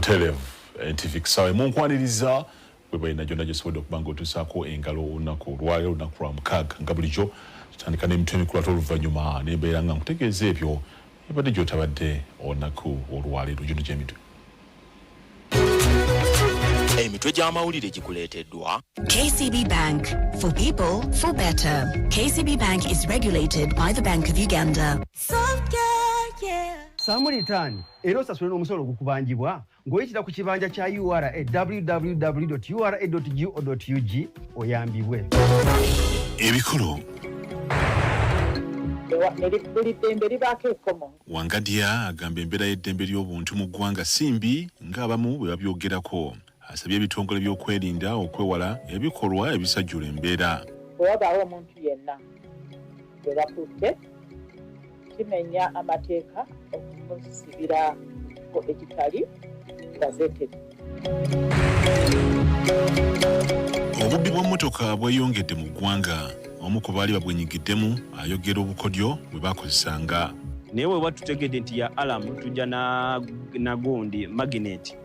Buterevu NTV kisawe munkwaniriza bwe najona gyesobodde okubanga otusaako engalo olunaku olwaleero olunaku lwa mukaaga nga bulijjo tutandika n'emitwe emikulu ate oluvannyuma n'embeera nga nkutegeeza ebyo ebadde gy'otabadde olunaku olwaleero gino gy'emitwe. Emitwe gy'amawulire gikuleeteddwa KCB Bank, for people, for better. KCB Bank is regulated by the Bank of Uganda. Samulitani era osasule n'omusolo ogukubangibwa ng'oyitira ku kibanja kya URA www.ura.go.ug oyambibwe. Ebikulu Wangadia agamba embeera y'eddembe ly'obuntu mu ggwanga simbi ng'abamu bwe babyogerako. Asabye ebitongole by'okwerinda okwewala ebikolwa ebisajjula embeera. Bw'abaawo omuntu yenna bwe batutte kimenya amateeka okumusibira ko ekitali gazeted. Obubbi bw'emmotoka bweyongedde mu ggwanga. Omu ku baali babwenyigiddemu ayogera obukodyo bwe bakozesanga. Naye bwe batutegedde nti ya alamu tujja na gundi magnet.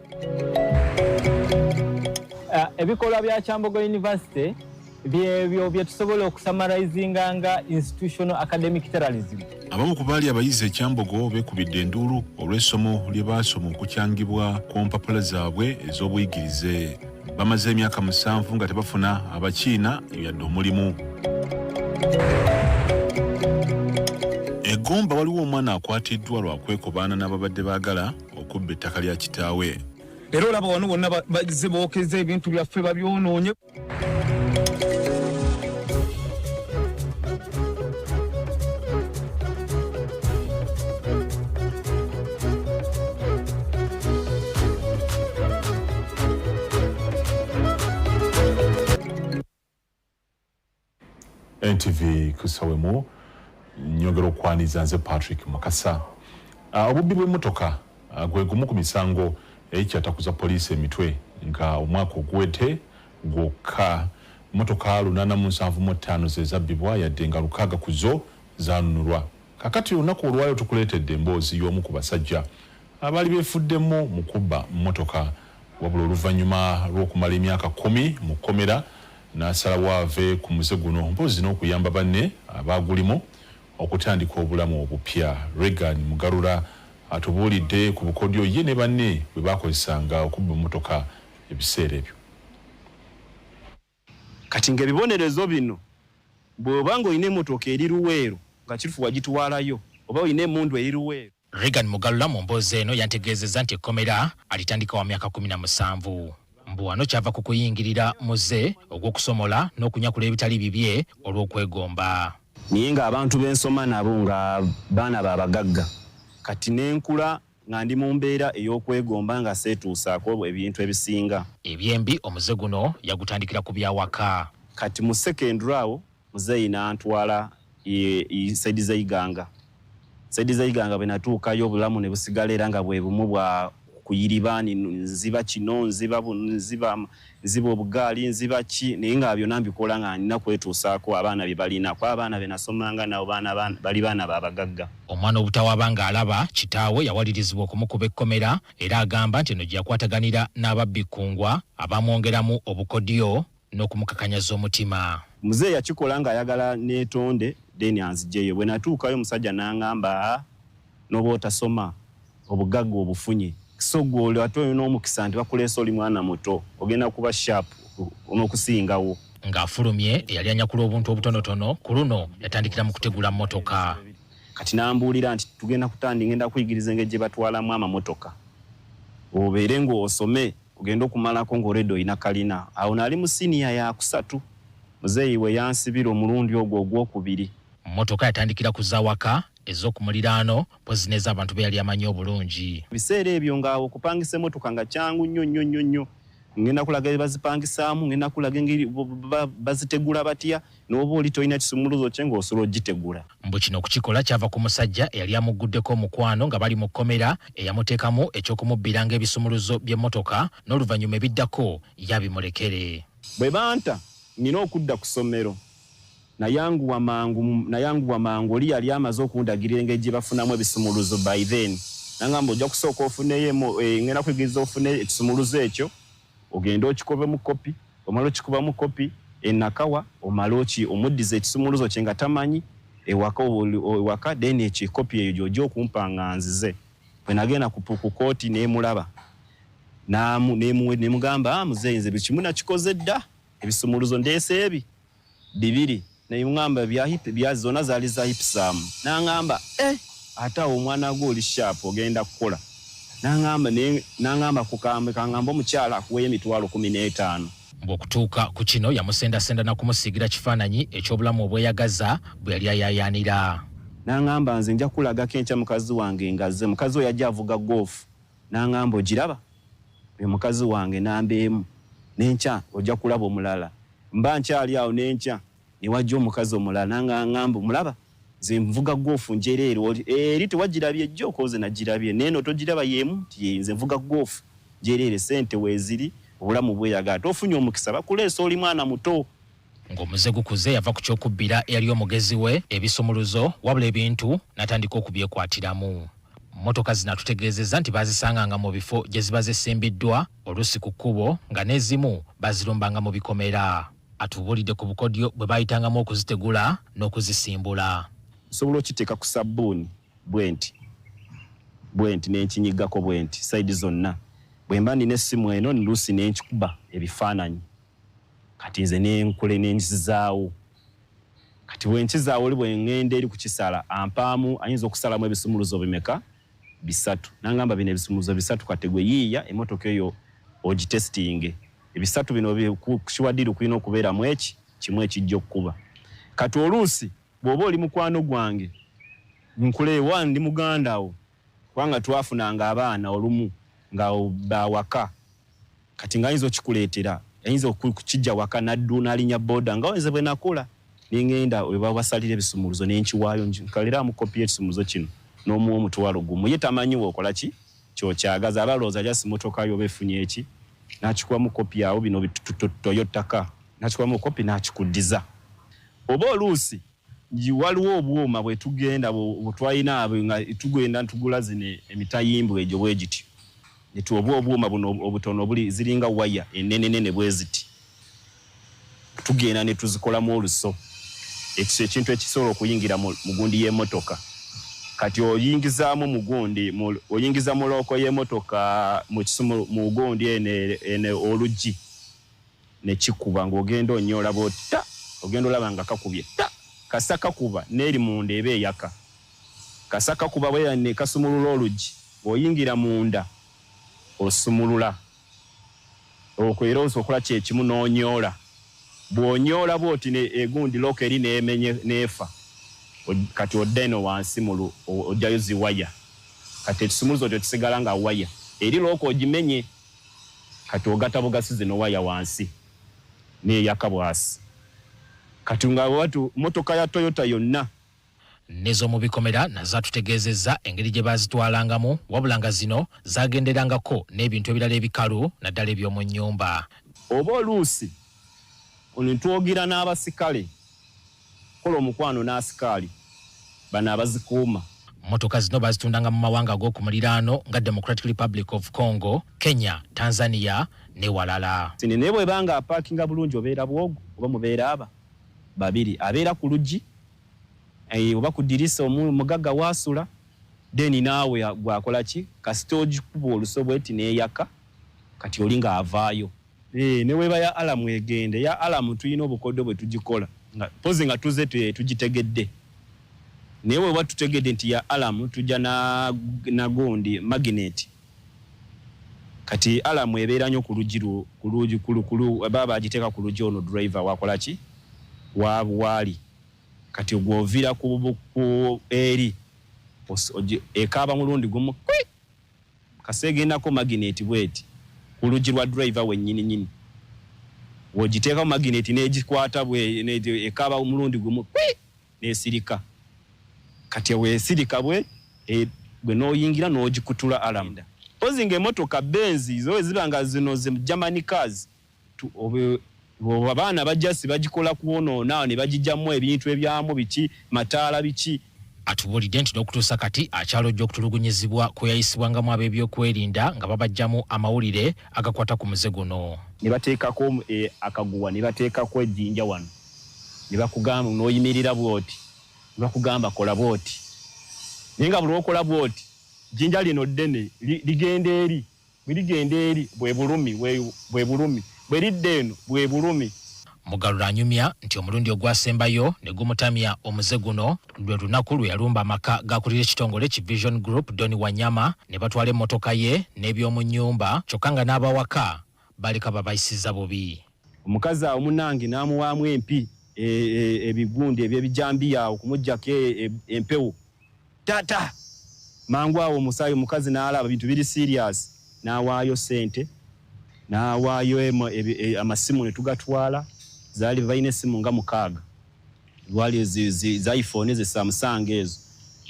Ebikolwa bya Kyambogo University byebyo bye tusobola okusamarizinga nga institutional academic terrorism. Abamu ku baali abayizi e Kyambogo beekubidde enduulu olw'essomo lye baasoma okukyangibwa ku mpapula zaabwe ez'obuyigirize. Bamaze emyaka 7 nga tebafuna abakiina yadde omulimu. Egomba waliwo omwana akwatiddwa lwa kwekobaana n'ababadde baagala okubba ettaka lya kitaawe. Era olaba wano bonna bazze bookeza ebintu byaffe babyonoonye. NTV kusawemu nyongera okwaniza nze Patrick Makasa. Obubbi bw'emmotoka gwe gumu ku misango ekyatakuza poliisi emitwe nga omwaka oguwedde gwokka mmotoka 875 ze zabbibwa yadde nga 6 ku zo zaanunulwa. Kakati olunaku olwaleero tukuleetedde emboozi y'omu ku basajja abaali beefuddemu mu kubba mmotoka wabula oluvannyuma lw'okumala emyaka 10 mu kkomera n'asalawo ave ku muze guno mpozzi n'okuyamba banne abaagulimu okutandika obulamu obupya. Regan Mugarura atubuulidde ku bukodyo ye ne banne bwe baakozesanga okubba emmotoka ebiseera ebyo. Kati ng'ebibonerezo bino bw'oba ng'olina emmotoka eri Luweero nga kirufu wagitwalayo oba olina emmundu eri Luweero. Regan Mugarura mu mboozi eno yantegeezezza nti ekkomera alitandika wa myaka 17. Mbu wano kyava ku kuyingirira muze ogw'okusomola n'okunyakula ebitali bibye olw'okwegomba. Naye ng'abantu b'ensoma nabo nga baana babagagga. Kati n'enkula nga ndi mu mbeera ey'okwegomba nga seetuusaako ebintu ebisinga. Ebyembi omuze guno yagutandikira ku byawaka. Kati mu secondary awo muzeeyi n'antwala saidi z'Iganga. Saidi z'Iganga bwe natuukayo obulamu ne busigala era nga bwe bumu bwa kuyiribani nziba kino nziba obugaali nziba ki naye nga byonna mbikola nga nina kwetuusaako abaana bye balina kwa abaana be nasomanga nabo bali baana babagagga. Omwana obutawaba nga alaba kitaawe yawalirizibwa okumukuba ekkomera era agamba nti eno gyakwataganira n'ababbi kkungwa abamwongeramu obukodyo n'okumukakanyaza omutima. Muzeeyi yakikola nga ayagala neetonde deni anzijeyo. Bwe natuukayo omusajja n'angamba n'oba otasoma obugagga obufunye. So gwe ate olina omukisa nti bakuleesa oli mwana muto ogenda kuba sharp n'okusingawo. Ng'afulumye eyali anyakula obuntu obutonotono ku luno yatandikira mu kutegula mmotoka. Kati n'ambuulira nti tugenda ngenda kuyigiriza engeri gye batwalamu amamotoka. Obeere ng'osome ogenda okumalako ng'oredde olina kalina. Awo naali mu siniya ya 3. Muzeeyi we yansibira omulundi ogwo ogwokubiri. Mmotoka yatandikira kuzza waka ez'okumuliraano pozineza abantu be yali amanyi obulungi. Biseera ebyo ng'awo okupangisa emmotoka nga kyangu nnyo. Ngenda kulaga bazipangisaamu, ngenda kulaga engeri bazitegula batya, n'oba oli tolina kisumuluzo kye ng'osobola ogitegula. Mbu kino okukikola kyava ku musajja eyali amuguddeko omukwano nga bali mu kkomera eyamuteekamu eky'okumubbiranga ebisumuluzo by'emmotoka n'oluvannyuma ebiddako yabimulekere. Bwe banta nina okudda ku ssomero. nayanguwa mangu oli yali amaze okundagirira engeri gye bafunamu ebisumuluzo by then nangamba ojja kusooka ofuneyo ngenda kwegeza ofune ekisumuluzo ekyo ogenda okikobe mu kopi omala okikuba mu kopi enakawa omala omuddiza ekisumuluzo kye nga tamanyi ewaka then ekikopi eyo gy'ojja okumpanga nzize bwe nagenda ku kooti neemulaba nemugamba muzeeyi nze bikimu nakikoze dda ebisumuluzo ndeese ebi 2 nemugamba bya zona zaali za hipsam nangamba ate omwana gwo oli sharp ogenda kukola nangamba kangamba omukyala akuweyo emitwalo 15. Bw'okutuuka ku kino yamusendasenda na kumusiigira kifaananyi eky'obulamu obweyagaza bwe yali ayayaanira. Nangamba nze nja kulagako enkya mukazi wange ngaze mukazi we yajja avuga golf nangamba ogiraba oyo mukazi wange nambeemu n'enkya ojja kulaba omulala mba nkyali awo n'enkya newajja omukazi omulala nangamba omulaba nze nvuga golf njereere eri tewagirabye ejjo okoze nagirabye neeno togiraba yeemu nze nvuga golf njereere sente weeziri obulamu bweyagala tofunye omukisa bakuleesa oli mwana muto. Ng'omuze gukuze yava ku kyokubbira eyali omugezi we ebisumuluzo wabula ebintu n'atandika okubyekwatiramu. Mmotoka zinatutegeezezza nti baazisanganga mu bifo gye ziba zisimbiddwa oluusi ku kkubo nga n'ezimu bazirumbanga mu bikomera. Atubuulidde ku bukodyo bwe baayitangamu okuzitegula n'okuzisimbula. Osobola okiteeka ku sabbuuni bwenti n'enkinyiggako bwenti sayidi zonna bwe mba nina essimu eno luusi n'enkikuba ebifaananyi kati nze n'enkole n'enkizaawo kati bwenkizaawo oli bwe ngenda eri ku kisala ampaamu ayinza okusalamu ebisumuluzo bimeka 3 nangamba bino ebisumuluzo 3 kati gwe yiiya emmotoka eyo ogitestinge 3 bino kiwaddiru kulina okubeeramu kimu ekijja okukuba kati oluusi bw'oba oli mukwano gwange nkuleewa ndi muganda wo kubanga twafunanga abaana olumu nga bawaka kati ng'ayinza okikuleetera ayinza okukijja waka naddu n'alinya boda nga nze bwe nakola n'engenda we babasalira ebisumuluzo n'enkiwaayo nkaliramu kopi y'ekisumuluzo kino n'omuwa omutwalo gumu ye tamanyiwe okola ki kyokyagaza abalowooza jasi motoka yo befunye eki n'akikubamu kopi yawo bino toyotaka n'akikubamu kopi n'akikuddiza oba oluusi waliwo obwoma bwe tugenda bwe twalina abo nga tugenda ntugula zino emitayimbwa egyo bwe gityo nituobu obwoma buno obutono buli ziringa waya enene bwe ziti tugenda ne tuzikolamu oluso ekintu ekisobola okuyingira mu gundi y'emmotoka kati oyingizaamu mugundi oyingiza mu looko y'emmotoka mu gundi ene oluggi ne kikuba ng'ogenda onnyola bw'otta ogenda olaba nga kakubye kasa kakuba n'eri munda eba eyaka kasa kakuba bwe ne kasumulula oluggi bw'oyingira munda osumulula okwera osokola kyekimu n'onyoola bw'onyoola bw'oti egundi looko eri n'emenye n'efa kati odda eno wansi ojjayo ziwaya kati ekisumuluzo kyo kisigala nga waya eri looko ogimenye kati ogatta bugasi zino waya wansi n'eyaka bwasi kati nga watu motoka ya Toyota yonna nezo mu bikomera nazo atutegeezezza engeri gye baazitwalangamu wabula nga zino zaagenderangako n'ebintu ebirala ebikalu naddala eby'omu nnyumba. Oba oluusi onitwogira n'abasikale kola omukwano n'asikaali bano abazikuuma. Mmotoka zino bazitundanga mu mawanga ag'okumuliraano nga Democratic Republic of Congo, Kenya, Tanzania ne walala. Sinene bwe banga apaakinga bulungi obeera bwogo oba mubeera babiri abeera ku luggi oba ku dirisa omugagga waasula deni naawe gwakola ki kasita ogikuba olusobo eti n'eyaka kati oli nga avaayo ne weeba ya alamu egende ya alamu tuyina obukoddo bwe tugikola pozi nga tuze tugitegedde naye weeba tutegedde nti ya alamu tujja na gundi magnet kati alamu ebeera nnyo ku luggi baba agiteeka ku luggi ono driver wakola ki waali kati ogwovira ku eri ekaaba mulundi gumu kasegendako magnet bweti ku luggi lwa driver wennyini wogiteeka magnet n'egikwata ekaaba mulundi gumu n'esirika kati weesirika bwe n'oyingira n'ogikutula alamda pozi ng'emmotoka benzi zo eziba nga zino ze German cars abaana bajjasi bagikola kuwonoona ne bagijjamu ebintu ebyamu biki mataala biki Atubuulidde nti n'okutuusa kati akyalojja okutulugunyizibwa kwe yayisibwangamu ab'ebyokwerinda nga babajjamu amawulire agakwata ku muze guno. Ne bateekako akaguwa, ne bateekako ejjinja wano, ne bakugamba n'oyimirira bw'oti, ne bakugamba kola bw'oti. Naye nga buli okola bw'oti, jjinja lino ddene ligenda eri, bwe ligenda eri bwe bulumi, bwe lidda eno bwe bulumi. Mugalula anyumya nti omulundi ogwasembayo ne gumutamya omuze guno lwe lunaku lwe yalumba amaka gakulira ekitongole ki Vision Group Doni Wanyama ne batwala emmotoka ye n'ebyomu nnyumba kyokka nga n'abawaka baleka babayisiza bubi. Omukazi awo munange n'amuwaamu empi ebigundi ebyebijambiya okumuggyako empewo. Tata mangu awo omusaayi omukazi n'alaba bintu biri serious n'awaayo ssente n'awaayo amasimu ne tugatwala. Zaali balina essimu nga 6 lwali za iPhone ze Samsung ezo.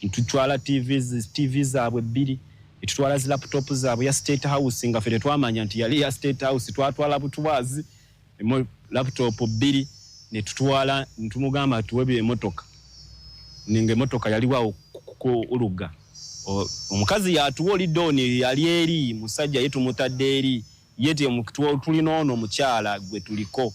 Ntutwala TV zaabwe 2, tutwala zi laptop zaabwe ya State House nga ffe twamanya nti yali ya State House. Twatwala butwazi laptop 2 ne tutwala ntumugamba tuwe emmotoka ninge emmotoka yali wawo ku uluga. Omukazi yatuwa olidoni yali eri musajja yetu mutadde eri yete tulina ono mukyala gwe tuliko.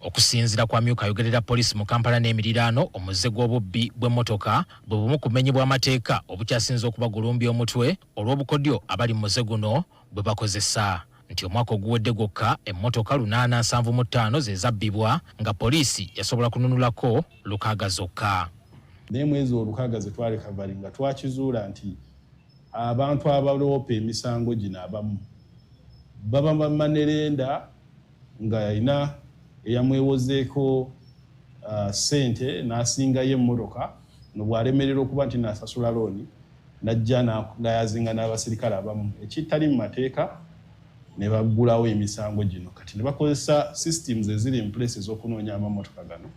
Okusinziira kwa myuka ayogerera poliisi mu Kampala n'emiriraano, omuze gw'obubbi bw'emmotoka bwe bumu ku bumenyi bw'amateeka obukyasinza okuba gulumbya omutwe olw'obukodyo abali mu muze guno bwe bakozesa. Nti omwaka oguwedde gwokka emmotoka 875 ze zabbibwa nga poliisi yasobola kununulako 6 zokka. Naye mwezi olukaaga ze twaleka bali nga twakizuula nti abantu abaloopa emisango gino abamu baba bamanerenda nga yalina eyamwewozeeko ssente n'asingayo emmotoka nobwalemerera okuba nti n'asasula looni najja n'ayazinga n'abasirikale abamu ekitali mu mateeka ne baggulawo emisango gino. Kati ne bakozesa systems eziri in place ez'okunoonya amamotoka gano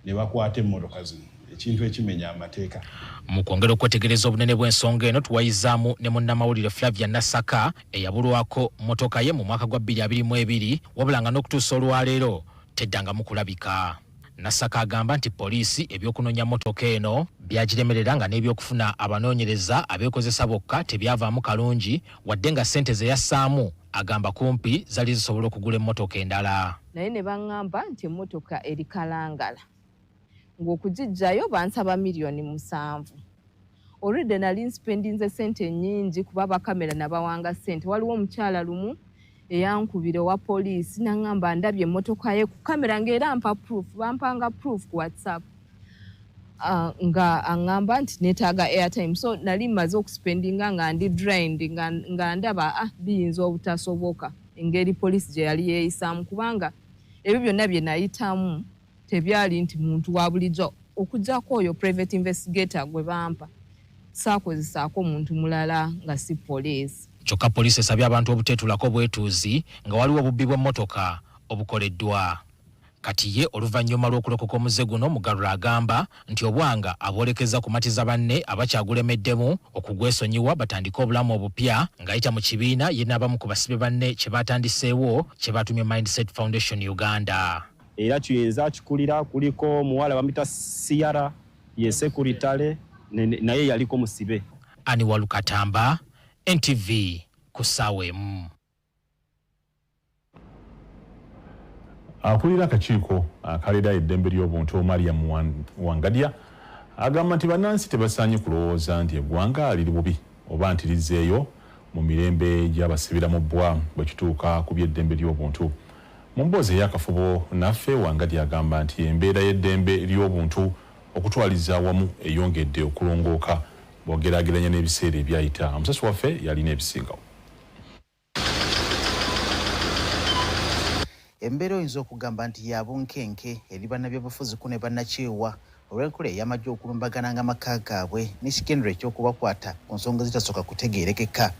ne bakwata emmotoka zino, ekintu ekimenya amateeka. Mu kwongera okwetegereza obunene bw'ensonga eno tuwayizaamu ne munnamawulire Flavia Nasaka eyabulwako mmotoka ye mu mwaka gwa 2022 wabula nga n'okutuusa olwaleero teddangamu kulabika. Nasaka agamba nti poliisi ebyokunoonya mmotoka eno byagiremerera nga n'ebyokufuna abanoonyereza abeekozesa bokka tebyavaamu kalungi wadde nga ssente ze yassaamu agamba kumpi zali zisobola okugula emmotoka endala. Naye ne baŋŋamba nti emmotoka eri kalangala ng'okugijjayo bansaba miliyoni 7. Olwedde nali nspendinze ssente nnyingi kuba bakamera nabawanga ssente. Waliwo omukyala lumu eyankubira wa poliisi n'aŋŋamba ndabye emmotoka ye ku kamera ng'era mpa proof, bampanga proof ku WhatsApp nga aŋŋamba nti neetaaga airtime. So nali mmaze okuspendinga nga ndi drained nga ndaba biyinza obutasoboka engeri poliisi gye yali yeeyisaamu kubanga ebyo byonna bye nayitamu tebyali nti muntu wa bulijjo okuggyako oyo private investigator gwe bampa saakozesaako muntu mulala nga si poliisi. Kyokka poliisi esabye abantu obuteetulako bwetuuzi nga waliwo obubbi bw'emmotoka obukoleddwa. Kati ye oluvannyuma lw'okulokoka omuze guno Mugalula agamba nti obwanga aboolekeza kumatiza banne abakyagulemeddemu okugwesonyiwa batandike obulamu obupya ng'ayita mu kibiina ye n'abamu ku basibe banne kye batandiseewo kye batumye Mindset Foundation Uganda. Era tuyinza kikulira kuliko omuwala bamita Siyara ye sekuritale naye yaliko musibe. Ani Walukatamba, NTV kusawemu. Akulira akakiiko akalira eddembe ly'obuntu Mariam Wangadya agamba nti bannansi tebasaanye kulowooza nti eggwanga liri bubi oba nti lizzeeyo mu mirembe gy'abasibira mu bbwa bwe kituuka ku by'eddembe ly'obuntu. Mu mboozi ey'akafubo naffe Wangadya agamba nti embeera y'eddembe ly'obuntu okutwaliza awamu eyongedde okulongooka bw'ogeraageranya n'ebiseera ebyayita. Omusasi waffe yalina ebisingawo. Embeera oyinza okugamba nti ya bunkenke eri bannabyabufuzi ku ne bannakiwewa olw'enkola ey'amagye okulumbagananga amaka gaabwe n'ekigendero eky'okubakwata ku nsonga zitasooka kutegeerekeka.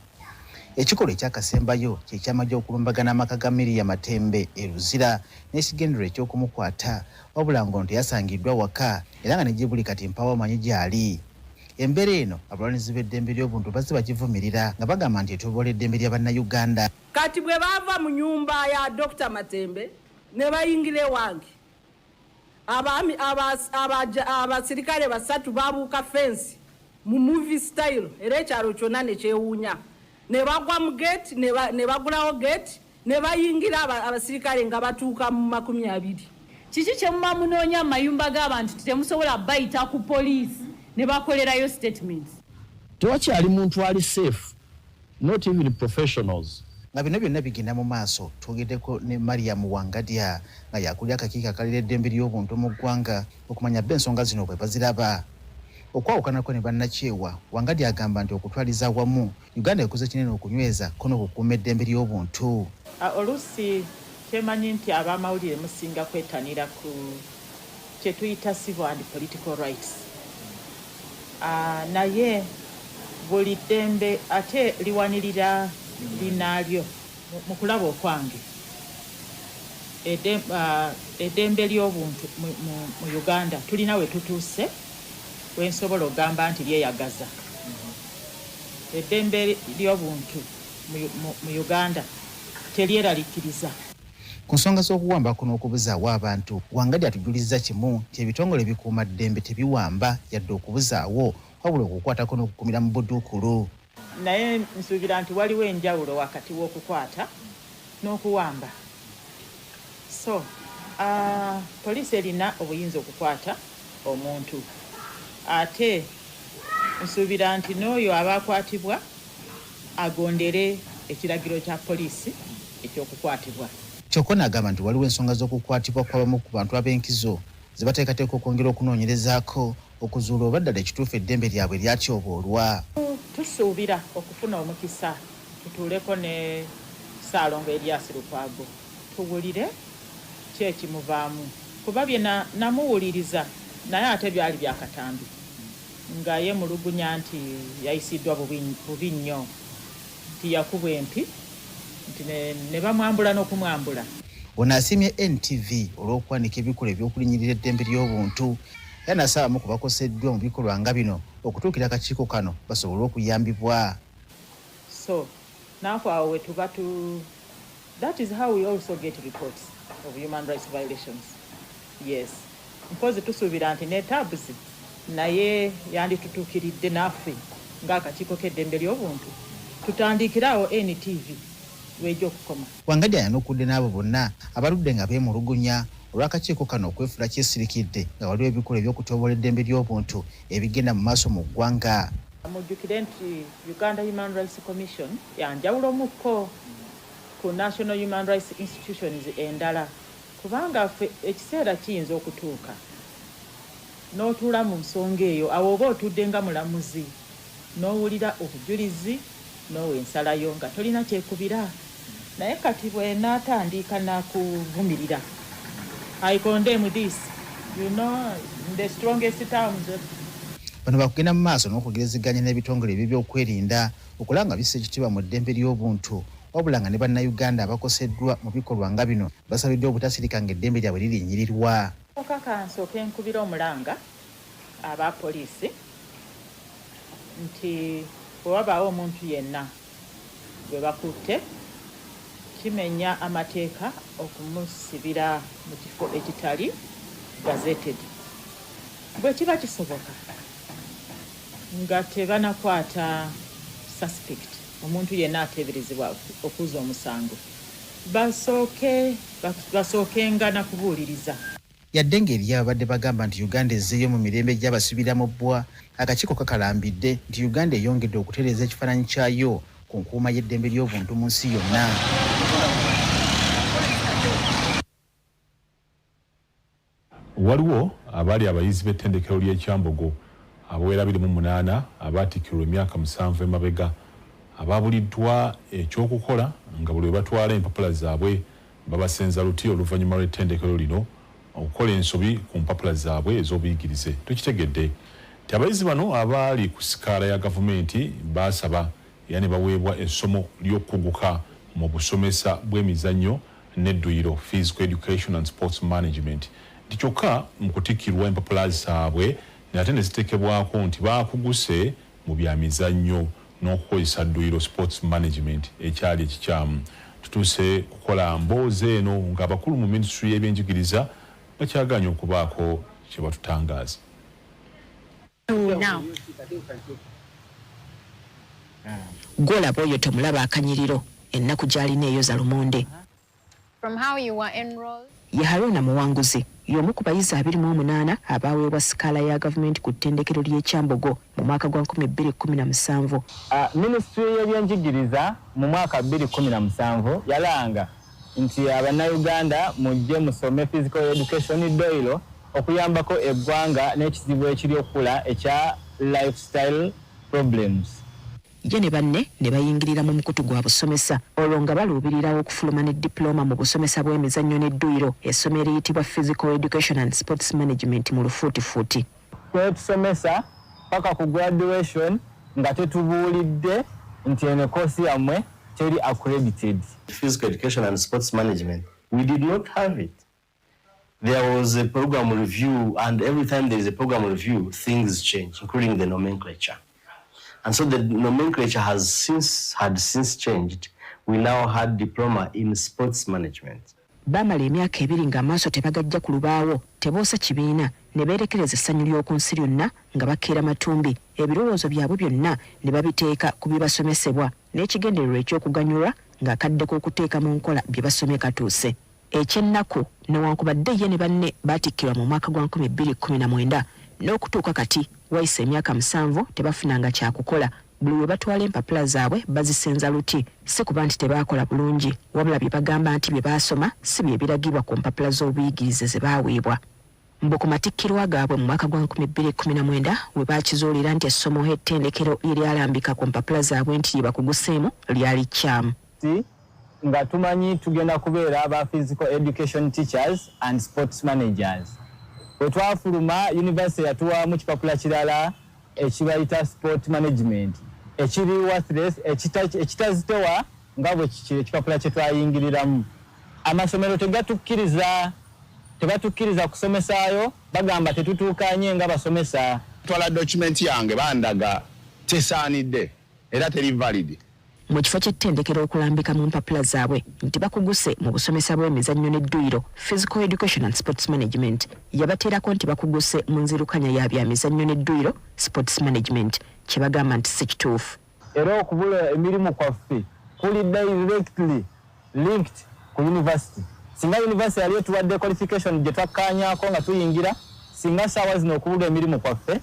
Ekikolwa ekyakasembayo kye ky'amagye okulumbagana amaka ga Miriam Matembe e Luzira n'ekigendero eky'okumukwata wabula ng'ono teyasangiddwa waka era nga ne gye buli kati mpawo amanyi gy'ali. Embeera eno abalwanizi b'eddembe ly'obuntu bazze bagivumirira nga bagamba nti etoboola eddembe lya bannayuganda. Kati bwe bava mu nyumba ya Dr. Matembe ne bayingira ewange abasirikale basatu babuuka fensi mu movie style era ekyalo kyonna ne kyewuunya ne bagwa mu gate ne bagulawo gate ne bayingira abasirikale nga batuuka mu 20. Kiki kye muba munoonya mu mayumba g'abantu temusobola bayita ku poliisi ne bakolerayo statements? Tewakyali muntu ali safe, not even professionals. Nga bino byonna bigenda mu maaso twogeddeko ne Mariam Wangadya nga yakulira akakiiko akalira eddembe ly'obuntu mu ggwanga okumanya bba ensonga zino bwe baziraba. Okwawukanako ne bannakyewa, Wangadya agamba nti okutwaliza wamu Uganda ekoze kinene okunyweza ko n'okukuuma eddembe ly'obuntu. Oluusi kyemanyi nti ab'amawulire musinga kwetanira ku kye tuyita civil and political rights. Naye buli ddembe ate liwanirira linaalyo mu kulaba okwange eddembe ly'obuntu mu Uganda tulina we tutuuse wensobola ogamba nti lyeyagaza. Eddembe ly'obuntu mu Uganda teryeraliikiriza. Ku nsonga z'okuwambako n'okubuzaawo abantu, Wangadya atujuliza kimu nti ebitongole ebikuuma ddembe tebiwamba yadde okubuzaawo wabula okukwatako n'okukumira mu budduukulu. Naye nsuubira nti waliwo enjawulo wakati w'okukwata n'okuwamba. So poliisi erina obuyinza okukwata omuntu ate nsuubira nti n'oyo abakwatibwa agondere ekiragiro kya poliisi ekyokukwatibwa. Kyokka n'agamba nti waliwo ensonga z'okukwatibwa kw'abamu ku bantu ab'enkizo ze bateekateeka okwongera okunoonyerezaako okuzuula oba ddala ekituufu eddembe lyabwe lyatyoboolwa. Tusuubira okufuna omukisa tutuuleko ne Ssaalongo Erias Lukwago tuwulire ki ekimuvaamu kuba bye namuwuliriza naye ate byali byakatambi nga yemulugunya nti yayisiddwa bubi nnyo nti yakubwa empi nti ne bamwambula n'okumwambula. Ono asiimye NTV olw'okwanika ebikola eby'okulinyirira eddembe ly'obuntu era n'asaba ku bakoseddwa mu bikolwa nga bino okutuukira akakiiko kano basobole okuyambibwa. So naafe awo we tuba that is how we also get reports of human rights violations. Yes, mpozi tusuubira nti ne tabs naye yanditutuukiridde naffe ng'akakiiko k'eddembe ly'obuntu tutandikirawo NTV wejja okukoma. Wangadya yanukudde n'abo bonna abaludde nga beemulugunya olw'akakiiko kano okwefuula kyesirikidde nga waliwo ebikola eby'okutoobola eddembe ly'obuntu ebigenda mu maaso mu ggwanga. Mujjukire nti Uganda Human Rights Commission yanjawulomukko ku National Human Rights Institutions endala kubanga ffe ekiseera kiyinza okutuuka n'otuula mu nsonga eyo awo oba otudde nga mulamuzi n'owulira obujulizi n'owa ensalayo nga tolina kyekubira naye kati bwe naatandika nakuvumirira I condemn this, you know, in the strongest terms. Bano bakugenda mu maaso n'okugerezeganya n'ebitongole eby'okwerinda okulanga bissa ekitiibwa mu ddembe ly'obuntu wabula nga ne bannayuganda abakoseddwa mu bikolwa nga bino basabiddwa obutasirika ng'eddembe lyabwe lirinnyirirwa. Okakansoke nkubira omulanga aba poliisi nti bwewabaawo omuntu yenna gwe bakutte kimenya amateeka okumusibira mu kifo ekitali gazetted. Bwe kiba kisoboka nga tebanakwata suspect omuntu yenna ateeberezebwa okuuza omusango basookenga na kubuuliriza. Yadde ng'eri ababadde bagamba nti Uganda ezzeeyo mu mirembe gy'abasibira mu bbwa, akakiiko kakalambidde nti Uganda eyongedde okutereeza ekifaananyi kyayo ku nkuuma y'eddembe ly'obuntu mu nsi yonna. Waliwo abaali abayizi b'ettendekero ly'ekyambogo abawera 28 abaatikkirwa emyaka 7 emabega ababuliddwa ekyokukola nga buli we batwala empapula zaabwe babasenza luti oluvannyuma lw'ettendekero lino okukola ensobi ku mpapula zaabwe ez'obuyigirize. Tukitegedde nti abayizi bano abaali ku sikaala ya gavumenti baasaba era ne baweebwa essomo ly'okuguka mu busomesa bw'emizannyo n'edduyiro physical education and sports management. Kyokka mu kutikkirwa empapula zaabwe ate ne ziteekebwako nti baakuguse mu bya mizannyo n'okukozesa dduyiro sports management ekyali ekikyamu. Tutuuse kukola mboozi eno ng'abakulu mu minisitule y'ebyenjigiriza bakyaganya okubaako kye batutangaaza. Gola boyo tomulaba akanyiriro ennaku gy'alina eyo za lumonde. From how you were enrolled? Yaharuna Muwanguzi y'omu ku bayizi 28 abaweebwa sikaala ya gavumenti ku ttendekero ly'e Kyambogo mu mwaka gwa 2017. Ministry y'ebyenjigiriza mu mwaka 2017 yalanga nti Abannayuganda mujje musome physical education doilo okuyambako eggwanga n'ekizibu ekiri okula ekya lifestyle problems. Ye ne banne ne bayingirira mu mukutu gwa busomesa olwo nga baluubirirawo okufuluma ne diploma mu busomesa bw'emizannyo n'edduyiro essomero eriyitibwa Physical Education and Sports Management mu lufuutifuuti. Twetusomesa paka ku graduation nga tetubuulidde nti eno koosi yammwe teri accredited. Physical Education and Sports Management, we did not have it. There was a program review, and every time there is a program review, things change, including the nomenclature. And so the nomenclature had since changed. We now had diploma in sports management. Bamala emyaka 2 ng'amaaso tebagajja ku lubaawo teboosa kibiina ne beerekereza essanyu ly'oku nsi lyonna nga bakeera matumbi ebirowoozo byabwe byonna ne babiteeka ku bibasomesebwa n'ekigendererwa eky'okuganyulwa ng'akaddeko okuteeka mu nkola bye basomye katuuse. Ekyennaku newankubadde ye ne banne baatikkirwa mu mwaka gwa 2019 n'okutuuka kati wayise emyaka 7 tebafunanga kyakukola. Buli we batwala empapula zaabwe bazisenza luti si kuba nti tebaakola bulungi wabula bye bagamba nti bye baasoma si bye biragibwa ku mpapula z'obuyigirize ze baaweebwa. Mbu ku matikkirwa gaabwe mu mwaka gwa 2019 we baakizuulira nti essomo ettendekero eryalambika ku mpapula zaabwe nti bakuguseemu lyali kyamu. Nga tumanyi tugenda kubeera aba physical education teachers and sports managers. We twafuluma university yatuwaamu kipapula kirala ekibayita sport management ekiri worthless ekitazitowa nga bwe kikiri ekipapula kye twayingiriramu. Amasomero tebatukkiriza kusomesaayo bagamba tetutuukanye nga basomesa. Twala document yange bandaga tesaanidde era teri valid. Mu kifo ky'ettendekero okulambika mu mpapula zaabwe nti bakuguse mu busomesa bw'emizannyo n'edduyiro Physical Education and Sports Management yabateerako nti bakuguse mu nzirukanya ya bya mizannyo n'edduyiro Sports Management kye bagamba nti si kituufu. Era okubula emirimu kwaffe kuli directly linked ku university. Singa university yali etuwadde qualification gye twakkaanyaako nga tuyingira singa saawa zino okubula emirimu kwaffe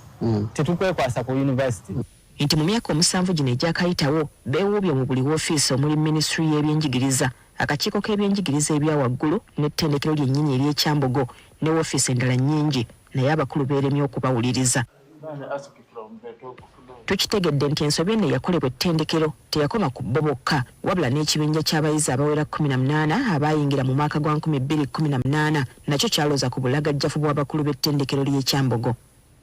tetukwekwasa ku university. Nti mu myaka 7 gino egyakayitawo beewuubye mu buli woofiisi omuli Ministry y'ebyenjigiriza akakiiko k'ebyenjigiriza ebya waggulu n'ettendekero lyennyini ery'e Kyambogo ne woofiisi endala nnyingi naye abakulu beeremye okubawuliriza. Tukitegedde nti ensobi eno yakolebwa ettendekero teyakoma ku bo bokka wabula n'ekibinja ky'abayizi abawera 18 abayingira mu mwaka gwa 2018 nakyo kyalooza ku bulagajjafu bw'abakulu b'ettendekero ly'e Kyambogo.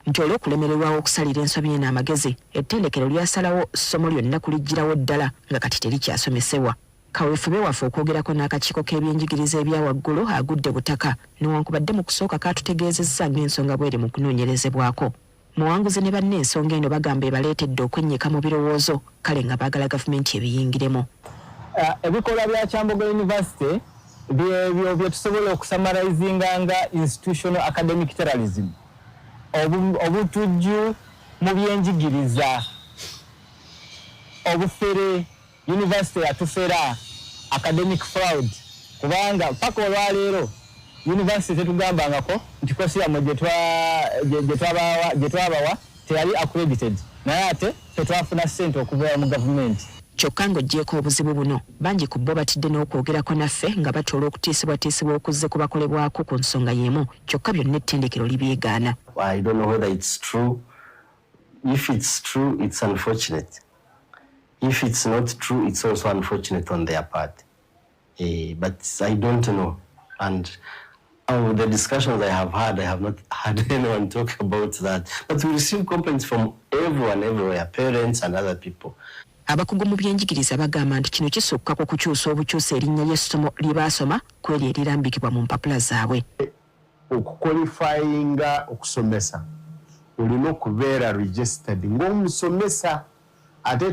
Nti olw'okulemererwawo okusalira ensobi eno amagezi ettendekero lyasalawo ssomo lyonna kuligirawo ddala nga kati terikyasomesebwa. Kaweefube waffe okwogerako n'akakiiko k'ebyenjigiriza ebya waggulu agudde butaka newankubadde mu kusooka kaatutegeezezza ng'ensonga bw'eri mu kunoonyerezebwako. Muwanguzi ne banne ensonga eno bagamba ebaleetedde okwennyika mu birowoozo kale nga baagala gavumenti ebiyingiremu. Ebikolwa bya Kyambogo University byebyo bye tusobola okusamarayizinga nga institutional academic terrorism. Obutujju mu byenjigiriza obufere university yatufera academic fraud kubanga paka olwaleero university tetugambangako nti kosi yammwe gye twabawa teyali accredited naye ate tetwafuna ssente okuva mu gavumenti. Kyokka ng'oggyeko obuzibu buno bangi ku bo batidde n'okwogerako naffe nga batoola okutiisibwatiisibwa okuzze kubakolebwako ku nsonga y'emu kyokka byonna ettendekero libyegaana. I don't know whether it's true. If it's true, it's unfortunate. If it's not true, it's also unfortunate on their part. But I don't know. And the discussions I have not had anyone talk about that. But we receive complaints from everyone, everywhere, parents and other people. Abakugu mu byenjigiriza bagamba nti kino kisukkako kukyusa obukyusa erinnya ly'essomo lye baasoma ku eryo erirambikibwa mu mpapula zaabwe. Okuqualifyinga okusomesa olina okubeera registered ng'omusomesa ate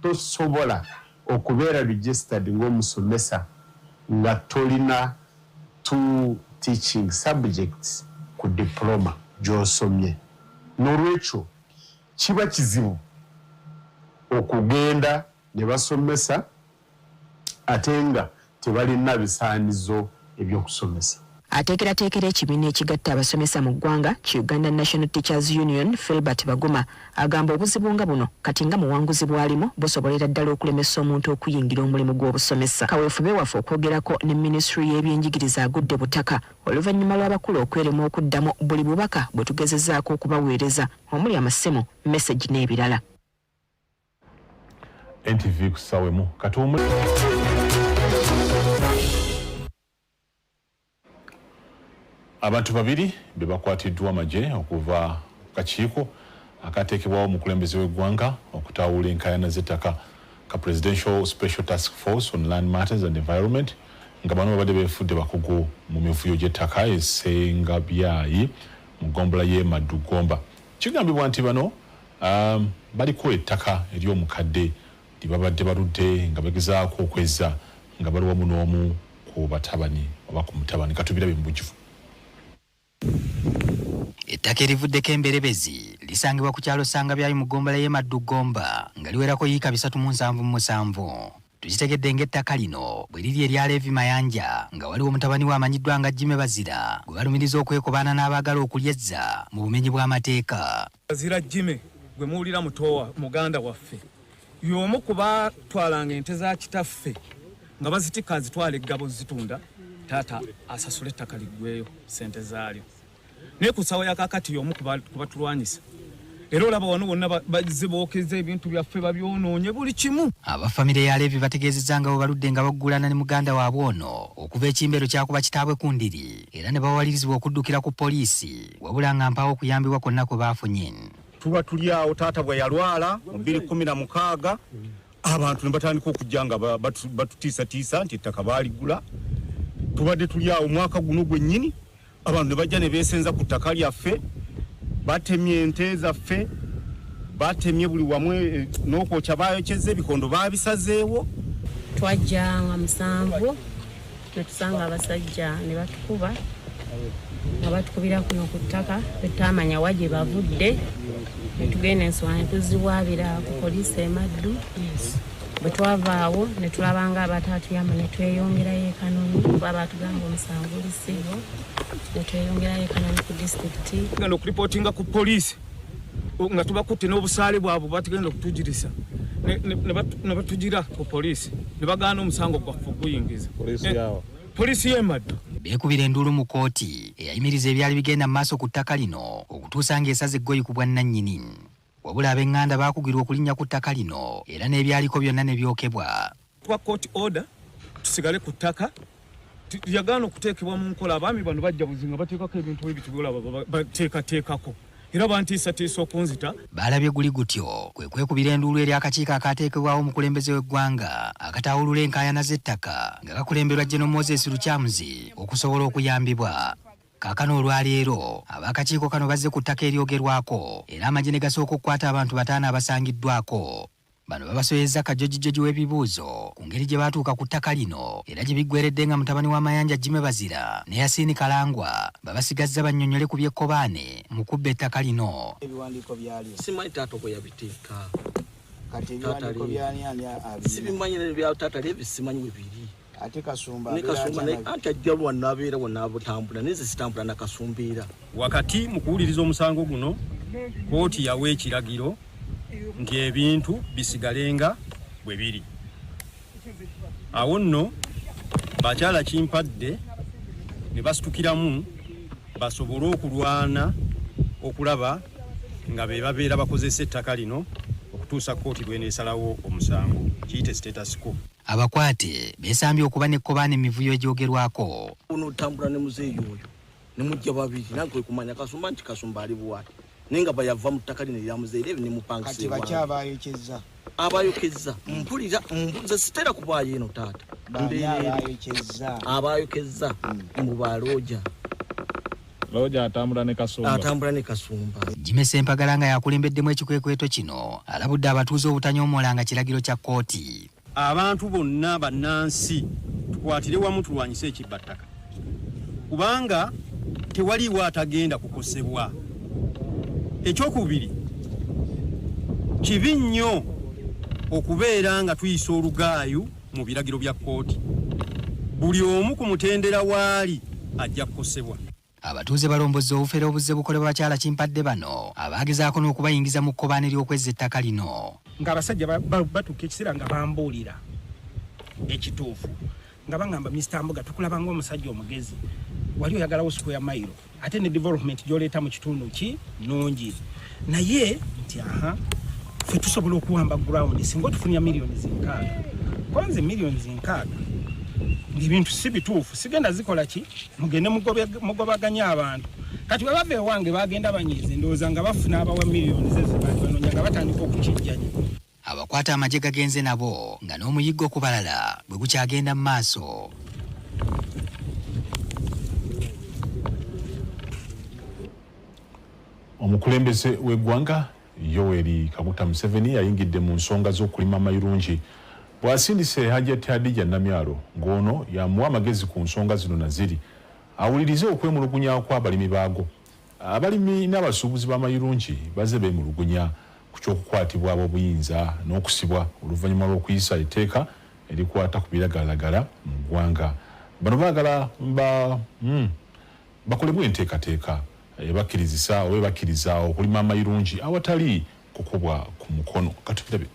tosobola okubeera registered ng'omusomesa nga tolina teaching subjects ku diploma gy'osomye. N'olwekyo kiba kizibu okugenda ne basomesa ate nga tebalina bisaanizo ebyokusomesa. Ateekerateekera ekibiina ekigatta abasomesa mu ggwanga Uganda National Teachers Union Philbert Baguma agamba obuzibu nga buno kati nga muwanguzi bwalimu busobolera ddala okulemesa omuntu okuyingira omulimu gw'obusomesa. Kaweefube waffe okwogerako ne Ministry y'ebyenjigiriza agudde butaka oluvannyuma lw'abakulu okwerema okuddamu buli bubaka bwe tugezezzaako okubaweereza omuli amasemo, message n'ebirala. NTV kusawemu katumu abantu babiri be bakwatiddwa amagye okuva kakiiko akateekebwawo omukulembeze w'eggwanga okutawula enkaayana z'ettaka ka Presidential Special Task Force on Land Matters and Environment nga bano babadde beefudde bakugu mu mivuyo gy'ettaka Sengabyayi mu ggombolola y'e Madugomba. Kigambibwa nti bano baliko ettaka ery'omukadde libabadde baludde nga bagezaako okweza nga bali wamu n'omu ku batabani oba ku mutabani. Katubirabe mu bujjuvu. Ettaka erivuddeko emberebezi lisangibwa ku kyalo Sengabyayi mu ggombolola y'e Madugomba nga liwerako yiika 377. Tukitegedde ng'ettaka lino bwe liri erya Levi Mayanja nga waliwo mutabani we amanyiddwa nga Jime Bazira gwe balumiriza okwekobaana n'abaagala okulyezza mu bumenyi bw'amateeka. Bazira Jime gwe muwulira mutowa muganda waffe y'omu ku baatwalanga ente za kitaffe nga bazitika azitwala eggabo zitunda taata asasula ettaka liggweyo sente zaalyo. Naye ku ssaawa yakakati y'omu ku batulwanyisa. Era olaba wano bonna bazze bookeza ebintu byaffe babyonoonye buli kimu. Abafamire ya Levi bategeezezza nga bwe baludde nga baggulana ne muganda waabwe ono okuva ekimbero kyakuba kitaabwe ku ndiri era ne bawalirizibwa okuddukira ku poliisi wabula nga mpaawo okuyambibwa kwonna kwe baafunye. Tuba tuli awo taata bwe yalwala mu 2016 abantu ne batandika okujja nga batutiisatiisa nti ettaka baaligula. Tubadde tuli awo mwaka guno gwennyini abantu ne bajja ne beesenza ku ttaka lyaffe batemye ente zaffe batemye buli wamu n'okwokya baayokyeza ebikondo baabisazeewo. Twajja nga 7 ne tusanga abasajja ne batukuba nga batukubira kuno ku ttaka tutamanya wa gye bavudde ne tugenda ensonga ne tuziwaabira ku poliisi e Maddu. Bwe twavaawo ne tulaba nga abatatuyamba ne tweyongerayo e Kanoni kuba baatugamba omusango olisiibo ne tweyongerayo e Kanoni ku disitulikiti. Tugenda okuripootinga ku poliisi nga tubakutte n'obusaale bwabwe batugenda okutugirisa ne batugira ku poliisi ne bagaana omusango gwaffe oguyingiza. Poliisi y'e Maddu beekubira enduulu mu kooti eyayimiriza ebyali bigenda mu maaso ku ttaka lino okutuusa ng'esaza eggoyi ku bwannannyini. Wabula ab'eŋŋanda baakugirwa okulinnya ku ttaka lino era n'ebyaliko byonna ne byokebwa. Twa court order tusigale ku ttaka yagaana okuteekebwa mu nkola. Abaami bano bajja buzinga bateekako ebintu ebitubulaba bateekateekako era bantiisatiisa okunzita. Baalabye guli gutyo kwe kwekubira enduulu eri akakiiko akaateekebwawo omukulembeze w'eggwanga akataawulula enkaayana z'ettaka nga kakulemberwa General Moses Lukyamuzi okusobola okuyambibwa. Kaakano olwaleero ab'akakiiko kano bazze ku ttaka eryogerwako era amagye ne gasooka okukwata abantu 5 abasangiddwako. Bano babasoyezza kajojijoji w'ebibuuzo ku ngeri gye baatuuka ku ttaka lino era gye biggweredde nga mutabani wa Mayanja Jime Bazira ne Yasiini Kalangwa babasigazza bannyonnyole ku byekkobaane mu kubba ettaka lino. Ebiwandiiko byalyo simanyi taata kwe yabiteeka kati ebiwandiiko byani ani sibimanyi bya taata Levi simanyi we biri. Ate Kasumba anti ajja lwannabeera wannaabutambula neze sitambula na Kasumbeera. Wakati mu kuwuliriza omusango guno kooti yawa ekiragiro nti ebintu bisigalenga bwe biri. Awo nno bakyala kimpadde ne basitukiramu basobole okulwana okulaba nga be babeera bakozesa ettaka lino okutuusa kooti lw'eneesalawo omusango kiyite status quo. Abakwate beesambye okuba n'ekkobaane emivuyo egyogerwako. Onotambula ne muzeeyi oyo ne mujja babiri nange kwe kumanya Kasumba nti Kasumba ali buwate naye nga bayava mu ttaka lino erya muzeeyi Levi ne mupangisa ewange. Kati bakyabayokeza abayokeza mpulira mbuze sitera kubaayo eno taata abayokeza mu balooja Loja atambula ne Kasumba. Jime Sempagala nga yakulembeddemu ekikwekweto kino alabudde abatuuze obutanyoomola nga kiragiro kya kooti. Abantu bonna bannansi tukwatire wamu tulwanyise ekibbattaka. kubanga tewaliwo atagenda kukosebwa. Ekyokubiri, kibi nnyo okubeera nga tuyisa olugaayu mu biragiro bya kkooti. Buli omu ku mutendera waali ajja kukosebwa. Abatuuze balongozza obufere obuzze bukolebwa bakyala kimpadde bano abaagezaako n'okubayingiza mu kkobaane ly'okwezza ettaka lino. Ng'abasajja batuuka ekiseera nga bambuulira ekituufu nga bangamba Mr. Mbuga tukulaba ng'omusajja omugezi wali oyagalawo siku ya mayiro ate ne development gy'oleeta mu kitundu ki nnungi naye nti ffe tusobola okuwamba ground singa otufunya miliyoni zinkaaga kwanze miliyoni zinkaaga ng'ebintu si bituufu sigenda zikola ki mugende mugobaganya abantu kati bwe bava ewange bagenda banyiize ndowooza nga bafuna abawa miliyoni zezibanoonya nga batandika okukijjanya. Abakwata amagye gagenze nabo nga n'omuyiggo ku balala bwe gukyagenda mu maaso. Omukulembeze w'eggwanga Yoweri Kaguta Museveni yayingidde mu nsonga z'okulima amayirungi bw'asindise Hajjati Hadija Namyalo ng'ono yamuwa amagezi ku nsonga zino naziri awulirize okwemulugunya kw'abalimi baago. Abalimi n'abasuubuzi b'amayirungi baze beemulugunya ku ky'okukwatibwa ab'obuyinza n'okusibwa oluvannyuma lw'okuyisa etteeka erikwata ku biragalalagala mu ggwanga. Bano baagala bakolebwa enteekateeka ebakkirizisa oba ebakkiriza okulima amayirungi awatali kukubwa ku mukono. Katubirabe.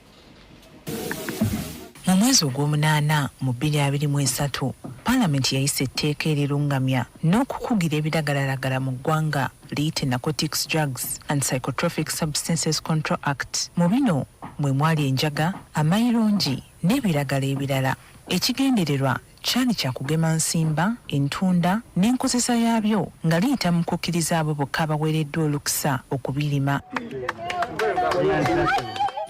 Mu mwezi ogw'omunaana mu 2023 Paalamenti yayisa etteeka erirungamya n'okukugira ebiragalalagala mu ggwanga liyite Narcotics, Drugs and Psychotropic Substances Control Act. Mu bino mwe mwali enjaga, amayirungi n'ebiragala ebirala. Ekigendererwa kyali kya kugema nsimba, entunda n'enkozesa yaabyo nga liyita mu kukkiriza abo bokka abaweereddwa olukisa okubirima.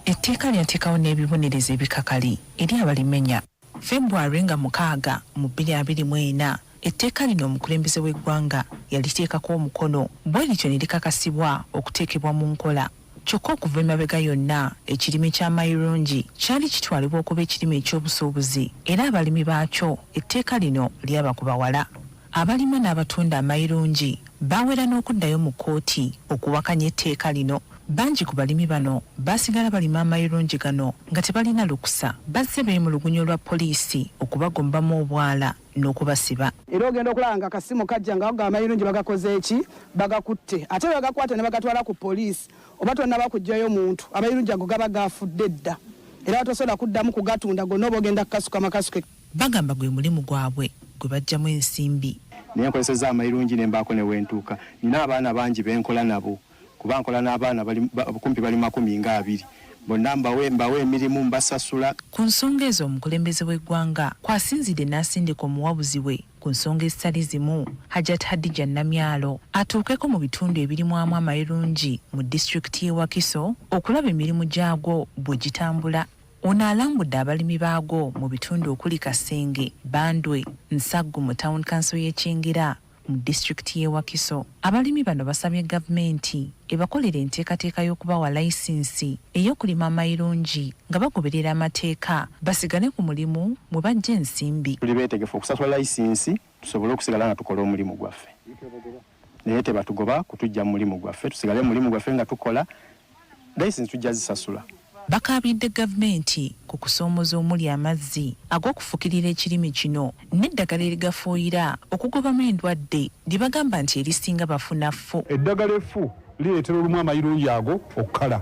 Etteeka lyateekawo n'ebibonerezo ebikakali eri abalimenya. February nga 6 mu 2024 etteeka lino omukulembeze w'eggwanga yaliteekako omukono bwe lityo ne likakasibwa okuteekebwa mu nkola. Kyokka okuva emabega yonna ekirime ky'amayirungi kyali kitwalibwa okuba ekirime eky'obusuubuzi era abalimi baakyo etteeka lino lyabakubawala. Abalima n'abatunda amayirungi baawera n'okuddayo mu kkooti okuwakanya etteeka lino. Bangi ku balimi bano basigala balima amayirungi gano nga tebalina lukusa. Bazze beemulugunya olwa poliisi okubagombamu obwala n'okubasiba. Era ogenda okulanga akasimu kajja nga bagamba amayirungi bagakoze eki bagakutte ate bagakwata ne bagatwala ku poliisi oba tonna bakugjayo muntu amayirungi ago gaba gafudde dda era tosobola kuddamu kugatunda gonna oba ogenda kukasuka makasuke. Bagamba gwe mulimu gwabwe gwe bajjamu ensimbi. Naye nkozeseza amayirungi ne mbaako ne wentuuka nina abaana bangi benkola nabo kuba nkola n'abaana kumpi bali 20 bonna mbawe emirimu mbasasula. Ku nsonga ezo omukulembeze w'eggwanga kwasinzidde n'asindika omuwabuzi we ku nsonga ezitali zimu Hajjati Hadija Namyalo atuukeko mu bitundu ebirimwamu amayirungi mu disitulikiti y'e Wakiso okulaba emirimu gyagwo bwe gitambula. Ono alambudde abalimi baago mu bitundu okuli Kasenge, Bandwe, Nsaggu mu Town Council y'e Kingira mu disitulikiti y'e Wakiso. Abalimi bano basabye gavumenti ebakolera enteekateeka y'okubawa layisinsi ey'okulima amayirungi nga bagoberera amateeka basigale ku mulimu mwe bajja ensimbi. Tuli beetegefu okusasula layisinsi tusobole okusigala nga tukola omulimu gwaffe. Naye tebatugoba kutujja mu mulimu gwaffe tusigale mu mulimu gwaffe nga tukola layisinsi tujja zisasula. Bakaabidde gavumenti ku kusoomoza omuli amazzi ag'okufukirira ekirime kino n'eddagala erigafuuyira okugobamu endwadde lye bagamba nti erisinga bafuna ffu. Eddagala effu lireetera olumu amayirungi ago okukala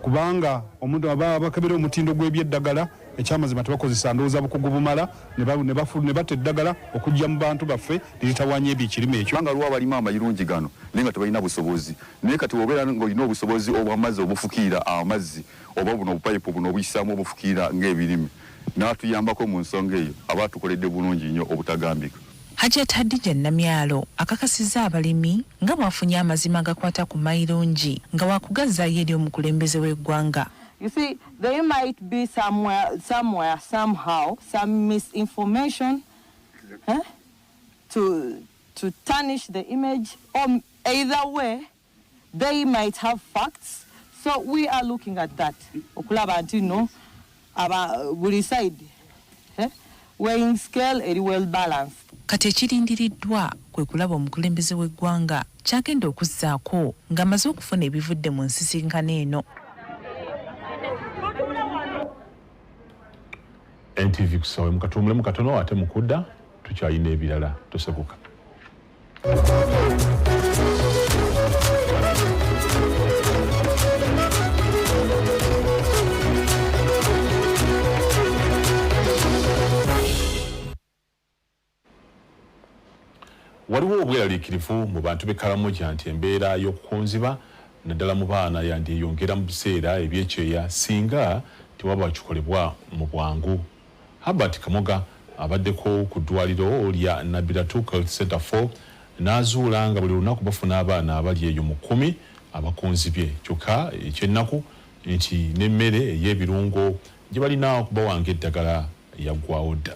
kubanga omuntu aba bakebera omutindo gw'ebyeddagala ekyamazima tebakozesa ndowooza bukugu bumala ne batta eddagala okujja mu bantu baffe liritawaanya ebyo ekirime ekyo. Kubanga lwa balima amayirungi gano naye nga tebalina busobozi naye kati obeera ng'olina obusobozi obw'amazzi obufukiira amazzi oba buno obupayipu buno obuyisaamu obufukiira ng'ebirime n'atuyambako mu nsonga eyo aba tukoledde bulungi nnyo obutagambika. Hajjati Hadija Namyalo akakasizza abalimi nga bwafunye amazima agakwata ku mayirungi nga wakugazzaayo eri omukulembeze w'eggwanga. You see, there might be somewhere, somehow, some misinformation to tarnish the image, or either way, they might have facts. So we are looking at that. Okulaba antino, aba buli side, weighing scale, very well balanced. kati ekirindiriddwa kwe kulaba omukulembeze w'eggwanga kyagenda okuzzaako ng'amaze okufuna ebivudde mu nsisinkano eno. NTV kusawe mukatuumulemu katono ate mukudda tukyayina ebirala tosekuka. Waliwo obweraliikirivu mu bantu b'e Karamoja nti embeera y'okukonziba naddala mu baana yandiyongera mu biseera ebyekyeya singa tewaba kikolebwa mu bwangu. Albert Kamoga abaddeko ku ddwaliro lya Nabiratu Health Center 4 n'azuula nga buli lunaku bafuna abaana abali eyo mu 10 abakonzibye kyokka ekyennaku nti n'emmere ey'ebirungo gye balina okubawanga eddagala yaggwawo dda.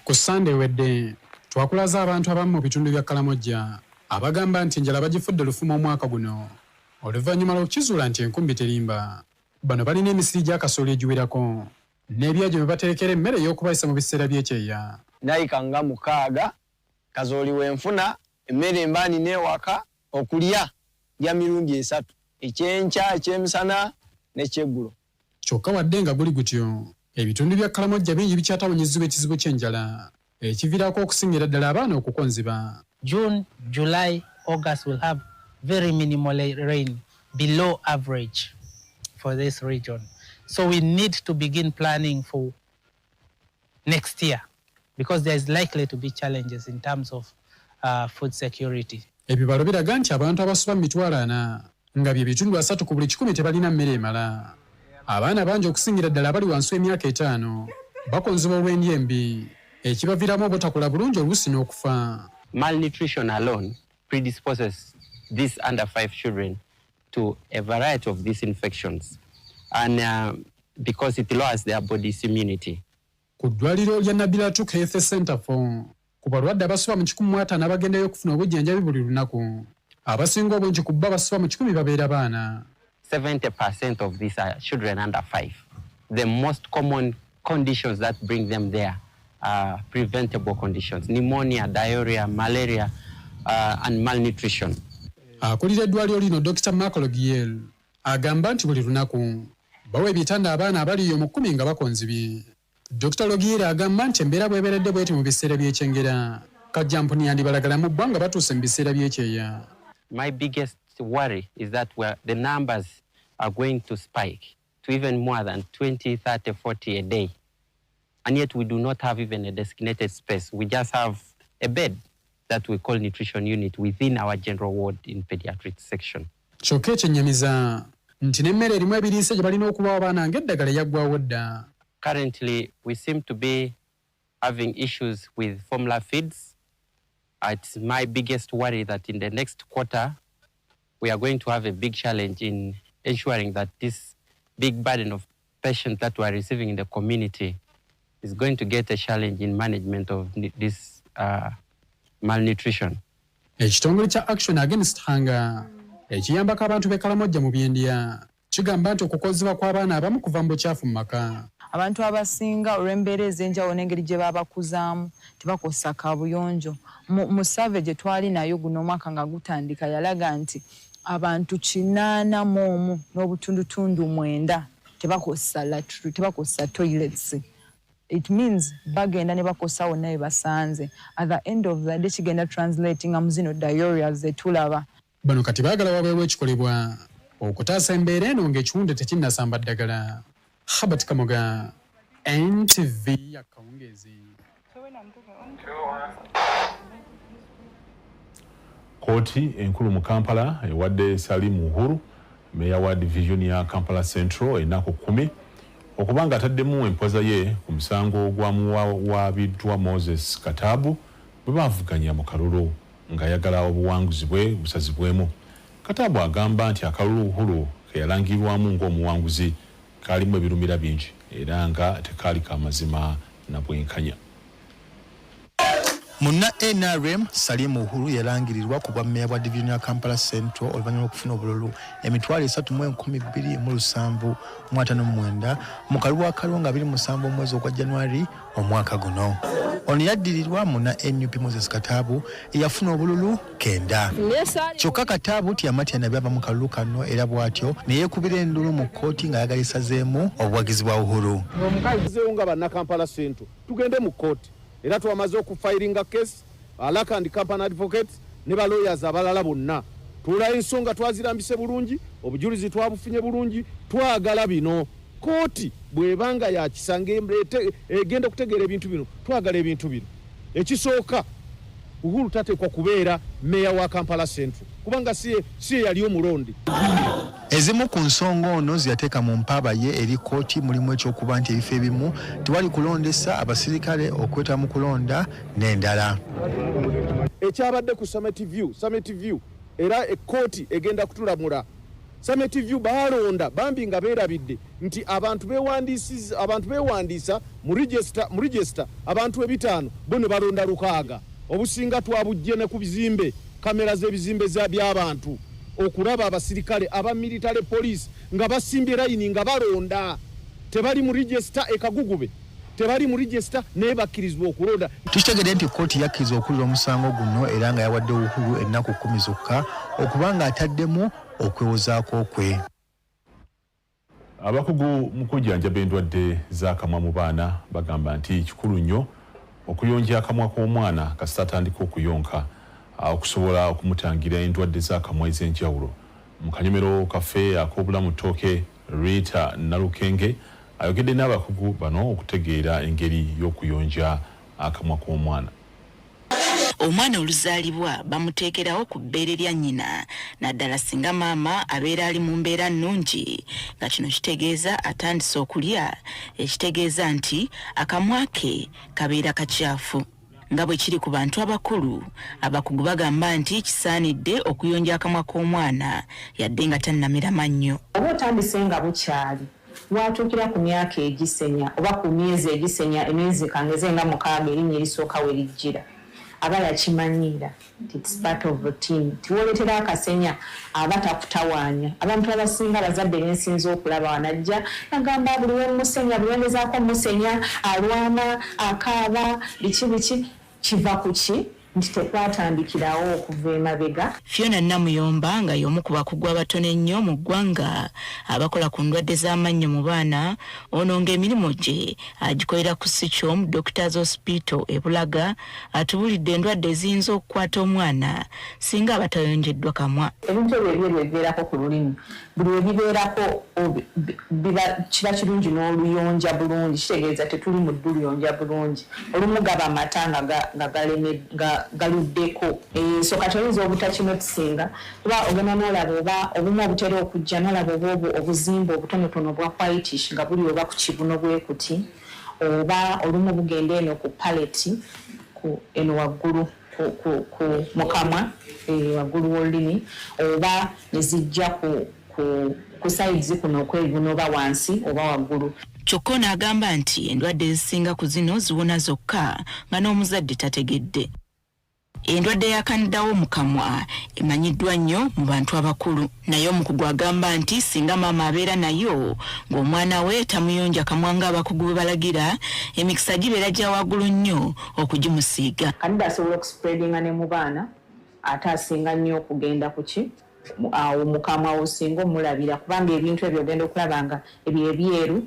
Ku Sunday wedde twakulaza abantu abamu mu bitundu bya Karamoja abagamba nti enjala bagifudde lufumo omwaka guno oluvannyuma lw'okukizuula nti enkumbi terimba. Bano balina emisiri gya kasooli egiwerako n'ebyagyo bye baterekera emmere ey'okubayisa mu biseera by'ekyeya. Nayika nga 6 kazooli wenfuna emmere embaani n'ewaka okulya ya mirundi 3 ekyenkya ekyemisana n'ekyeggulo. Kyokka wadde nga guli gutyo ebitundu bya Karamoja bingi bikyatawonyezebwa ekizibu ky'enjala ekiviirako okusingira ddala abaana okukonziba. June, July, August will have very minimal rain, below average for this region. So we need to begin planning for next year because there is likely to be challenges in terms of food security. Ebibalo biraga nti abantu abasoba mu mitwalo 4 nga bye bitundu 3 ku buli 100 tebalina mmere emala. Abaana bangi okusingira ddala abali wansi w'emyaka 5 bakonziba olw'endya embi ekibaviiramu obutakula bulungi oluusi n'okufa. Malnutrition alone predisposes these under 5 children to a variety of these infections and because it lowers their body's immunity. Ku ddwaliro lya Nabiratu Health Center 4 ku balwadde abasoba mu 15 abagendayo okufuna obujjanjabi buli lunaku abasinga obungi ku bba basoba mu 10 babeera baana. 70% of these are children under 5. The most common conditions that bring them there are preventable conditions: pneumonia, diarrhea, malaria, and malnutrition. Akulira eddwaliro lino Dr. Marco Logiel agamba nti buli lunaku bawa ebitanda abaana abali eyo mu 10 nga bakonzibye. Dr. Logiel agamba nti embeera bw'ebeeredde bw'eti mu biseera by'ekyengera kajjampuni yandibalagala mu bbanga batuuse mu biseera by'ekyeya. My biggest worry is that the numbers are going to spike to even more than 20, 30, 40 a day. And yet we do not have even a designated space. We just have a bed that we call nutrition unit within our general ward in pediatric section. Kyokka ekyennyamiza nti n'emmere erimu ebiriisa gye balina okubawa abaana ng'eddagala yaggwawo dda. Currently, we seem to be having issues with formula feeds. It's my biggest worry that in the next quarter, we are going to have a big challenge in ensuring that this big burden of patients that we are receiving in the community is going to get a challenge in management of this malnutrition. Ekitongole kya Action Against Hunger ekiyambako abantu b'e Karamoja mu byendya kigamba nti okukozebwa kw'abaana abamu kuva mu bukyafu mu maka. Abantu abasinga olw'embeera ez'enjawulo n'engeri gye babakuzaamu tebakosa kaabuyonjo. Mu survey gye twali nayo guno omwaka nga gutandika yalaga nti abantu 81 n'obutundutundu 9 tebakosa latrine, tebakosa toilets. It means bagenda ne bakosa wonna we basanze. At the end of the day kigenda translating amuzino diarrhea zetulaba. Bano kati baagala wabeewo ekikolebwa okutaasa embeera eno ng'ekiwunde tekinnasamba ddagala. Albert Kamoga, NTV Akawungeezi. Kooti enkulu mu Kampala ewadde Salim Uhuru meya wa division ya Kampala Central ennaku 10 okubanga ataddemu empoza ye ku musango ogwamuwabiddwa Moses Katabu bwe bavuganya mu kalulu ng'ayagala obuwanguzi bwe busazibwemu. Katabu agamba nti akalulu Uhuru ke yalangirwamu ng'omuwanguzi kalimu ebirumira bingi era nga tekaali ka mazima na bwenkanya. Munna NRM Salim Uhuru yalangirirwa ku bwa meya bwa division ya Kampala Central oluvannyuma okufuna obululu emitwalo 3,127 mwenda mu kalulu akalonga 27 omwezi ogwa January omwaka guno. Ono yaddirirwa munna NUP Moses Katabu eyafuna obululu 9. Kyokka Katabu tiyamatya nabyava mu kalulu kano era bw'atyo ne yeekubira endulu mu kkooti ng'ayagalisazeemu obuwagizi bwa Uhuru. Omukazi nga banna Kampala Central tugende mu kkooti era twamaze okufiringa case alaka and company advocates ne ba lawyers abalala bonna tula ensonga twazirambise bulungi obujulizi twabufunye bulungi twagala bino kooti bwebanga ya kisange egenda kutegeera ebintu bino twagala ebintu bino ekisooka Uhuru tatekwa kubeera meya wa Kampala Central kubanga si yali omulondi. Ezimu ku nsonga ono ziyateeka mu mpaaba ye eri kkooti mulimu ekyokuba nti ebifo ebimu tewali kulondesa abasirikale okweta mu kulonda n'endala. Ekyabadde ku Summit View era ekkooti egenda kutulamula. Summit View balonda bambi nga beerabidde nti abantu beewandiisa mu register abantu 5 bo ne balonda 6. Obusinga twabujje ne ku bizimbe kamera z'ebizimbe by'abantu okulaba abasirikale aba military police nga basimbye line nga balonda tebali mu register ekagugube tebali mu register ne bakirizwa okulonda. Tukitegedde nti kkooti yakkiriza okuwulira omusango guno era nga yawadde Uhuru ennaku 10 zokka okubanga ataddemu okwewozaako kwe. Abakugu mu kujjanjaba endwadde z'akamwa mu baana bagamba nti kikulu nnyo okuyonja akamwa k'omwana kasita atandika okuyonka okusobola okumutangira endwadde z'akamwa ez'enjawulo. Mu kanyomero kaffe ak'obulamu ttooke Rita Nalukenge ayogedde n'abakugu bano okutegeera engeri y'okuyonja akamwa k'omwana. Omwana oluzaalibwa bamuteekerawo ku bbeere lya nnyina naddala singa maama abeera ali mu mbeera nnungi nga kino kitegeeza atandise okulya ekitegeeza nti akamwa ke kabeera kacaafu. Nga bwe kiri ku bantu abakulu abakugu bagamba nti kisaanidde okuyonja akamwa k'omwana yadde nga tannamera mannyo. Oba otandise nga bukyali watuukira ku myaka egisenya oba ku myezi egisenya emyezi kangeze nga 6 erinnya erisooka we lijjira aba yakimanyira nti it's part of routine tiwoletera akasenya aba takutawaanya. Abantu abasinga bazadde bensinza okulaba wanajja nagamba buli wemusenya bulengezaako musenya alwana akaaba biki kiva kuki nti tekwatandikirawo okuva emabega. Fiona Namuyomba nga y'omu ku bakugu abatono ennyo mu ggwanga abakola ku ndwadde z'amannyo mu baana ono ng'emirimu gye agikolera ku Sichom Doctors Hospital e Bulaga atubulidde endwadde eziyinza okukwata omwana singa abatayonjeddwa kamwa. Ebintu ebyo bibeerako ku lulimi buli webibeerako kiba kirungi n'oluyonja bulungi kitegeeza tetuli mu dduluyonja bulungi olumu gaba amata nga galuddeko so kati oyinza obutakinotisinga kuba ogenda n'olaba oba obumu obutera okujja n'olaba oba obuzimba obutonotono bwa whitish nga buli oba ku kibuno bwe kuti oba olumu bugenda eno ku paleti eno waggulu ku mukamwa waggulu w'olulimi oba ne zijja ku sides kuno okwebuno oba wansi oba waggulu. Kyokka n'agamba nti endwadde ezisinga ku zino ziwona zokka nga n'omuzadde tategedde. Endwadde yakandawo mu kamwa emanyiddwa nnyo mu bantu abakulu naye omukugu agamba nti singa maama abeera nayo ng'omwana we tamuyonja kamwa ng'abakugu bwe balagira emikisa gibeera gya waggulu nnyo okugimusiiga. Kanida asobola okuspreadinga ne mu baana ate asinga nnyo okugenda ku ki awo mu kamwa osinga omulabira kubanga ebintu ebyo ogenda okulaba nga ebyo ebyeru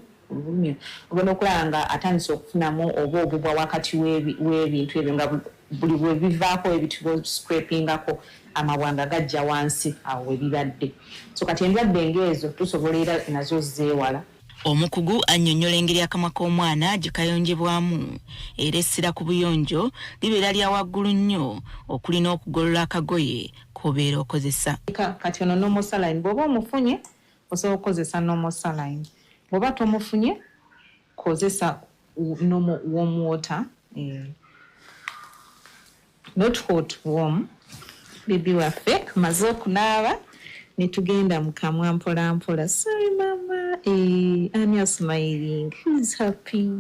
ogenda okulaba nga atandise okufunamu oba obubwa wakati w'ebintu ebyo nga buli bwe bivaako ebitubo scrapingako amawanga gajja wansi awo webibadde. So kati endwadde ng'ezo tusobola era nazo zeewala. Omukugu annyonnyola engeri akamwa k'omwana gye kayonjebwamu era essira ku buyonjo libeera lya waggulu nnyo okuli n'okugolola akagoye k'obeera okozesa. Kati ono normal saline bw'oba omufunye osobola okukozesa normal saline. Bw'oba tomufunye kozesa normal warm water. Not hot, warm. Bibi waffe maze okunaaba ne tugenda mu kamwa mpola mpola. Sorry mama. And you're smiling. He's happy.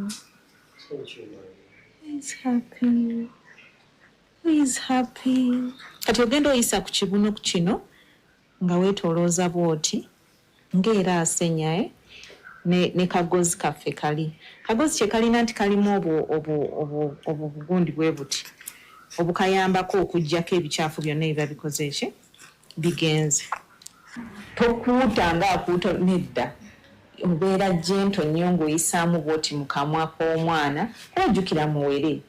He's happy. Who is happy? Kati ogenda oyisa ku kibuno ku kino nga weetolooza bwoti ng'era asenyaye ne kagozi kaffe kali. Kagozi kye kalina nti kalimu obugundi bwe buti obukayambako okuggyako ebicaafu byonna ebiba bikoze ki bigenze. Tokuuta ng'akuuta nedda. Obeera jento nnyo ng'oyisaamu bwoti mu kamwa k'omwana ojjukira muwere.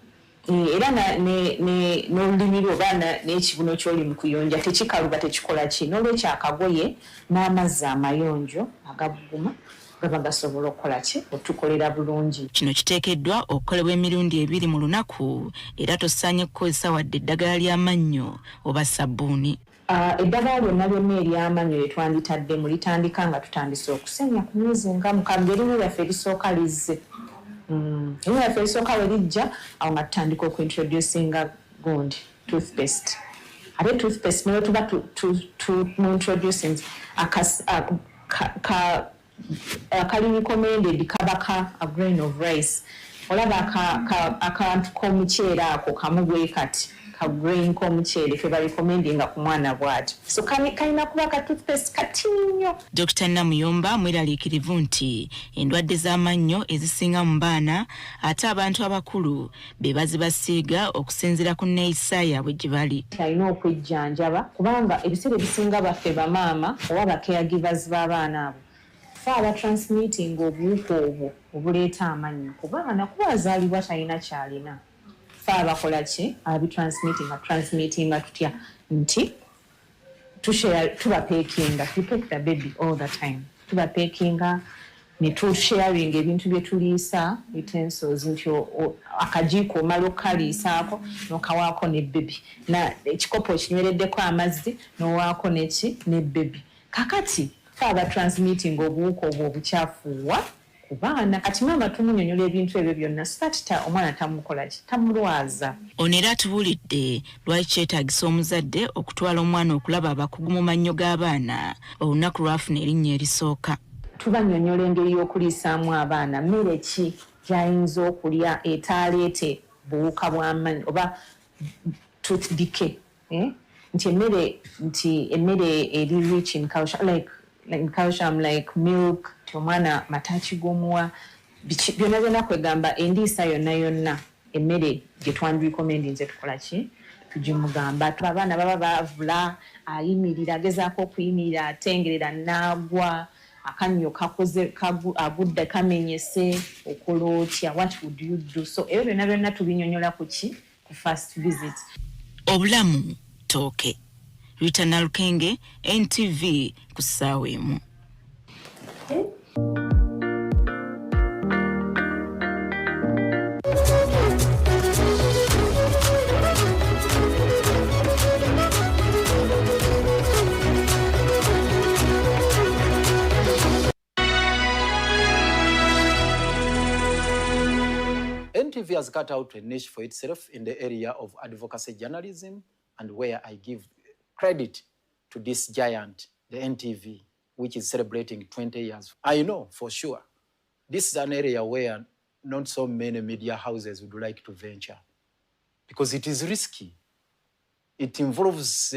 Era n'olulimi lwo oba n'ekibuno ky'oli mu kuyonja tekikaluba tekikola ki n'olwekyo akagoye n'amazzi amayonjo agabuguma gaba gasobola okukola ki otukolera bulungi. Kino kiteekeddwa okukolebwa emirundi 2 mu lunaku era tosaanye kukozesa wadde eddagala ly'amannyo oba sabbuuni. Eddagala lyonna lyonna ery'amannyo lye twanditaddemu litandika nga tutandise okusenya ku myezi nga 6 erimu lyaffe erisooka lizze. Erimu lyaffe erisooka we lijja awo nga tutandika okuintroducinga gundi toothpaste. Ate toothpaste nayo tuba introducing akali recommended kabaka a grain of rice. Olaba akantu k'omuceere ako kamu bwe kati ka grain k'omuceere fe recommendinga ku mwana bw'ati. So kalina kuba ka toothpaste kati nnyo. Dr. Namuyomba mweraliikirivu nti endwadde z'amannyo ezisinga mu baana ate abantu abakulu be bazibasiiga okusinziira ku nneeyisa yaabwe gye bali. Alina okwejjanjaba kubanga ebiseera ebisinga baffe bamaama oba ba caregivers b'abaana abo faba transmitting obuwuka obwo obuleeta amannyo ku baana kuba azaalibwa talina kyalina. Faba bakola ki transmitting tutya nti tuba pekinga, we pick the baby all the time. Tuba pekinga ne sharing ebintu bye tuliisa utensils nti akajiiko omala okukaliisaako n'okawaako ne baby na ekikopo kinywereddeko amazzi n'owaako neki ne baby. Kakati faba transmitting obuwuka obwo obukyafuuwa ku baana. Kati maama tumunyonyola ebintu ebyo byonna sitata omwana tamukola ki tamulwaza. Ono era atubuulidde lwaki kyetaagisa omuzadde okutwala omwana okulaba abakugu mu mannyo g'abaana olunaku lwafuna erinnya erisooka. Tubanyonyola engeri y'okuliisaamu abaana mmere ki gy'ayinza okulya etaaleete buwuka bw'amannyo oba tooth decay. Nti emmere eri rich in calcium like milk omwana matachi g'omuwa byonna byonna kwegamba endiisa yonna emmere gye twandirecommending nze tukola ki tugimugamba. Abaana baba baavula ayimirira agezaako okuyimirira atengerera n'agwa akannyo agudde kamenyese okola otya what would you do. So ebyo byonna byonna tubinyonyola ku ki ku first visit. Obulamu tooke. Rita Nalukenge, NTV ku ssaawa emu. NTV has cut out a niche for itself in the area of advocacy journalism, and where I give credit to this giant, the NTV, which is celebrating 20 years. I know for sure this is an area where not so many media houses would like to venture because it is risky. It involves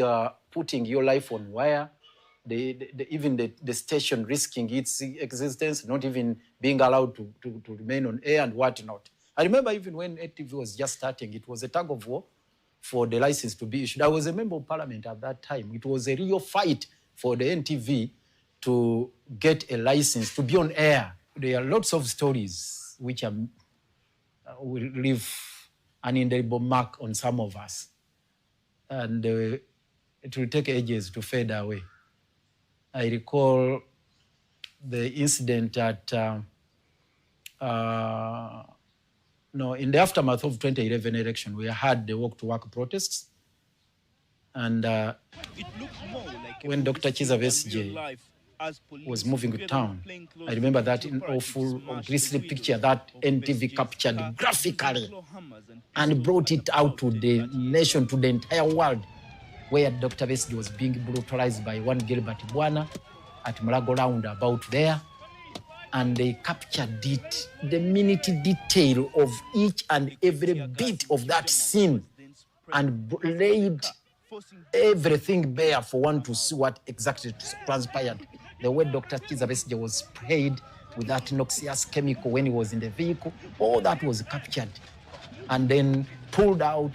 putting your life on wire, even the station risking its existence, not even being allowed to remain on air and whatnot. I remember even when NTV was just starting, it was a tug of war for the license to be issued. I was a member of parliament at that time. It was a real fight for the NTV to get a license to be on air. There are lots of stories which will leave an indelible mark on some of us. And it will take ages to fade away. I recall the incident at, in the aftermath of 2011 election, we had the walk-to-work protests. And when Dr. Chiza Besigye was moving to town, I remember that in awful, grisly picture that NTV captured graphically and brought it out to the nation, to the entire world, where Dr. Besigye was being brutalized by one Gilbert Bwana at Mulago roundabout there. And they captured it, the minute detail of each and every bit of that scene. and laid everything bare for one to see what exactly transpired. The way Dr. Kizza Besigye was sprayed with that noxious chemical when he was in the vehicle, all that was captured and then pulled out,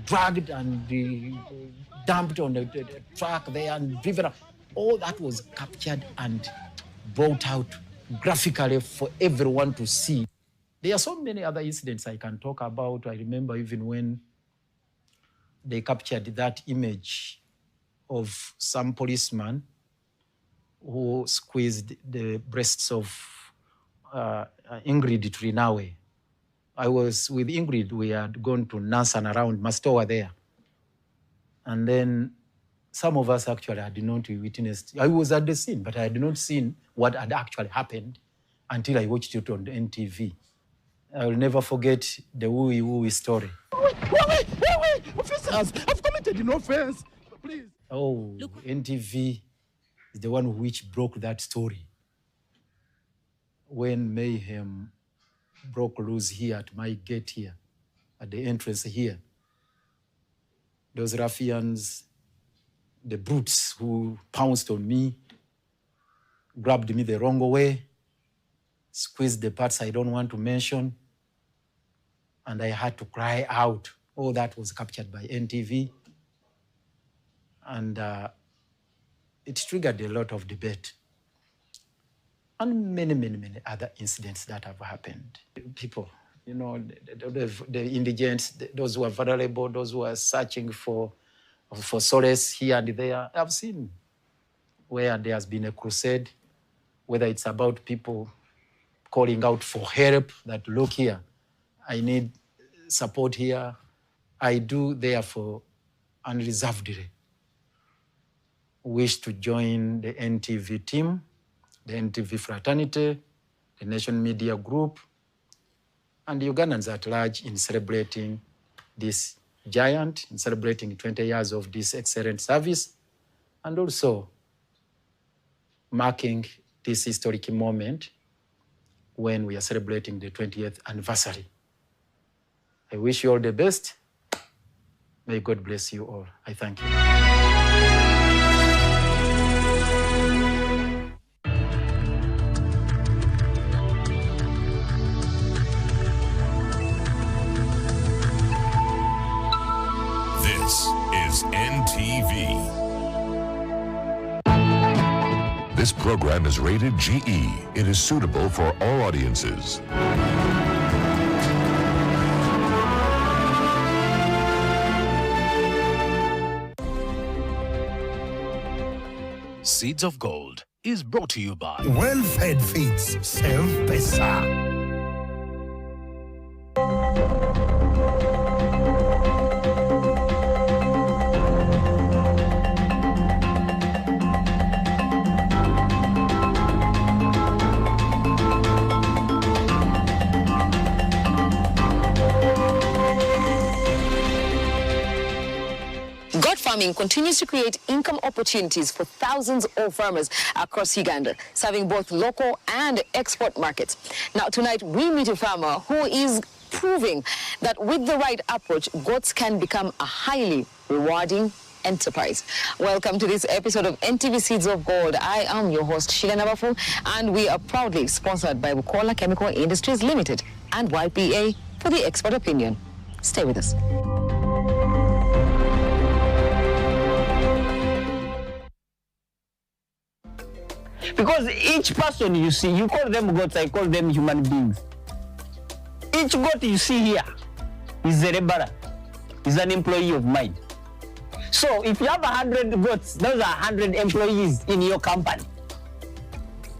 dragged and dumped on the truck there and driven up. All that was captured and brought out graphically for everyone to see. There are so many other incidents I can talk about. I remember even when they captured that image of some policeman who squeezed the breasts of Ingrid Trinawe. I was with Ingrid. We had gone to Nansan around Mastowa there. And then some of us actually had not witnessed. I was at the scene, but I had not seen what had actually happened until I watched it on the NTV. I will never forget the wooey story. Wait, officers, I've committed an offense. Please. Oh, NTV is the one which broke that story. When mayhem broke loose here at my gate here, at the entrance here, those ruffians, the brutes who pounced on me, grabbed me the wrong way, squeezed the parts I don't want to mention, and I had to cry out. All that was captured by NTV, and it triggered a lot of debate and many other incidents that have happened. People, you know, the indigents, those who are vulnerable, those who are searching for solace here and there. I've seen where there has been a crusade, whether it's about people calling out for help, that look here, I need support here. I do therefore unreservedly wish to join the NTV team, the NTV fraternity, the Nation Media Group, and Ugandans at large in celebrating this giant, in celebrating 20 years of this excellent service, and also marking this historic moment when we are celebrating the 20th anniversary. I wish you all the best. May God bless you all. I thank you. This is NTV. This program is rated GE. It is suitable for all audiences. Seeds of Gold is brought to you by Well-fed feeds save pesa. Farming continues to create income opportunities for thousands of farmers across Uganda, serving both local and export markets. Now, tonight, we meet a farmer who is proving that with the right approach, goats can become a highly rewarding enterprise. Welcome to this episode of NTV Seeds of Gold. I am your host, Sheila Nabafu, and we are proudly sponsored by Bukola Chemical Industries Limited and YPA for the expert opinion. Stay with us. Because each person you see, you call them goats, I call them human beings. Each goat you see here is a laborer, is an employee of mine. So if you have 100 goats, those are 100 employees in your company.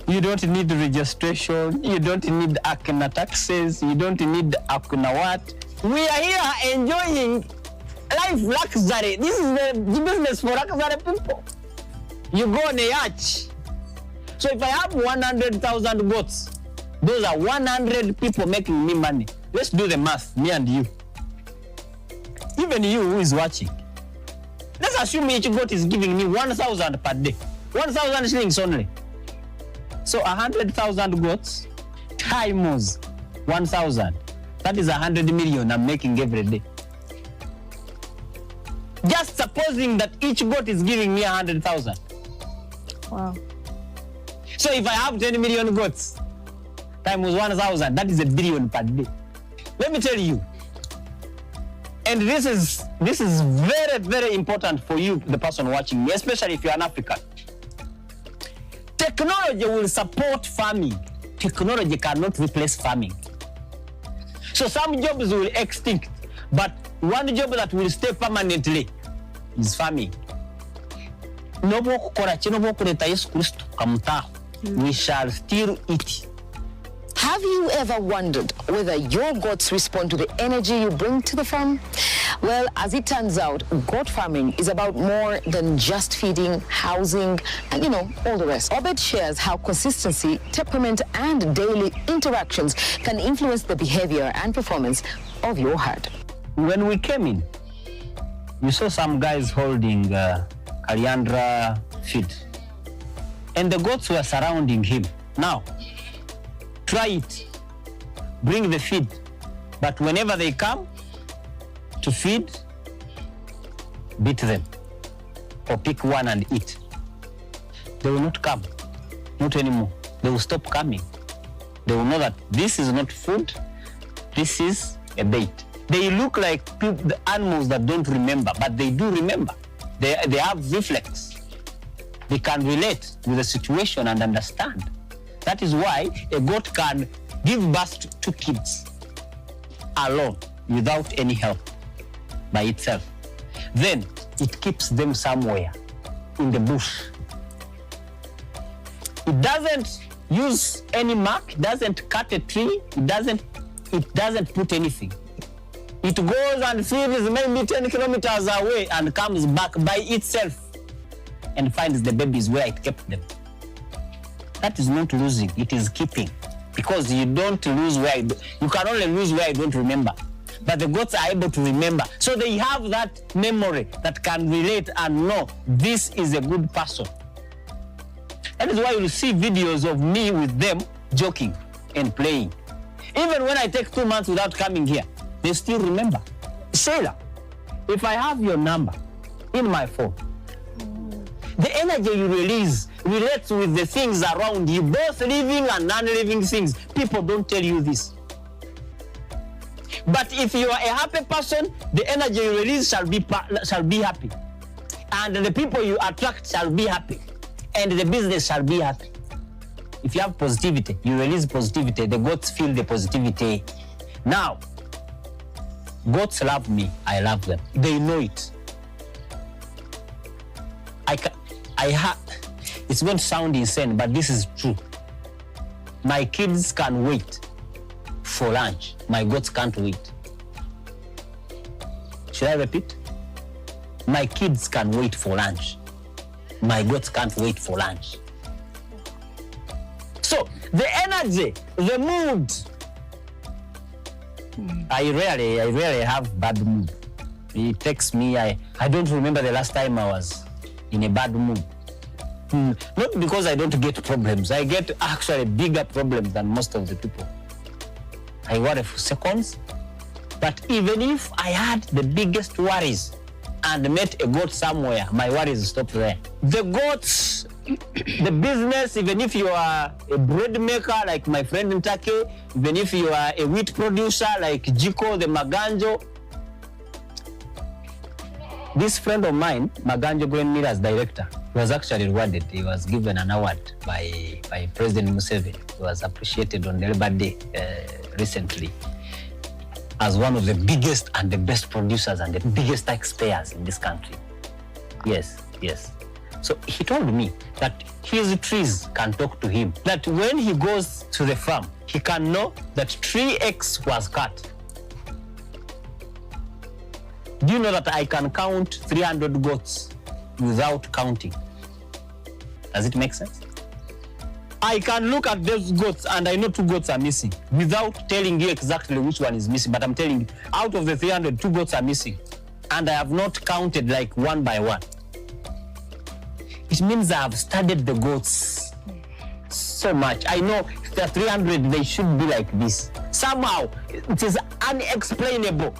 You don't need registration, you don't need Akina taxes, you don't need Akina what. We are here enjoying life luxury. This is the business for luxury people. You go on a yacht. So if I have 100,000 goats, those are 100 people making me money. Let's do the math, me and you. Even you who is watching. Let's assume each goat is giving me 1,000 per day. 1,000 shillings only. So 100,000 goats times 1,000. That is 100 million I'm making every day. Just supposing that each goat is giving me 100,000. Wow. So if I have 10 million goats times 1,000, that is $1 billion per day. Let me tell you. And this is very, very important for you, the person watching me, especially if you're an African. Technology will support farming. Technology cannot replace farming. So some jobs will extinct, but one job that will stay permanently is farming. We shall still eat. Have you ever wondered whether your goats respond to the energy you bring to the farm? Well, as it turns out, goat farming is about more than just feeding, housing, and all the rest. Obed shares how consistency, temperament, and daily interactions can influence the behavior and performance of your herd. When we came in, you saw some guys holding Caliandra feed, and the goats were surrounding him. Now, try it. Bring the feed. But whenever they come to feed, beat them. Or pick one and eat. They will not come. Not anymore. They will stop coming. They will know that this is not food. This is a bait. They look like the animals that don't remember, but they do remember. They have reflex. They can relate with the situation and understand. That is why a goat can give birth to 2 kids alone without any help by itself. Then it keeps them somewhere in the bush. It doesn't use any mark, it doesn't cut a tree, it doesn't put anything. It goes and feeds maybe 10 kilometers away and comes back by itself and finds the babies where it kept them. That is not losing, it is keeping. Because you don't lose you can only lose where you don't remember. But the goats are able to remember. So they have that memory that can relate and know this is a good person. That is why you'll see videos of me with them joking and playing. Even when I take 2 months without coming here, they still remember. Sheila, if I have your number in my phone, the energy you release relates with the things around you, both living and non-living things. People don't tell you this. But if you are a happy person, the energy you release shall be happy. And the people you attract shall be happy. And the business shall be happy. If you have positivity, you release positivity, the goats feel the positivity. Now, goats love me, I love them. They know it. It's going to sound insane, but this is true. My kids can wait for lunch. My goats can't wait. Should I repeat? My kids can wait for lunch. My goats can't wait for lunch. So, the energy, the mood. I rarely have bad mood. It takes me, I don't remember the last time I was in a bad mood. Not because I don't get problems. I get actually bigger problems than most of the people. I worry for seconds. But even if I had the biggest worries and met a goat somewhere, my worries stop there. The goats, the business, even if you are a bread maker like my friend in Turkey, even if you are a wheat producer like Jiko, the Maganjo. This friend of mine, Maganjo Grain Millers director, was actually rewarded. He was given an award by President Museveni. He was appreciated on Labor Day recently as one of the biggest and the best producers and the biggest taxpayers in this country. Yes. So he told me that his trees can talk to him. That when he goes to the farm, he can know that tree X was cut. Do you know that I can count 300 goats without counting? Does it make sense? I can look at those goats and I know 2 goats are missing without telling you exactly which one is missing. But I'm telling you, out of the 300, 2 goats are missing. And I have not counted like one by one. It means I have studied the goats so much. I know if there are 300, they should be like this. Somehow, it is unexplainable.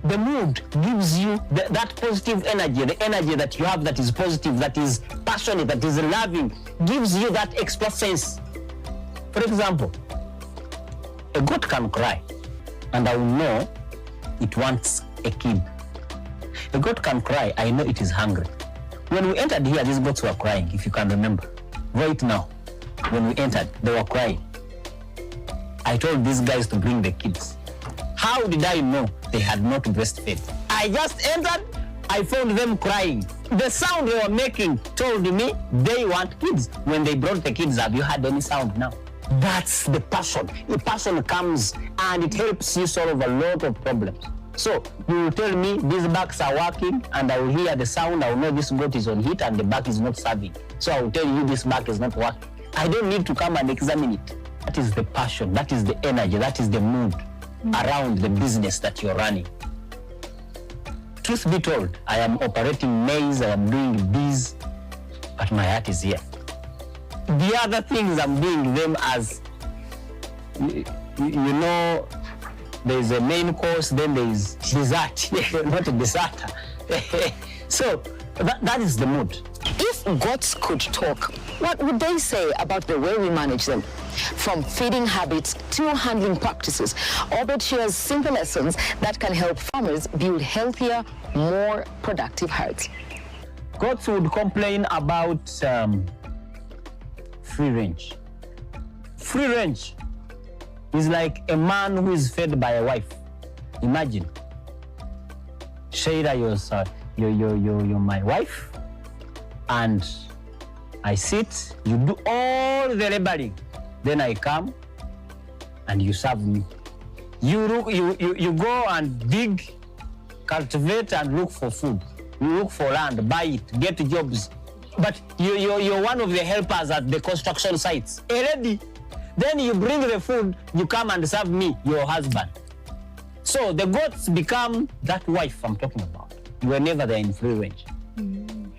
The mood gives you that positive energy, the energy that you have that is positive, that is passionate, that is loving, gives you that extra sense. For example, a goat can cry, and I will know it wants a kid. A goat can cry, I know it is hungry. When we entered here, these goats were crying, if you can remember. Right now, when we entered, they were crying. I told these guys to bring the kids. How did I know they had not breastfed? I just entered, I found them crying. The sound they were making told me they want kids. When they brought the kids, have you heard any sound now? That's the passion. The passion comes and it helps you solve a lot of problems. So you will tell me these bags are working and I will hear the sound, I will know this goat is on heat and the bag is not serving. So I will tell you this bag is not working. I don't need to come and examine it. That is the passion, that is the energy, that is the mood around the business that you're running. Truth be told, I am operating maize, I am doing bees, but my heart is here. The other things I'm doing them as, you know, there's a main course, then there's dessert, not a dessert. So that is the mood. If goats could talk, what would they say about the way we manage them? From feeding habits to handling practices, Obed shares simple lessons that can help farmers build healthier, more productive herds. Goats would complain about free range. Free range is like a man who is fed by a wife. Imagine, Sheila, you're my wife, and I sit, you do all the laboring, then I come and you serve me. You go and dig, cultivate and look for food. You look for land, buy it, get jobs. But you're one of the helpers at the construction sites. Already. Then you bring the food, you come and serve me, your husband. So the goats become that wife I'm talking about, whenever they're in free range.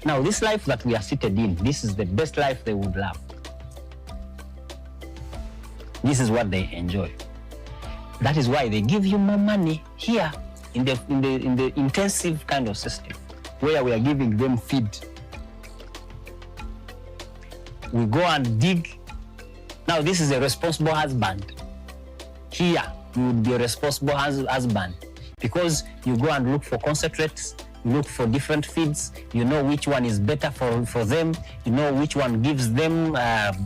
Now, this life that we are seated in, this is the best life they would love. This is what they enjoy. That is why they give you more money here in the intensive kind of system, where we are giving them feed. We go and dig. Now, this is a responsible husband. Here, you would be a responsible husband because you go and look for concentrates, you look for different feeds, you know which one is better for them, you know which one gives them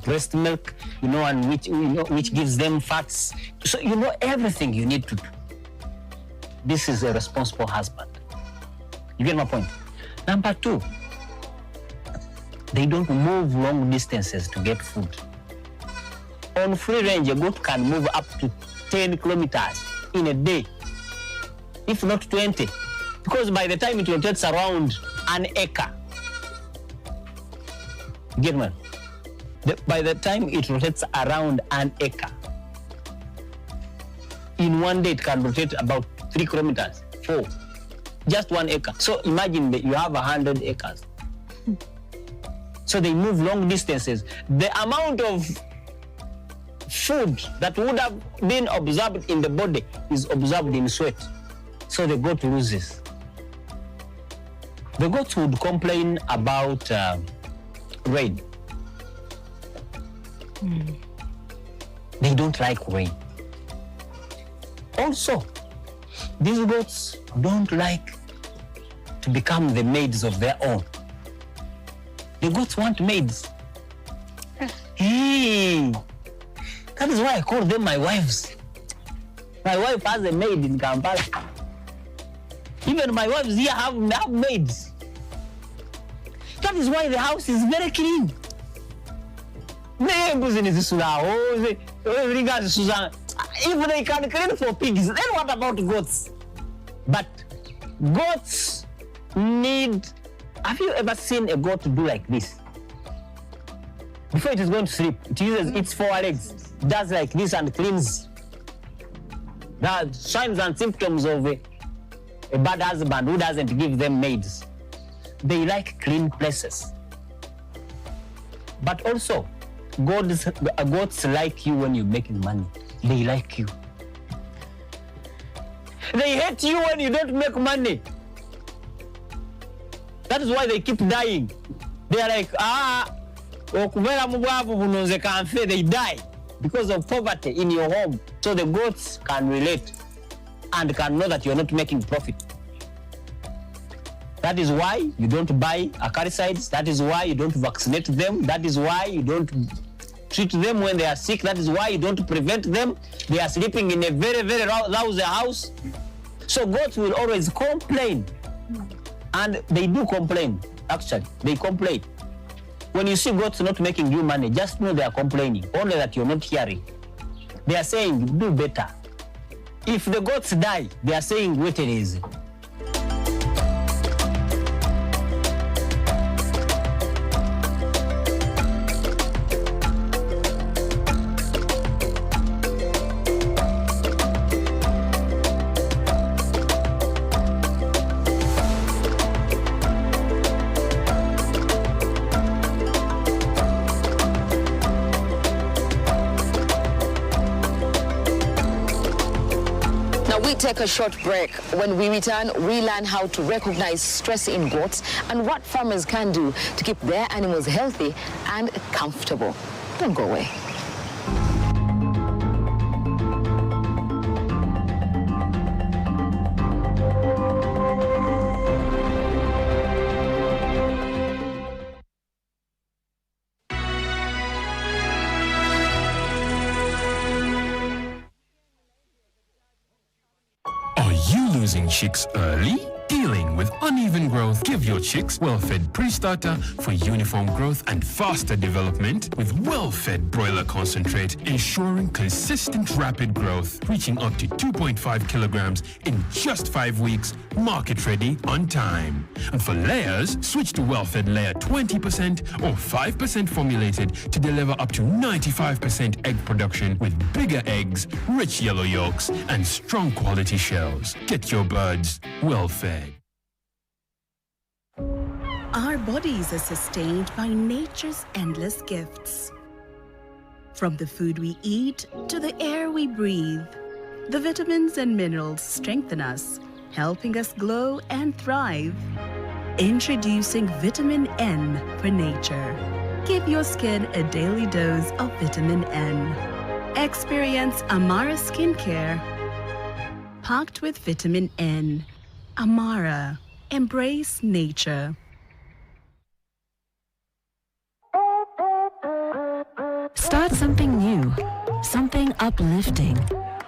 breast milk, you know, and which gives them fats. So you know everything you need to do. This is a responsible husband. You get my point? Number two, they don't move long distances to get food. On free range, a goat can move up to 10 kilometers in a day, if not 20, because by the time it rotates around an acre, get me? By the time it rotates around an acre, in one day it can rotate about 3 kilometers, 4, just 1 acre. So imagine that you have 100 acres. So they move long distances. The amount of food that would have been observed in the body is observed in sweat. So the goat loses. The goats would complain about rain. They don't like rain. Also, these goats don't like to become the maids of their own. The goats want maids. Hey. That is why I call them my wives. My wife has a maid in Kampala. Even my wives here have maids. That is why the house is very clean. If they can clean for pigs, then what about goats? But goats need... Have you ever seen a goat do like this? Before it is going to sleep, it uses its 4 legs, does like this and cleans. The signs and symptoms of a bad husband who doesn't give them maids. They like clean places. But also, goats like you when you're making money. They like you. They hate you when you don't make money. That is why they keep dying. They are like, they die because of poverty in your home. So the goats can relate and can know that you're not making profit. That is why you don't buy acaricides. That is why you don't vaccinate them. That is why you don't treat them when they are sick. That is why you don't prevent them. They are sleeping in a very, very lousy house. So goats will always complain. And they do complain, actually. They complain. When you see goats not making you money, just know they are complaining, only that you're not hearing. They are saying, do better. If the goats die, they are saying, wait it is. We take a short break. When we return, we learn how to recognize stress in goats and what farmers can do to keep their animals healthy and comfortable. Don't go away. Losing chicks early? Dealing with uneven growth? Give your chicks well-fed pre-starter for uniform growth and faster development with well-fed broiler concentrate, ensuring consistent rapid growth, reaching up to 2.5 kilograms in just 5 weeks, market ready on time. And for layers, switch to well-fed layer 20% or 5% formulated to deliver up to 95% egg production with bigger eggs, rich yellow yolks, and strong quality shells. Get your birds well-fed. Our bodies are sustained by nature's endless gifts. From the food we eat to the air we breathe, the vitamins and minerals strengthen us, helping us glow and thrive. Introducing Vitamin N for nature. Give your skin a daily dose of Vitamin N. Experience Amara Skincare. Packed with Vitamin N. Amara. Embrace nature. Start something new, something uplifting,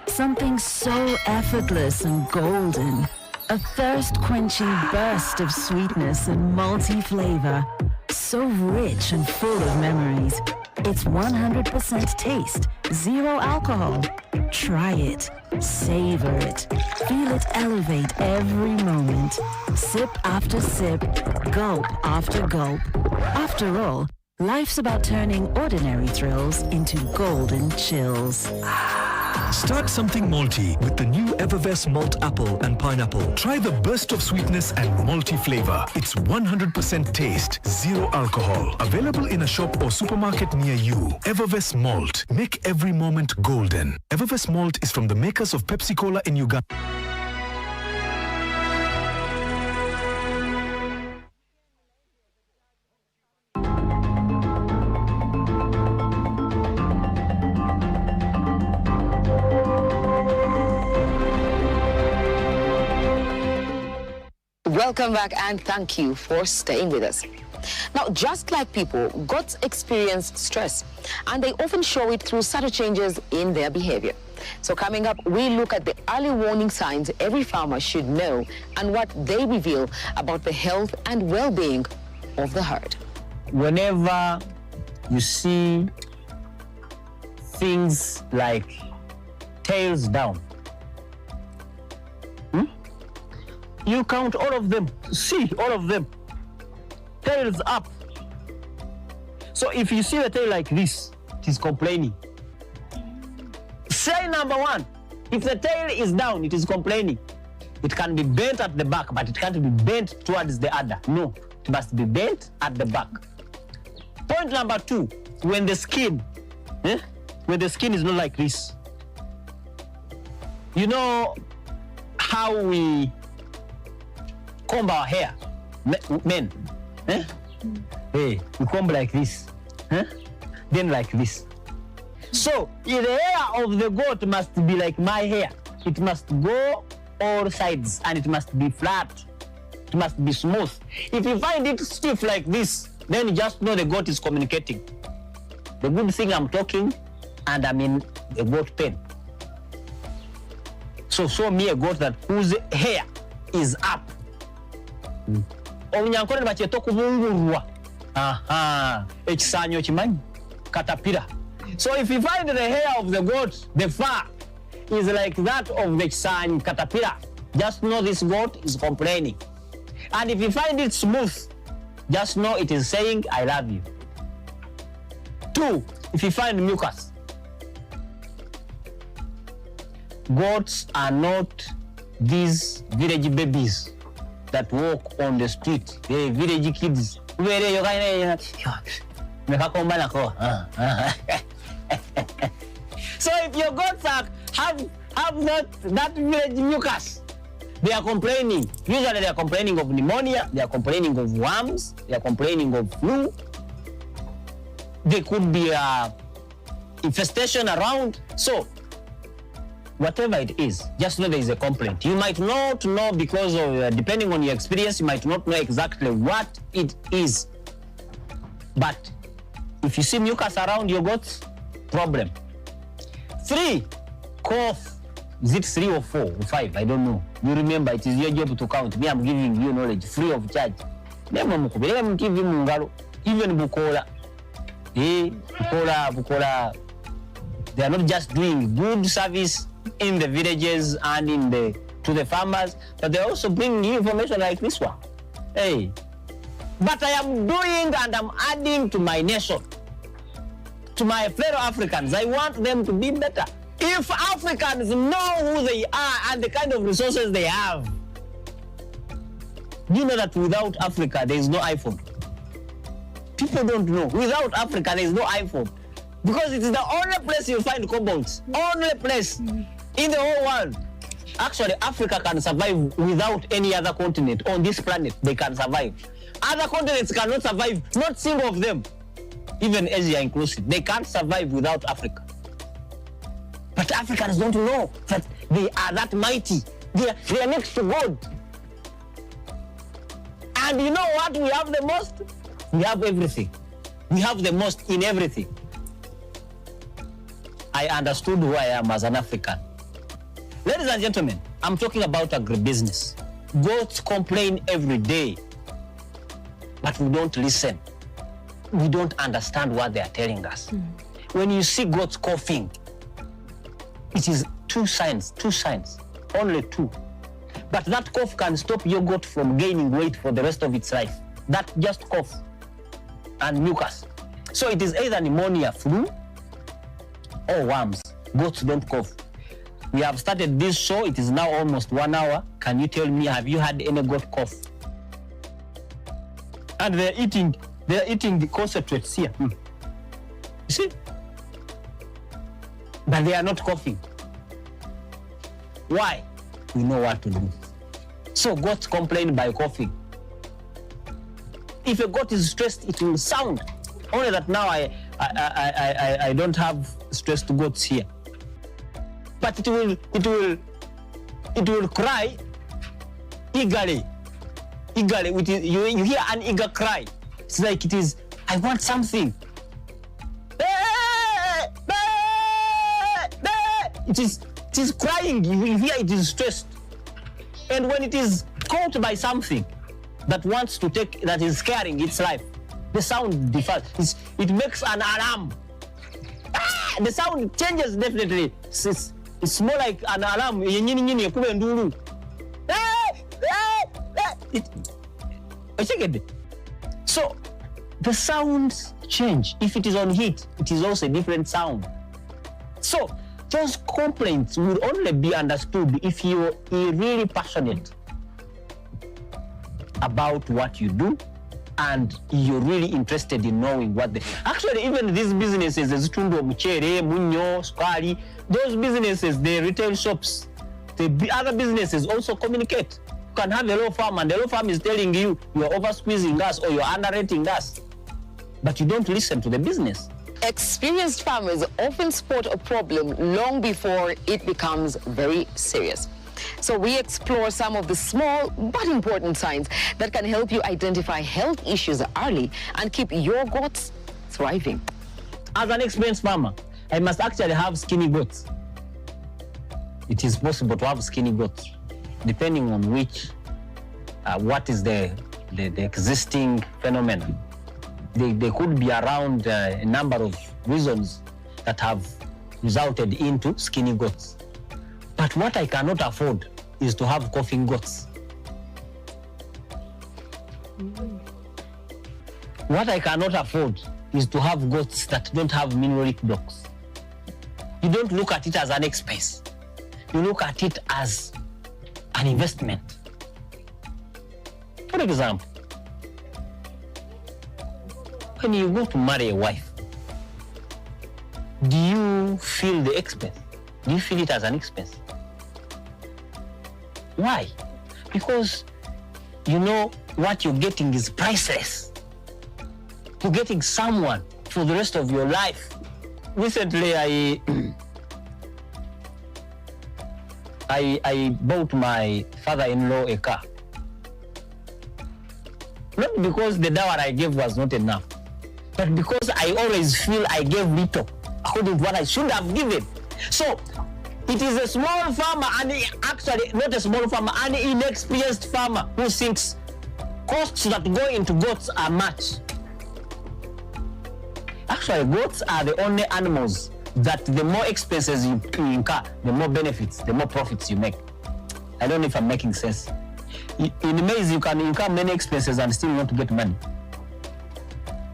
something so effortless and golden. A thirst-quenching burst of sweetness and multi-flavor, so rich and full of memories. It's 100% taste, zero alcohol. Try it, savor it, feel it elevate every moment. Sip after sip, gulp after gulp. After all, life's about turning ordinary thrills into golden chills. Start something malty with the new Evervest Malt Apple and Pineapple. Try the burst of sweetness and malty flavor. It's 100% taste, zero alcohol. Available in a shop or supermarket near you. Evervest Malt. Make every moment golden. Evervest Malt is from the makers of Pepsi Cola in Uganda. Welcome back and thank you for staying with us. Now, just like people, goats experience stress and they often show it through subtle changes in their behavior. So coming up, we look at the early warning signs every farmer should know and what they reveal about the health and well-being of the herd. Whenever you see things like tails down, you count all of them, see all of them, tails up. So if you see the tail like this, it is complaining. Sign number one, if the tail is down, it is complaining. It can be bent at the back, but it can't be bent towards the udder. No, it must be bent at the back. Point number two, when the skin is not like this. You know how we comb our hair, men. Eh? Hey, we comb like this, then like this. So the hair of the goat must be like my hair. It must go all sides and it must be flat. It must be smooth. If you find it stiff like this, then you just know the goat is communicating. The good thing, I'm talking and I'm in the goat pen. So show me a goat that whose hair is up. Obunyankole bakyeto kubungulwa. Aha, ekisanyo kimanyi caterpillar. So if you find the hair of the goat, the fur is like that of the kisanyo caterpillar, just know this goat is complaining. And if you find it smooth, just know it is saying, I love you. 2, if you find mucus. Goats are not these village babies that walk on the street. They village kids. So if your goats have that village mucus, they are complaining. Usually they are complaining of pneumonia, they are complaining of worms, they are complaining of flu. There could be infestation around. So whatever it is, just know there is a complaint. You might not know because of, depending on your experience, you might not know exactly what it is. But if you see mucus around your goats, problem. 3, cough. Is it 3 or 4 or 5? I don't know. You remember, it is your job to count. Me, I'm giving you knowledge free of charge. Even Bukola. Bukola. They are not just doing good service in the villages and to the farmers, but they're also bringing you information like this one. Hey. But I am doing and I'm adding to my nation, to my fellow Africans. I want them to be better. If Africans know who they are and the kind of resources they have, you know that without Africa, there is no iPhone. People don't know. Without Africa, there is no iPhone. Because it is the only place you find cobalts. Only place in the whole world. Actually, Africa can survive without any other continent on this planet. They can survive. Other continents cannot survive, not single of them. Even Asia inclusive. They can't survive without Africa. But Africans don't know that they are that mighty. They are next to God. And you know what we have the most? We have everything. We have the most in everything. I understood who I am as an African. Ladies and gentlemen, I'm talking about agribusiness. Goats complain every day, but we don't listen. We don't understand what they are telling us. When you see goats coughing, it is 2 signs, only 2. But that cough can stop your goat from gaining weight for the rest of its life. That just cough and mucus. So it is either pneumonia, flu, or worms. Goats don't cough. We have started this show. It is now almost 1 hour. Can you tell me, have you had any goat cough? And they're eating the concentrates here. You see? But they are not coughing. Why? We know what to do. So goats complain by coughing. If a goat is stressed, it will sound. Only that now I don't have stressed goats here. But it will cry eagerly. You hear an eager cry. It's like it is, I want something. It is crying. You hear it is stressed. And when it is caught by something that wants to take, that is scaring its life, the sound differs. It makes an alarm. The sound changes definitely. It's more like an alarm. So the sounds change. If it is on heat, it is also a different sound. So those complaints will only be understood if you are really passionate about what you do and you're really interested in knowing what they... Actually, even these businesses, those businesses, the retail shops, the other businesses also communicate. You can have a law firm and the law firm is telling you you're over squeezing us or you're underrating us, but you don't listen to the business. Experienced farmers often spot a problem long before it becomes very serious. So we explore some of the small but important signs that can help you identify health issues early and keep your goats thriving. As an experienced farmer, I must actually have skinny goats. It is possible to have skinny goats, depending on which, what is the existing phenomenon. They could be around a number of reasons that have resulted into skinny goats. But what I cannot afford is to have coughing goats. What I cannot afford is to have goats that don't have mineral blocks. You don't look at it as an expense. You look at it as an investment. For example, when you go to marry a wife, do you feel the expense? Do you feel it as an expense? Why? Because you know what you're getting is priceless. You're getting someone for the rest of your life. Recently, I bought my father-in-law a car. Not because the dower I gave was not enough, but because I always feel I gave little according to what I should have given. So it is a small farmer, and actually not a small farmer, an inexperienced farmer who thinks costs that go into goats are much. Actually, goats are the only animals that the more expenses you incur, the more benefits, the more profits you make. I don't know if I'm making sense. In maize, you can incur many expenses and still not get money.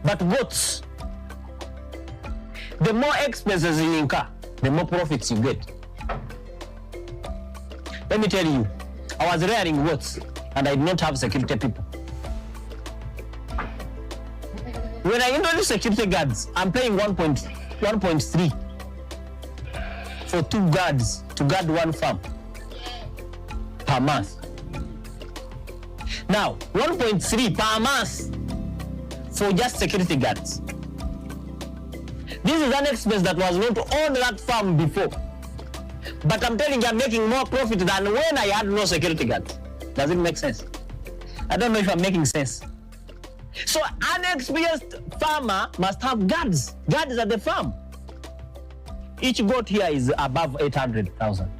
But goats, the more expenses you incur, the more profits you get. Let me tell you, I was rearing goats and I did not have security people. When I introduce security guards, I'm paying 1.3 for 2 guards to guard 1 farm per month. Now, 1.3 per month for just security guards. This is an expense that was not on that farm before. But I'm telling you, I'm making more profit than when I had no security guards. Does it make sense? I don't know if I'm making sense. So an experienced farmer must have guards at the farm. Each goat here is above 800,000.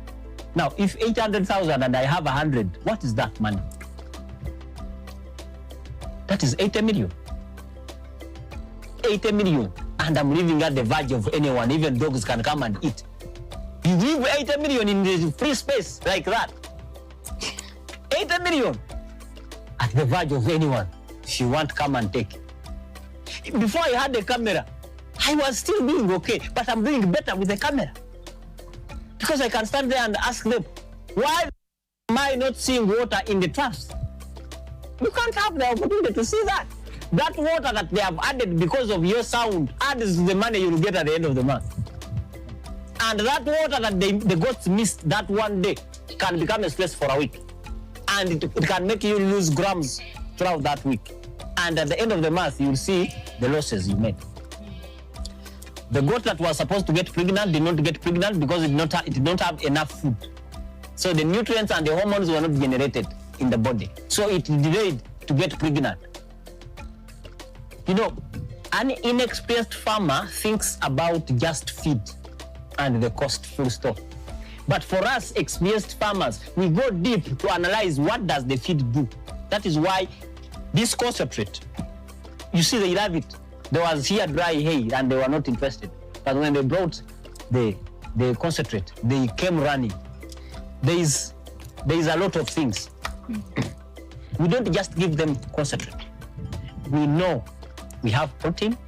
Now, if 800,000 and I have 100, what is that money? That is 80 million. 80 million. And I'm living at the verge of anyone. Even dogs can come and eat. You give 80 million in the free space like that. 80 million at the verge of anyone. If you want, come and take. Before I had the camera, I was still doing okay, but I'm doing better with the camera. Because I can stand there and ask them, why am I not seeing water in the traps? You can't have the opportunity to see that. That water that they have added because of your sound adds to the money you'll get at the end of the month. And that water that the goats missed that one day can become a stress for a week. And it can make you lose grams throughout that week. And at the end of the month, you'll see the losses you made. The goat that was supposed to get pregnant did not get pregnant because it did not have enough food. So the nutrients and the hormones were not generated in the body. So it delayed to get pregnant. You know, an inexperienced farmer thinks about just feed and the cost, full stop. But for us experienced farmers, we go deep to analyze what does the feed do. That is why this concentrate, you see they love it. There was here dry hay and they were not interested. But when they brought the concentrate, they came running. There is a lot of things. We don't just give them concentrate. We know we have protein,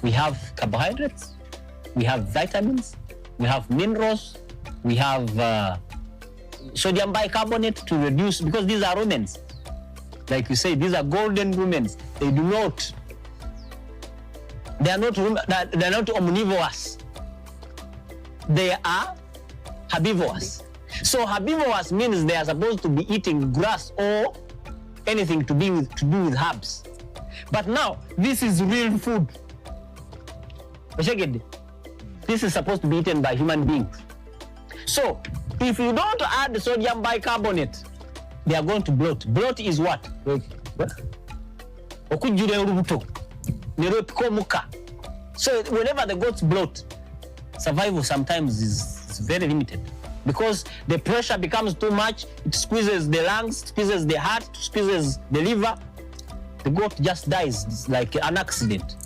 we have carbohydrates, we have vitamins, we have minerals, we have sodium bicarbonate to reduce, because these are rumens. Like you say, these are golden rumens. They are not omnivorous. They are herbivorous. So herbivorous means they are supposed to be eating grass or anything to do with herbs. But now, this is real food. This is supposed to be eaten by human beings. So, if you don't add sodium bicarbonate, they are going to bloat. Bloat is what? So, whenever the goats bloat, survival sometimes is very limited because the pressure becomes too much. It squeezes the lungs, squeezes the heart, squeezes the liver. The goat just dies. It's like an accident.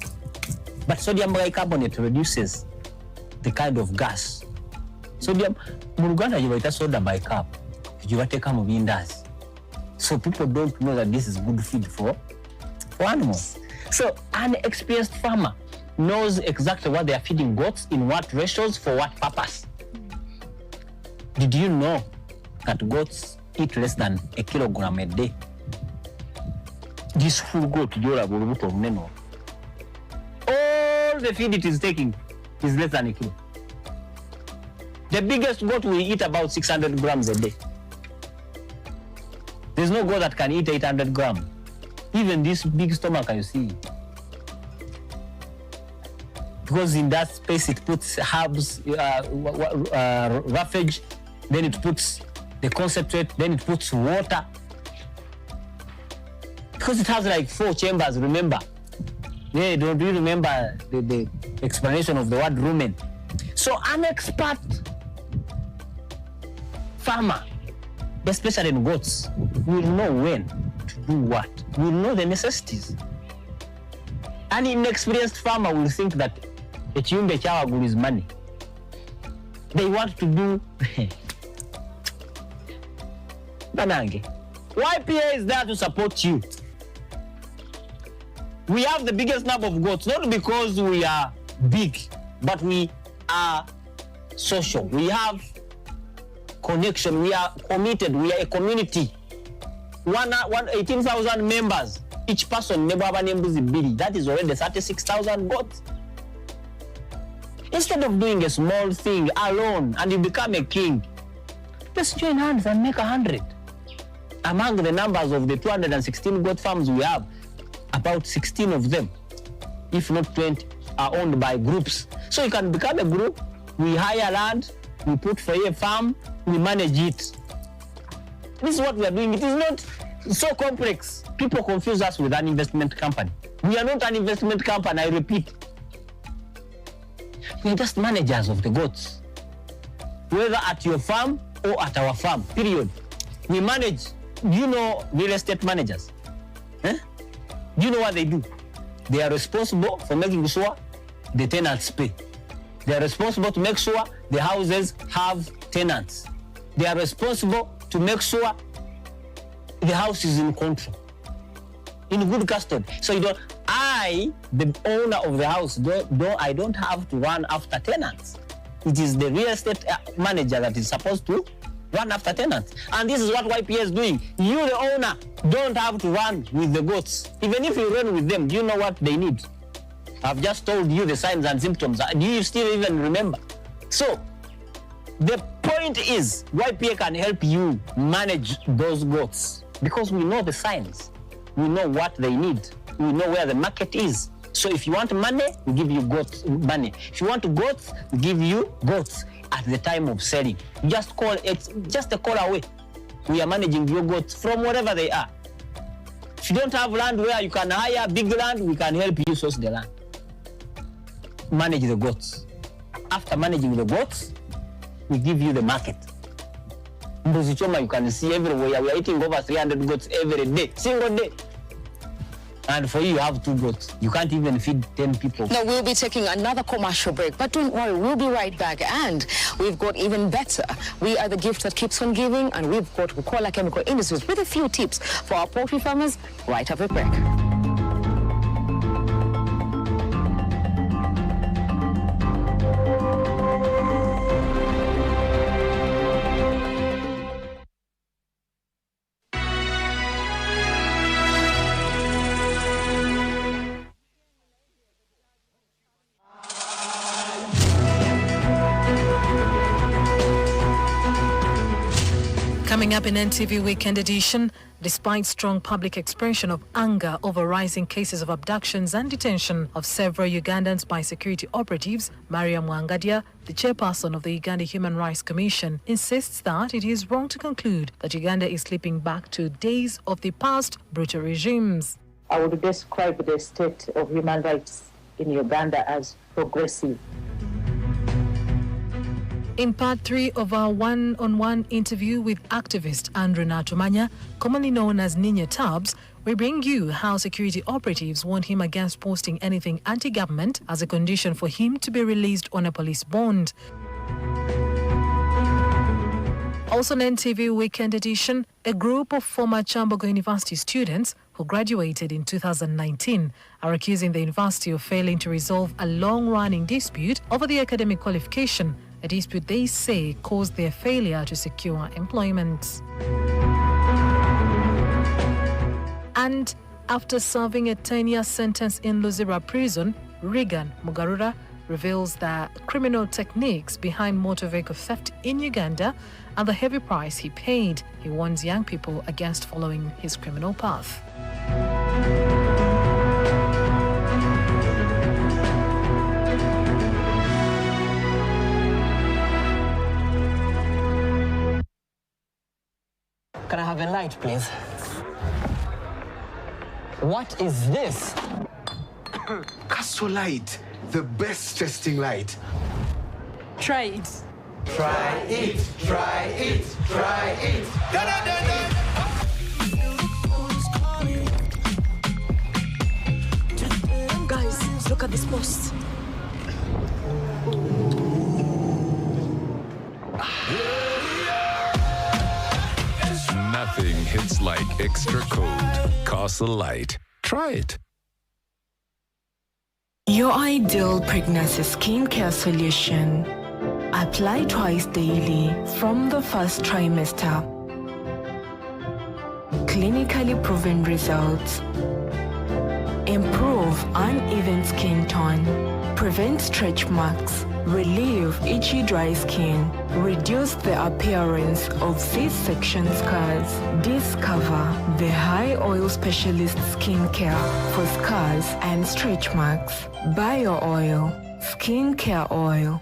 But sodium bicarbonate reduces the kind of gas. Sodium, in Uganda, you write soda bicarb. You take some windows. So people don't know that this is good feed for animals. So an experienced farmer knows exactly what they are feeding goats, in what ratios, for what purpose. Did you know that goats eat less than a kilogram a day? This full goat, all the feed it is taking is less than a kilo. The biggest goat will eat about 600 grams a day. There's no goat that can eat 800 grams. Even this big stomach you see. Because in that space it puts herbs, roughage, then it puts the concentrate, then it puts water. Because it has like 4 chambers, remember? Yeah, don't you remember the explanation of the word rumen? So an expert farmer, especially in goats, will know when to do what, will know the necessities. An inexperienced farmer will think that a chumbe chawagul is money. They want to do Banange. YPA is there to support you. We have the biggest number of goats, not because we are big, but we are social. We have connection, we are committed, we are a community. 18,000 members. Each person, that is already 36,000 goats. Instead of doing a small thing alone and you become a king, let's join hands and make 100. Among the numbers of the 216 goat farms we have, about 16 of them, if not 20, are owned by groups. So you can become a group, we hire land, we put for a farm, we manage it. This is what we are doing. It is not so complex. People confuse us with an investment company. We are not an investment company, I repeat. We are just managers of the goats. Whether at your farm or at our farm, period. We manage. Do you know real estate managers? Do you know what they do? They are responsible for making sure the tenants pay. They are responsible to make sure the houses have tenants. They are responsible to make sure the house is in control, in good custody. So I, the owner of the house, I don't have to run after tenants. It is the real estate manager that is supposed to run after tenants. And this is what YPA is doing. You, the owner, don't have to run with the goats. Even if you run with them, do you know what they need? I've just told you the signs and symptoms. Do you still even remember? So, the point is, YPA can help you manage those goats because we know the signs. We know what they need. We know where the market is. So if you want money, we give you goats money. If you want goats, we give you goats at the time of selling. Just call it, just a call away. We are managing your goats from wherever they are. If you don't have land where you can hire big land, we can help you source the land. Manage the goats. After managing the goats, we give you the market. Mbuzichoma, you can see everywhere. We are eating over 300 goats every day, single day. And for you have 2 goats. You can't even feed 10 people. Now, we'll be taking another commercial break, but don't worry, we'll be right back. And we've got even better. We are the gift that keeps on giving, and we've got Bukola Chemical Industries with a few tips for our poultry farmers right after break. Coming up in NTV Weekend Edition, despite strong public expression of anger over rising cases of abductions and detention of several Ugandans by security operatives, Mariam Wangadia, the chairperson of the Uganda Human Rights Commission, insists that it is wrong to conclude that Uganda is slipping back to days of the past brutal regimes. I would describe the state of human rights in Uganda as progressive. In part 3 of our one-on-one interview with activist Andrew Natumanya, commonly known as Ninya Tubbs, we bring you how security operatives warned him against posting anything anti-government as a condition for him to be released on a police bond. Also in NTV Weekend Edition, a group of former Chambogo University students who graduated in 2019 are accusing the university of failing to resolve a long-running dispute over the academic qualification, a dispute they say caused their failure to secure employment. And after serving a 10-year sentence in Luzira prison, Regan Mugarura reveals the criminal techniques behind motor vehicle theft in Uganda and the heavy price he paid. He warns young people against following his criminal path. Can I have a light, please? What is this? Castor Light, the best testing light. Try it. Try it, try it, try it. Da, da, da, da. Guys, look at this post. Nothing hits like extra cold. Castle Light. Try it. Your ideal pregnancy skincare solution. Apply twice daily from the first trimester. Clinically proven results. Improve uneven skin tone. Prevent stretch marks. Relieve itchy dry skin. Reduce the appearance of C-section scars. Discover the high oil specialist skincare for scars and stretch marks. Bio Oil. Skincare oil.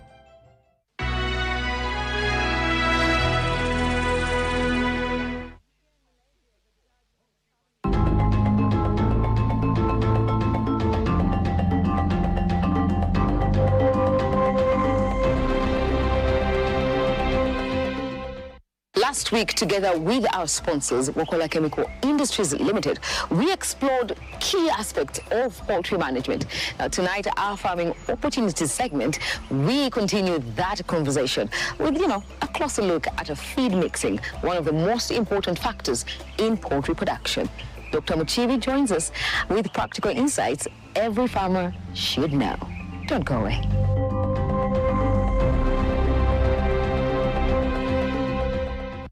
Last week, together with our sponsors, Wakola Chemical Industries Limited, we explored key aspects of poultry management. Now, tonight, our Farming Opportunities segment, we continue that conversation with, a closer look at a feed mixing, one of the most important factors in poultry production. Dr. Muchivi joins us with practical insights every farmer should know. Don't go away.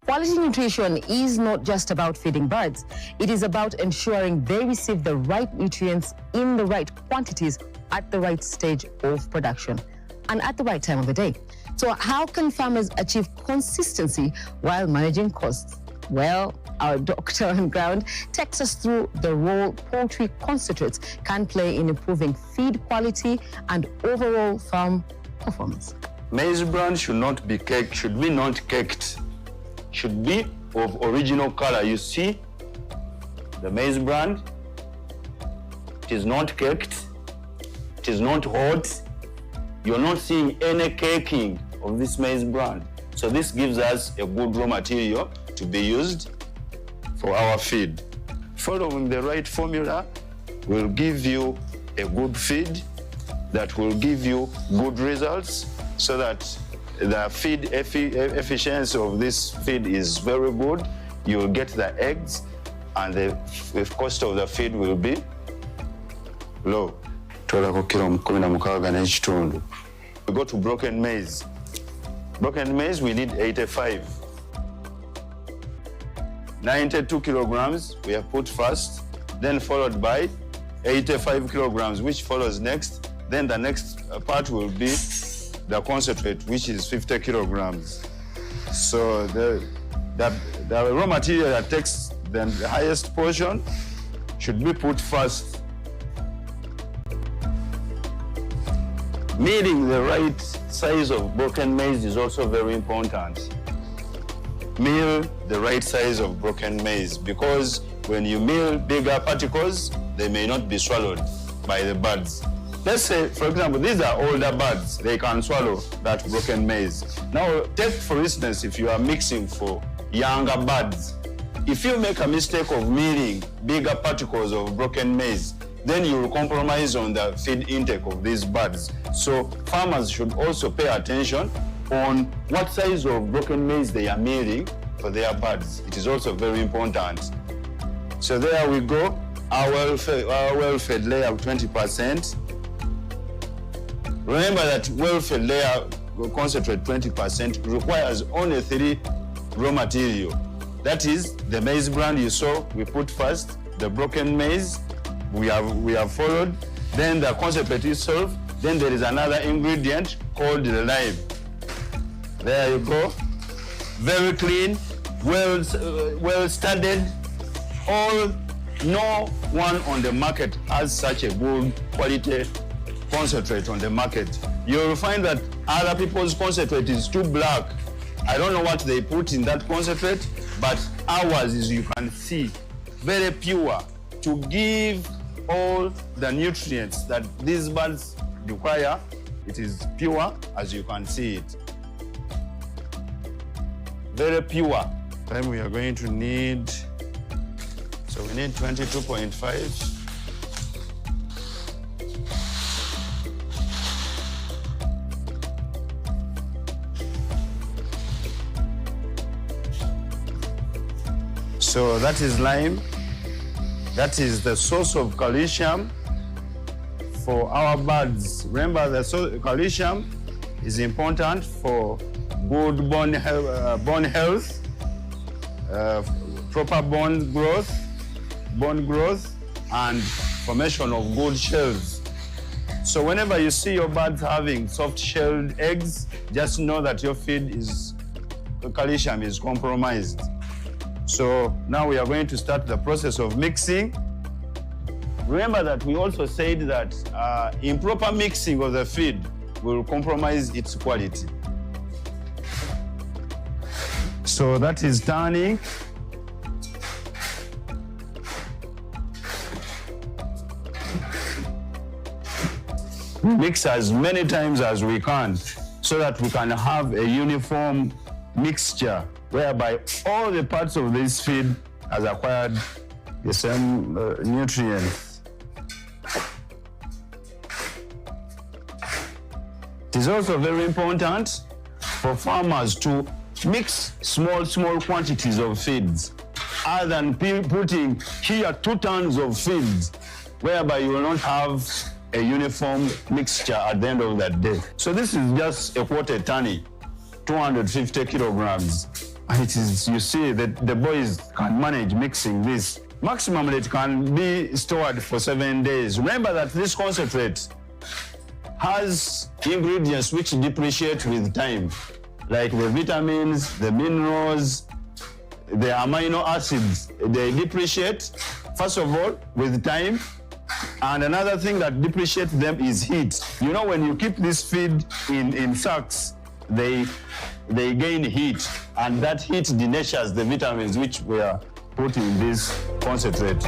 Quality nutrition is not just about feeding birds. It is about ensuring they receive the right nutrients in the right quantities at the right stage of production and at the right time of the day. So how can farmers achieve consistency while managing costs? Well, our doctor on ground takes us through the role poultry concentrates can play in improving feed quality and overall farm performance. Maize bran should not be caked, should be not caked. Should be of original color. You see the maize bran, it is not caked, it is not hot. You're not seeing any caking of this maize bran. So this gives us a good raw material to be used for our feed. Following the right formula will give you a good feed that will give you good results so that the feed efficiency of this feed is very good. You will get the eggs and the cost of the feed will be low. We go to broken maize. Broken maize, we need 85. 92 kilograms we have put first, then followed by 85 kilograms, which follows next. Then the next part will be the concentrate, which is 50 kilograms. So the raw material that takes the highest portion should be put first. Milling the right size of broken maize is also very important. Mill the right size of broken maize, because when you mill bigger particles, they may not be swallowed by the birds. Let's say, for example, these are older birds. They can swallow that broken maize. Now, take for instance, if you are mixing for younger birds, if you make a mistake of milling bigger particles of broken maize, then you will compromise on the feed intake of these birds. So farmers should also pay attention on what size of broken maize they are milling for their birds. It is also very important. So there we go, our well-fed layer of 20%. Remember that well-fed layer concentrate 20% requires only 3 raw material. That is the maize bran you saw, we put first, the broken maize, we have followed, then the concentrate itself, then there is another ingredient called the lime. There you go. Very clean, well studied. No one on the market has such a good quality concentrate on the market. You'll find that other people's concentrate is too black. I don't know what they put in that concentrate, but ours is, you can see, very pure to give all the nutrients that these birds require. It is pure, as you can see it. Very pure. Then we are going to need, so we need 22.5. So that is lime. That is the source of calcium for our birds. Remember, the calcium is important for good bone health, proper bone growth, and formation of good shells. So whenever you see your birds having soft-shelled eggs, just know that your feed is, calcium is compromised. So now we are going to start the process of mixing. Remember that we also said that improper mixing of the feed will compromise its quality. So that is turning. Mix as many times as we can so that we can have a uniform mixture whereby all the parts of this feed has acquired the same nutrients. It is also very important for farmers to mix small quantities of feeds, other than putting here 2 tons of feeds, whereby you will not have a uniform mixture at the end of that day. So this is just a quarter ton, 250 kilograms. And it is, you see that the boys can manage mixing this. Maximum it can be stored for 7 days. Remember that this concentrate has ingredients which depreciate with time, like the vitamins, the minerals, the amino acids. They depreciate, first of all, with time. And another thing that depreciates them is heat. You know, when you keep this feed in sacks, they gain heat, and that heat denatures the vitamins which were put in this concentrate.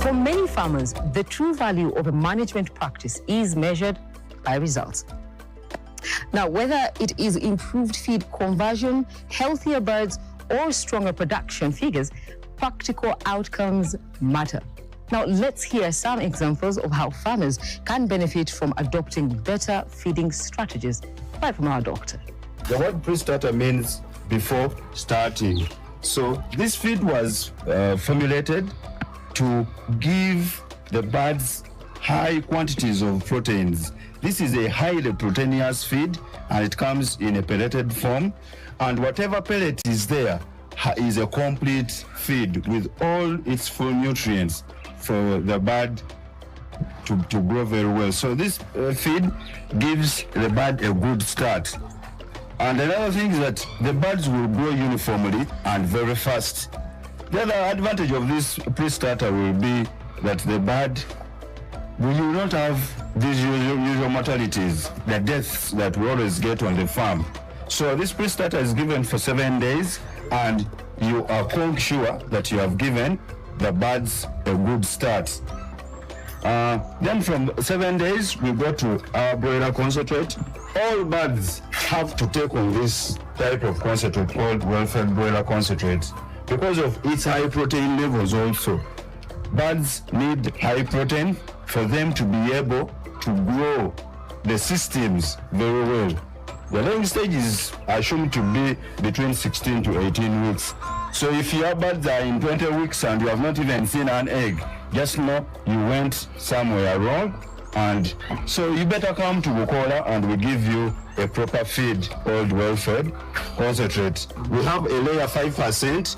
For many farmers, the true value of a management practice is measured by results. Now, whether it is improved feed conversion, healthier birds, or stronger production figures, practical outcomes matter. Now, let's hear some examples of how farmers can benefit from adopting better feeding strategies, right from our doctor. The word pre-starter means before starting. So this feed was formulated to give the birds high quantities of proteins. This is a highly proteinous feed, and it comes in a pelleted form. And whatever pellet is there is a complete feed with all its full nutrients for the bird to grow very well. So this feed gives the bird a good start. And another thing is that the birds will grow uniformly and very fast. The other advantage of this pre-starter will be that the bird will not have these usual mortalities, the deaths that we always get on the farm. So this pre-starter is given for 7 days, and you are quite sure that you have given the birds a good start. Then from 7 days, we go to our broiler concentrate. All birds have to take on this type of concentrate called well-fed broiler concentrate because of its high protein levels also. Birds need high protein for them to be able to grow the systems very well. The laying stage is assumed to be between 16 to 18 weeks. So if your birds are in 20 weeks and you have not even seen an egg, just know you went somewhere wrong. And so you better come to Bukola and we give you a proper feed called well-fed concentrate. We have a layer 5%,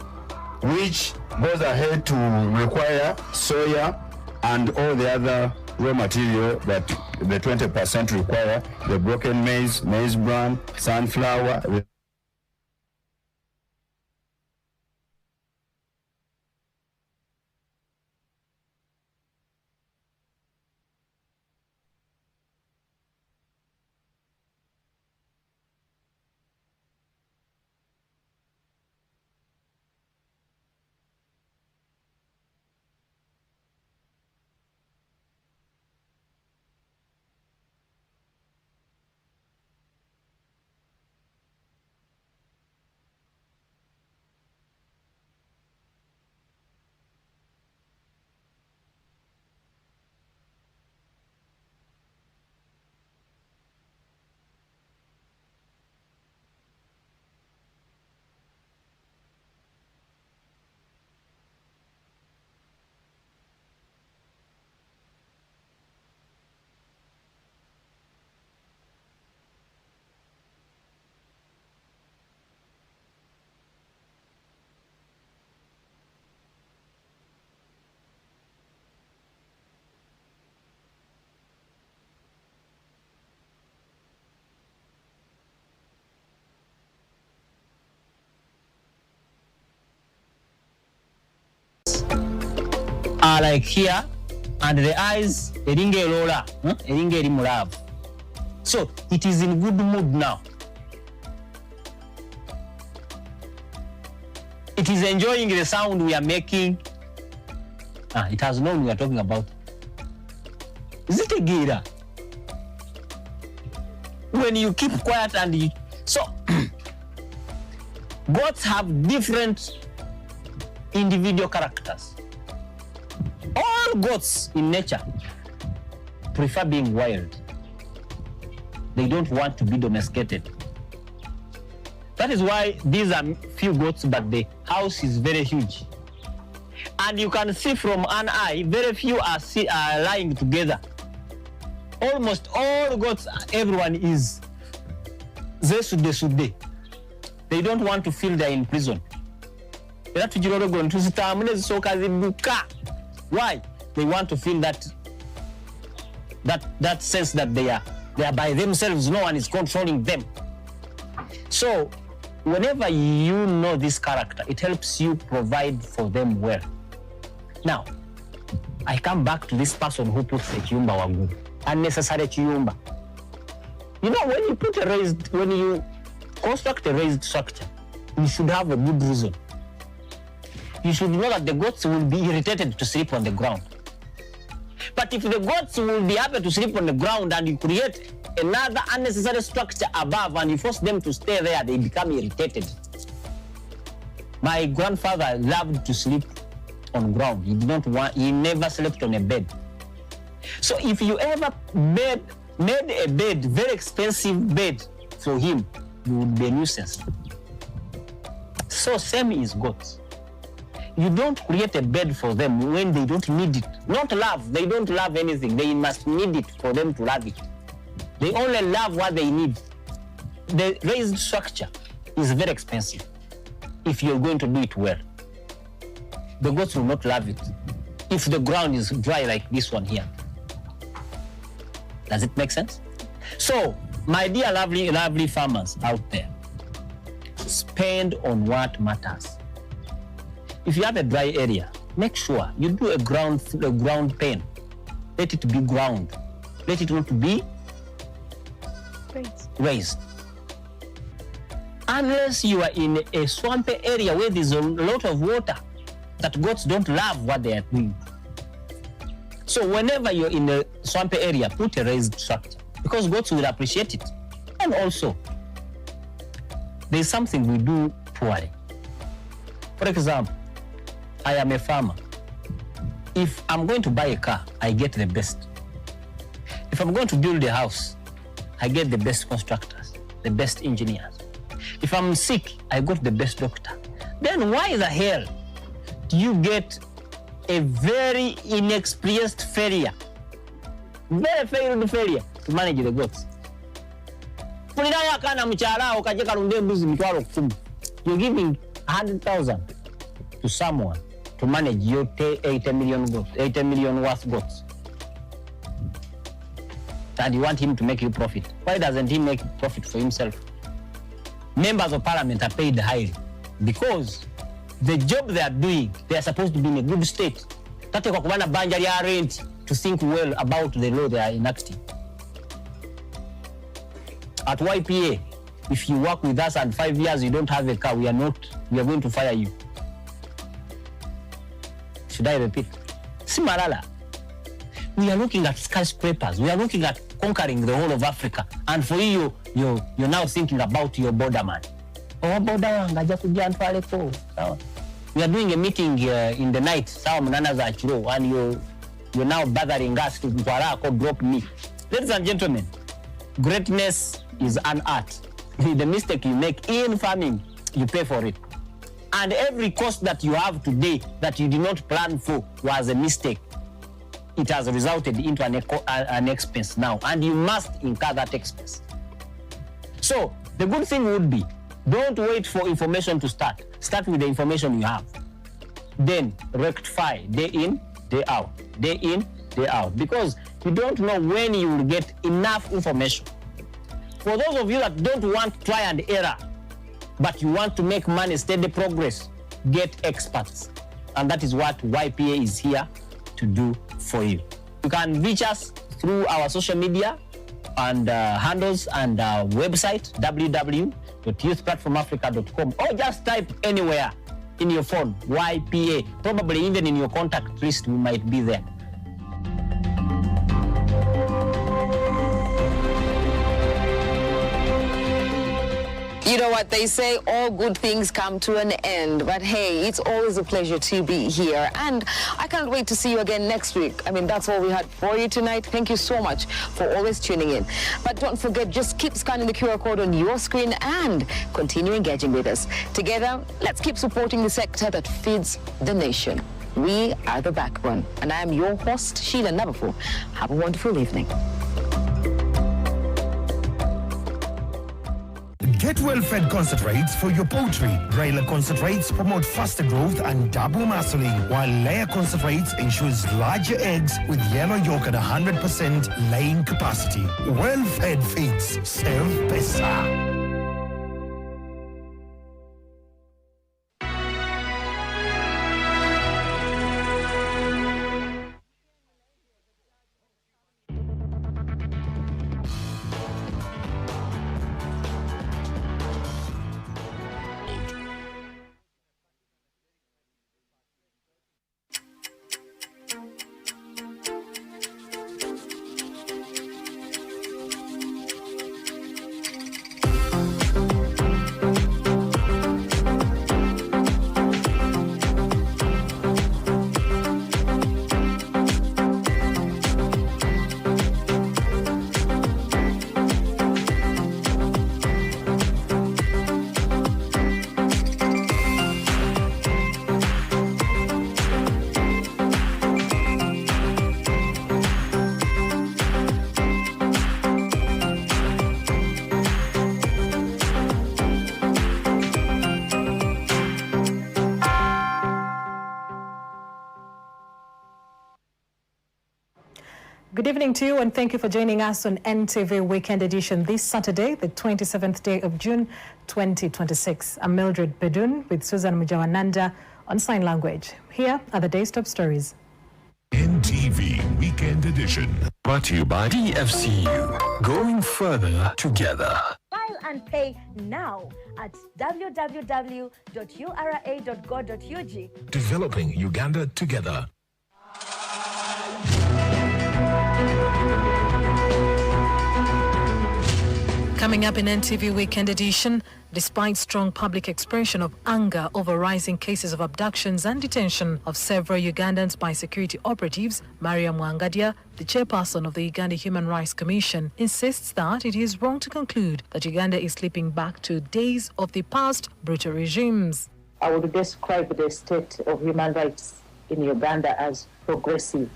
which goes ahead to require soya and all the other raw material that the 20% require, the broken maize, maize bran, sunflower. Are like here, and the eyes, eringe lola, eringe rimulav. So it is in good mood now. It is enjoying the sound we are making. It has known we are talking about. Is it a gira? When you keep quiet and you, so goats have different individual characters. All goats in nature prefer being wild. They don't want to be domesticated. That is why these are few goats, but the house is very huge. And you can see from an eye, very few are lying together. Almost all goats, everyone is zesude. They don't want to feel they're in prison. Why? They want to feel that sense that they are by themselves, no one is controlling them. So whenever you know this character, it helps you provide for them well. Now, I come back to this person who puts a chiyumba wagu, unnecessary chiyumba. You know, when you construct a raised structure, you should have a good reason. You should know that the goats will be irritated to sleep on the ground. But if the goats will be happy to sleep on the ground and you create another unnecessary structure above and you force them to stay there, they become irritated. My grandfather loved to sleep on ground. He never slept on a bed. So if you ever made a bed, very expensive bed for him, you would be a nuisance. So same is goats. You don't create a bed for them when they don't need it. Not love, they don't love anything. They must need it for them to love it. They only love what they need. The raised structure is very expensive if you're going to do it well. The goats will not love it if the ground is dry like this one here. Does it make sense? So My dear lovely farmers out there, spend on what matters. If you have a dry area, make sure you do a ground pen. Let it be ground. Let it not be raised. Unless you are in a swampy area where there's a lot of water, that goats don't love what they are doing. So whenever you're in a swampy area, put a raised structure because goats will appreciate it. And also, there's something we do poorly. For example, I am a farmer. If I'm going to buy a car, I get the best. If I'm going to build a house, I get the best constructors, the best engineers. If I'm sick, I got the best doctor. Then why the hell do you get a very inexperienced failure, very failed failure to manage the goats? You're giving 100,000 to someone to manage your 80 million goats, 80 million worth goats. And you want him to make you profit. Why doesn't he make profit for himself? Members of parliament are paid highly because the job they are doing, they are supposed to be in a good state. To think well about the law they are enacting. At YPA, if you work with us and 5 years you don't have a car, we are going to fire you. Should I repeat? Simalala. We are looking at skyscrapers. We are looking at conquering the whole of Africa. And for you're now thinking about your borderman. We are doing a meeting in the night, and you're now bothering us to drop me. Ladies and gentlemen, greatness is an art. The mistake you make in farming, you pay for it. And every cost that you have today that you did not plan for was a mistake. It has resulted into an expense now, and you must incur that expense. So the good thing would be, don't wait for information to start. Start with the information you have. Then rectify day in, day out, day in, day out. Because you don't know when you will get enough information. For those of you that don't want try and error, but you want to make money, steady progress, get experts. And that is what YPA is here to do for you. You can reach us through our social media and handles and website www.youthplatformafrica.com, or just type anywhere in your phone YPA. Probably even in your contact list we might be there. You know what they say, all good things come to an end. But hey, it's always a pleasure to be here. And I can't wait to see you again next week. I mean, that's all we had for you tonight. Thank you so much for always tuning in. But don't forget, just keep scanning the QR code on your screen and continue engaging with us. Together, let's keep supporting the sector that feeds the nation. We are the backbone. And I am your host, Sheila Nabafu. Have a wonderful evening. Get well-fed concentrates for your poultry. Broiler concentrates promote faster growth and double muscling, while layer concentrates ensures larger eggs with yellow yolk at 100% laying capacity. Well-fed feeds serve pesa. Good evening to you and thank you for joining us on NTV Weekend Edition this Saturday, the 27th day of June 2026. I'm Mildred Bedun with Susan Mujawananda on Sign Language. Here are the day's top stories. NTV Weekend Edition. Brought to you by DFCU. Going further together. File and pay now at www.ura.go.ug. Developing Uganda together. Coming up in NTV Weekend Edition, despite strong public expression of anger over rising cases of abductions and detention of several Ugandans by security operatives, Mariam Wangadia, the chairperson of the Uganda Human Rights Commission, insists that it is wrong to conclude that Uganda is slipping back to days of the past brutal regimes. I would describe the state of human rights in Uganda as progressive.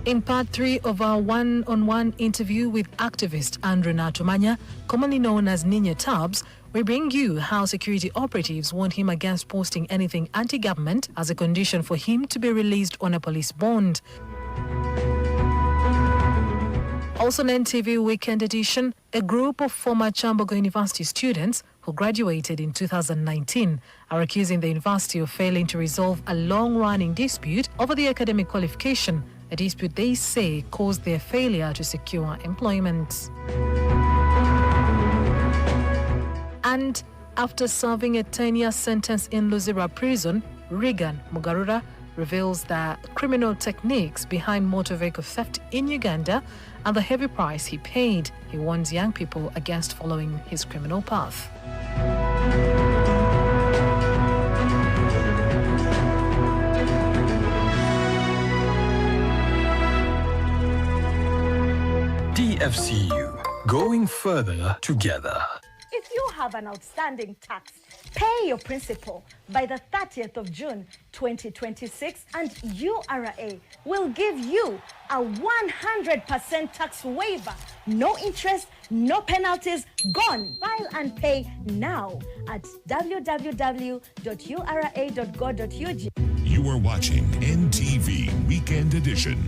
In part 3 of our one-on-one interview with activist Andrew Natumanya, commonly known as Ninya Tubbs, we bring you how security operatives warned him against posting anything anti-government as a condition for him to be released on a police bond. Also on NTV Weekend Edition, a group of former Chambogo University students who graduated in 2019 are accusing the university of failing to resolve a long-running dispute over the academic qualification, a dispute they say caused their failure to secure employment. And after serving a 10-year sentence in Luzira prison, Regan Mugarura reveals the criminal techniques behind motor vehicle theft in Uganda and the heavy price he paid. He warns young people against following his criminal path. DFCU. Going further together. If you have an outstanding tax, pay your principal by the 30th of June 2026 and URA will give you a 100% tax waiver. No interest, no penalties, gone. File and pay now at www.ura.go.ug. You are watching NTV Weekend Edition.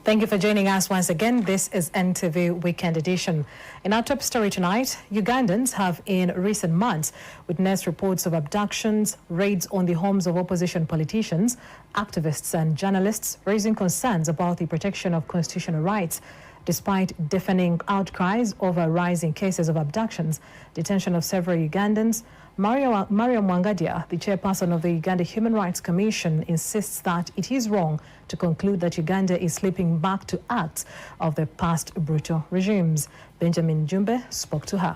Thank you for joining us once again. This is NTV Weekend Edition. In our top story tonight, Ugandans have in recent months witnessed reports of abductions, raids on the homes of opposition politicians, activists and journalists, raising concerns about the protection of constitutional rights. Despite deafening outcries over rising cases of abductions, detention of several Ugandans, Mariam Wangadia, the chairperson of the Uganda Human Rights Commission, insists that it is wrong to conclude that Uganda is slipping back to acts of the past brutal regimes. Benjamin Jumbe spoke to her.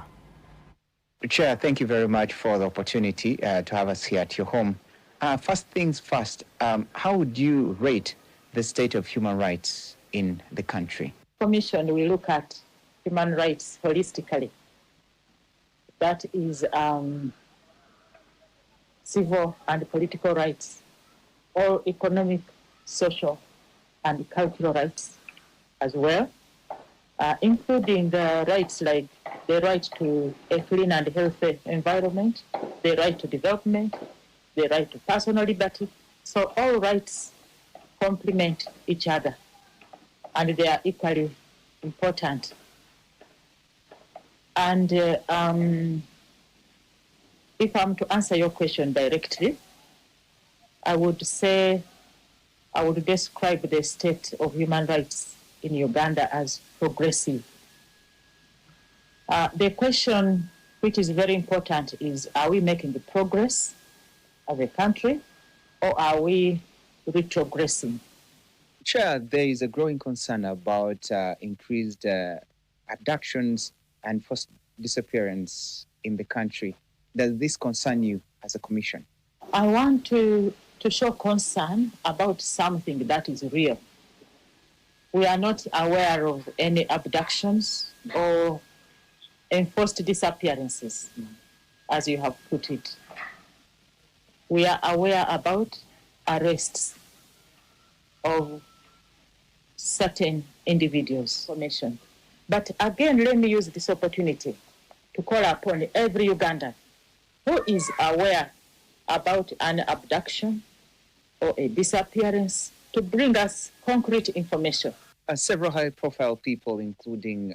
Chair, thank you very much for the opportunity to have us here at your home. First things first, how would you rate the state of human rights in the country? Commission, we look at human rights holistically. That is civil and political rights, all economic, social, and cultural rights as well, including the rights like the right to a clean and healthy environment, the right to development, the right to personal liberty. So all rights complement each other, and they are equally important. And if I'm to answer your question directly, I would say I would describe the state of human rights in Uganda as progressive. The question which is very important is, are we making progress as a country or are we retrogressing? Chair, there is a growing concern about increased abductions and forced disappearance in the country. Does this concern you as a commission? I want to show concern about something that is real. We are not aware of any abductions or enforced disappearances, as you have put it. We are aware about arrests of certain individuals. But again, let me use this opportunity to call upon every Ugandan who is aware about an abduction or a disappearance to bring us concrete information. Several high-profile people, including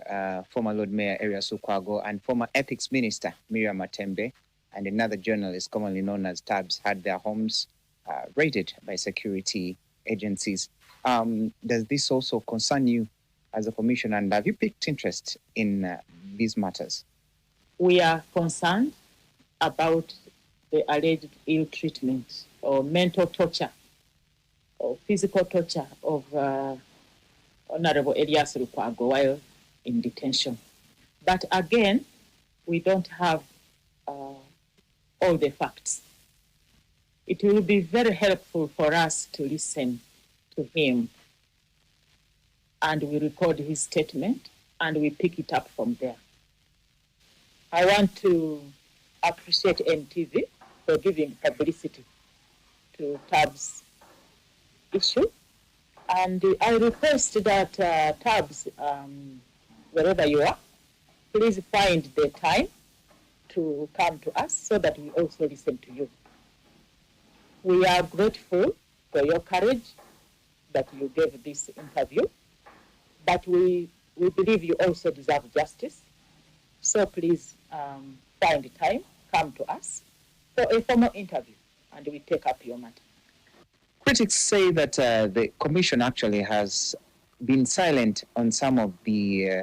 former Lord Mayor Erias Lukwago and former Ethics Minister Miriam Matembe, and another journalist commonly known as Tabs, had their homes raided by security agencies. Does this also concern you as a commission, and have you picked interest in these matters? We are concerned about the alleged ill treatment or mental torture or physical torture of Honorable Erias Lukwago while in detention. But again, we don't have all the facts. It will be very helpful for us to listen to him, and we record his statement and we pick it up from there. I want to appreciate NTV for giving publicity to Tab's issue. And I request that Tabs, wherever you are, please find the time to come to us so that we also listen to you. We are grateful for your courage that you gave this interview, but we believe you also deserve justice. So please find the time, come to us for a formal interview, and we take up your matter. Critics say that the commission actually has been silent on some of the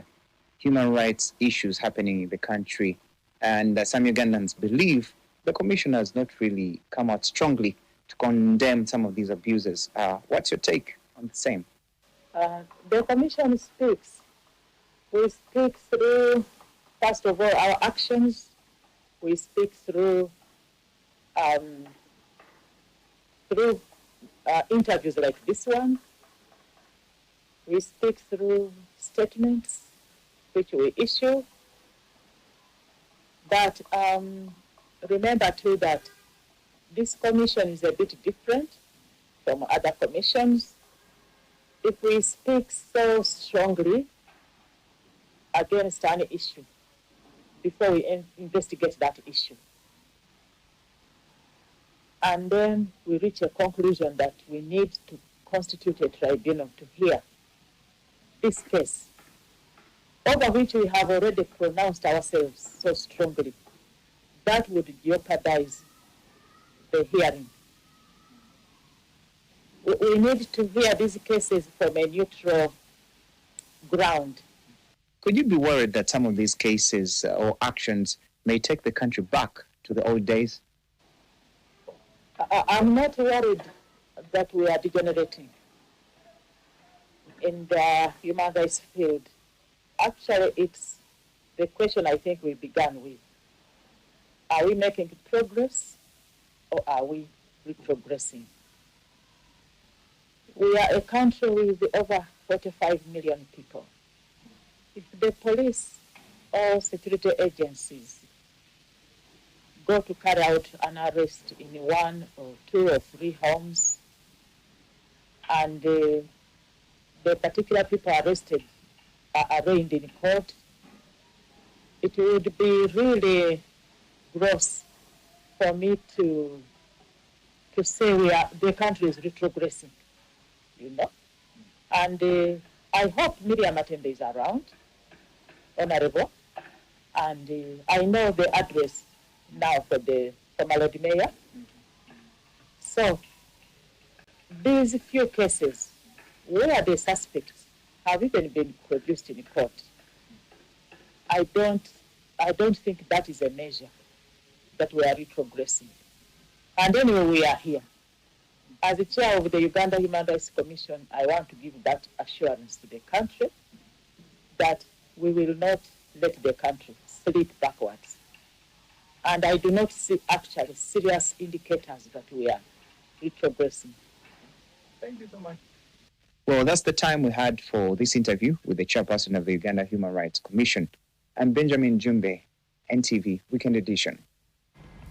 human rights issues happening in the country, and some Ugandans believe the commission has not really come out strongly to condemn some of these abuses. What's your take on the same? The commission speaks. We speak through, first of all, our actions. We speak through interviews like this one. We speak through statements which we issue. But remember too that this commission is a bit different from other commissions. If we speak so strongly against an issue before we investigate that issue, and then we reach a conclusion that we need to constitute a tribunal to hear this case, over which we have already pronounced ourselves so strongly, that would jeopardize the hearing. We need to hear these cases from a neutral ground. Could you be worried that some of these cases or actions may take the country back to the old days? I'm not worried that we are degenerating in the human rights field. Actually, it's the question I think we began with. Are we making progress or are we retrogressing? We are a country with over 45 million people. If the police or security agencies go to carry out an arrest in 1 or 2 or 3 homes, and the particular people arrested are arraigned in court, it would be really gross for me to say the country is retrogressing, you know. And I hope Miriam Matembe is around, Honorable, and I know the address now for my Lord Mayor. So these few cases where the suspects have even been produced in court, I don't think that is a measure that we are retrogressing. And anyway, we are here. As the chair of the Uganda Human Rights Commission, I want to give that assurance to the country that we will not let the country slip backwards. And I do not see actually serious indicators that we are retrogressing. Thank you so much. Well, that's the time we had for this interview with the chairperson of the Uganda Human Rights Commission. I'm Benjamin Jumbe, NTV Weekend Edition.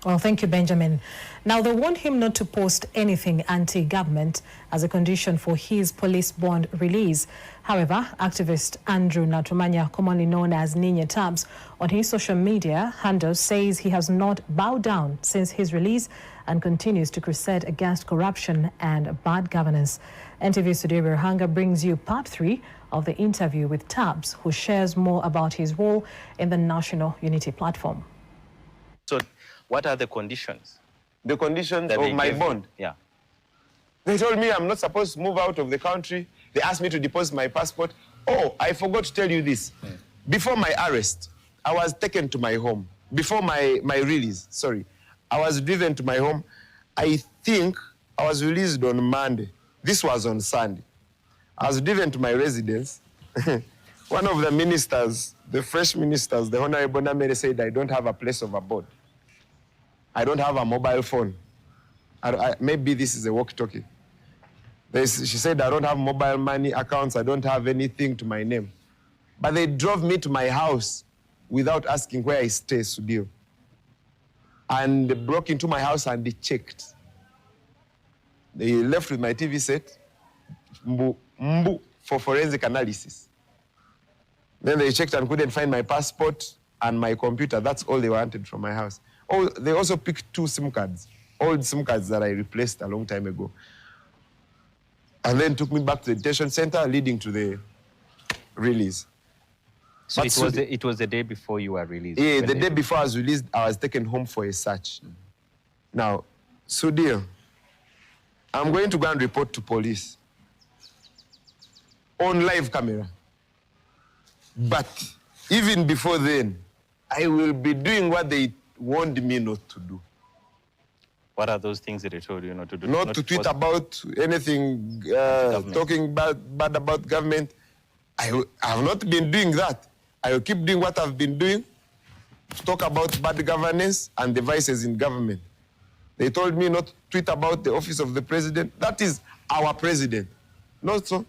Well, thank you, Benjamin. Now, they want him not to post anything anti-government as a condition for his police bond release. However, activist Andrew Natumanya, commonly known as Ninye Tabs, on his social media handle says he has not bowed down since his release and continues to crusade against corruption and bad governance. NTV's Sudhir Hanga brings you part 3 of the interview with Tabs, who shares more about his role in the National Unity Platform. So, what are the conditions? The conditions of my bond? Yeah. They told me I'm not supposed to move out of the country. They asked me to deposit my passport. Oh, I forgot to tell you this. Before my arrest, I was taken to my home. Before my release, sorry, I was driven to my home. I think I was released on Monday. This was on Sunday. I was driven to my residence. One of the ministers, the fresh ministers, the Honorable Namere, said, I don't have a place of abode. I don't have a mobile phone. Maybe this is a walkie-talkie. She said, I don't have mobile money accounts. I don't have anything to my name. But they drove me to my house without asking where I stay, Sudhir. And they broke into my house and they checked. They left with my TV set for forensic analysis. Then they checked and couldn't find my passport and my computer. That's all they wanted from my house. Oh, they also picked 2 SIM cards, old SIM cards that I replaced a long time ago. And then took me back to the detention center, leading to the release. So it was the day before you were released? Yeah, the day before I was released, I was taken home for a search. Now, Sudhir, I'm going to go and report to police on live camera. But even before then, I will be doing what they warned me not to do. What are those things that they told you not to do? Not to tweet about anything, talking bad about government. I have not been doing that. I will keep doing what I've been doing, talk about bad governance and the vices in government. They told me not to tweet about the office of the president. That is our president. Not so.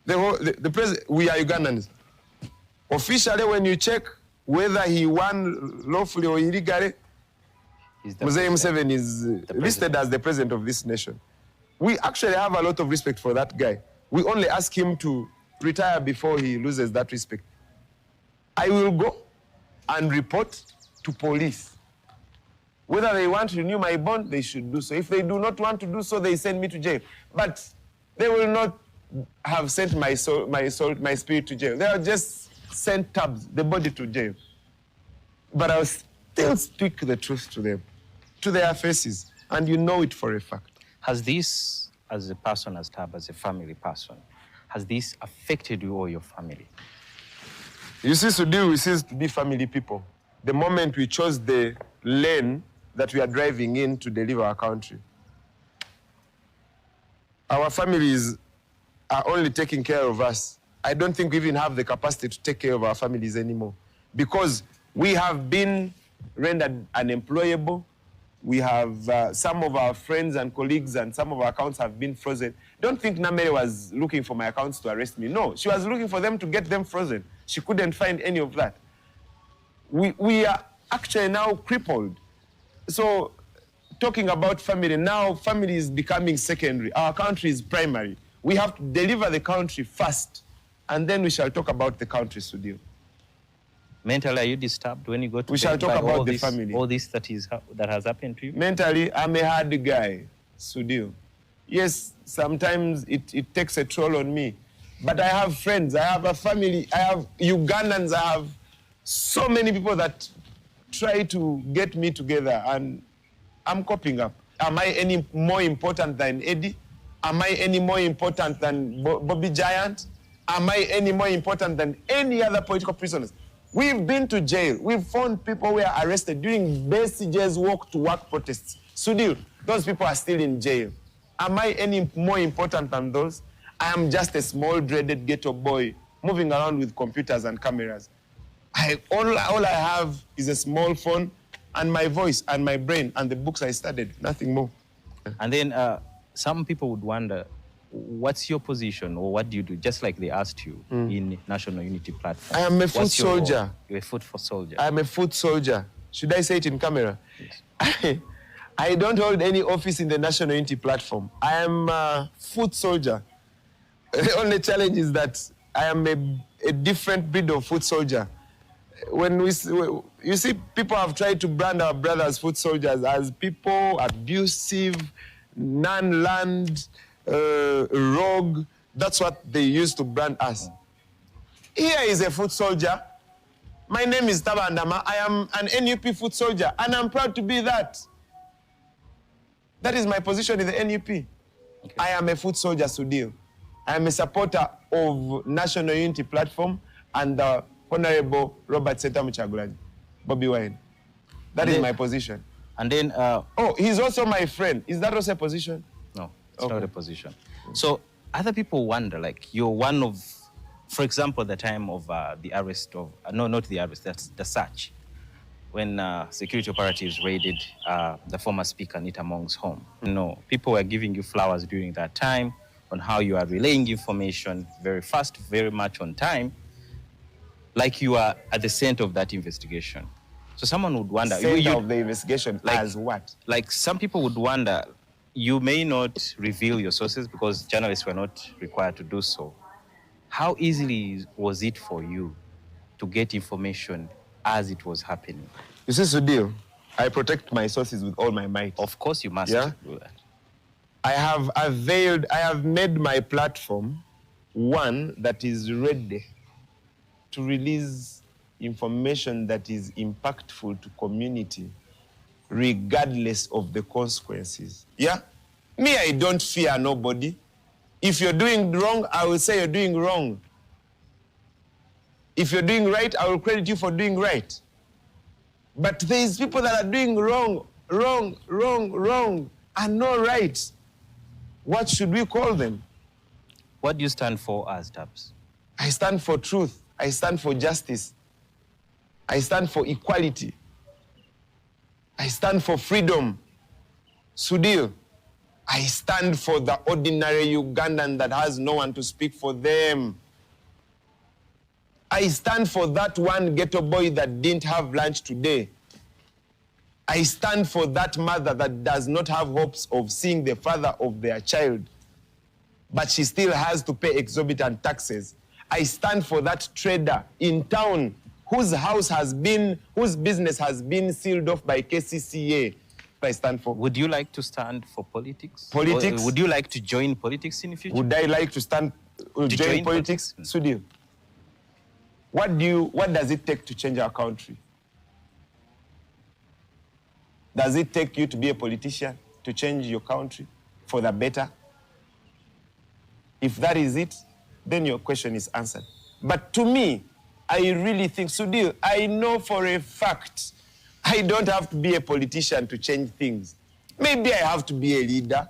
The president, we are Ugandans. Officially, when you check whether he won lawfully or illegally, Mzee Museveni is listed as the president of this nation. We actually have a lot of respect for that guy. We only ask him to retire before he loses that respect. I will go and report to police. Whether they want to renew my bond, they should do so. If they do not want to do so, they send me to jail. But they will not have sent my spirit to jail. They will just send Tabs, the body, to jail. But I'll still speak the truth to them, to their faces, and you know it for a fact. Has this, as a person, as Tab, as a family person, has this affected you or your family? You see, Sudhir, we cease to be family people. The moment we chose the lane that we are driving in to deliver our country, our families are only taking care of us. I don't think we even have the capacity to take care of our families anymore because we have been rendered unemployable. We have some of our friends and colleagues and some of our accounts have been frozen. Don't think Namere was looking for my accounts to arrest me. No, she was looking for them to get them frozen. She couldn't find any of that. We are actually now crippled. So talking about family, now family is becoming secondary. Our country is primary. We have to deliver the country first, and then we shall talk about the country, Sudhir. Mentally, are you disturbed when you go to We shall talk about the family. All this that has happened to you? Mentally, I'm a hard guy, Sudhir. Yes, sometimes it takes a toll on me. But I have friends, I have a family, I have Ugandans, I have so many people that try to get me together, and I'm coping up. Am I any more important than Eddie? Am I any more important than Bobby Giant? Am I any more important than any other political prisoners? We've been to jail. We've found people who were arrested during Besige's walk-to-work protests. Sudhir, those people are still in jail. Am I any more important than those? I am just a small, dreaded ghetto boy moving around with computers and cameras. All I have is a small phone and my voice and my brain and the books I studied, nothing more. And then some people would wonder, what's your position or what do you do? Just like they asked you in National Unity Platform. I am a foot soldier. You're a foot soldier. I am a foot soldier. Should I say it in camera? Yes. I don't hold any office in the National Unity Platform. I am a foot soldier. The only challenge is that I am a different breed of foot soldier. When you see, people have tried to brand our brothers foot soldiers as people abusive, non-land, rogue. That's what they used to brand us. Here is a foot soldier. My name is Tabandama. I am an NUP foot soldier, and I'm proud to be that. That is my position in the NUP. Okay. I am a foot soldier, Sudil. I am a supporter of National Unity Platform and the Honorable Robert Sentamu Kyagulanyi, Bobby Wine. That is my position. And then... oh, he's also my friend. Is that also a position? No, it's not a position. So other people wonder, like, you're one of, for example, the time of the arrest of... no, not the arrest, that's the search. When security operatives raided the former Speaker, Nita Mong's home. People were giving you flowers during that time on how you are relaying information very fast, very much on time, like you are at the center of that investigation. So someone would wonder... Center of the investigation, like, as what? Like some people would wonder, you may not reveal your sources because journalists were not required to do so. How easily was it for you to get information as it was happening? You see, Sudil, I protect my sources with all my might. Of course you must do that. I have made my platform one that is ready to release information that is impactful to community, regardless of the consequences. Yeah? Me, I don't fear nobody. If you're doing wrong, I will say you're doing wrong. If you're doing right, I will credit you for doing right. But there's people that are doing wrong, and not right. What should we call them? What do you stand for as TAPS? I stand for truth. I stand for justice. I stand for equality. I stand for freedom. Sudil, I stand for the ordinary Ugandan that has no one to speak for them. I stand for that one ghetto boy that didn't have lunch today. I stand for that mother that does not have hopes of seeing the father of their child, but she still has to pay exorbitant taxes. I stand for that trader in town whose business has been sealed off by KCCA. I stand for. Would you like to stand for politics? Politics? Or would you like to join politics in the future? Would I like to join politics? Sudil, what does it take to change our country? Does it take you to be a politician to change your country for the better? If that is it, then your question is answered. But to me, I really think, Sudil, I know for a fact I don't have to be a politician to change things. Maybe I have to be a leader.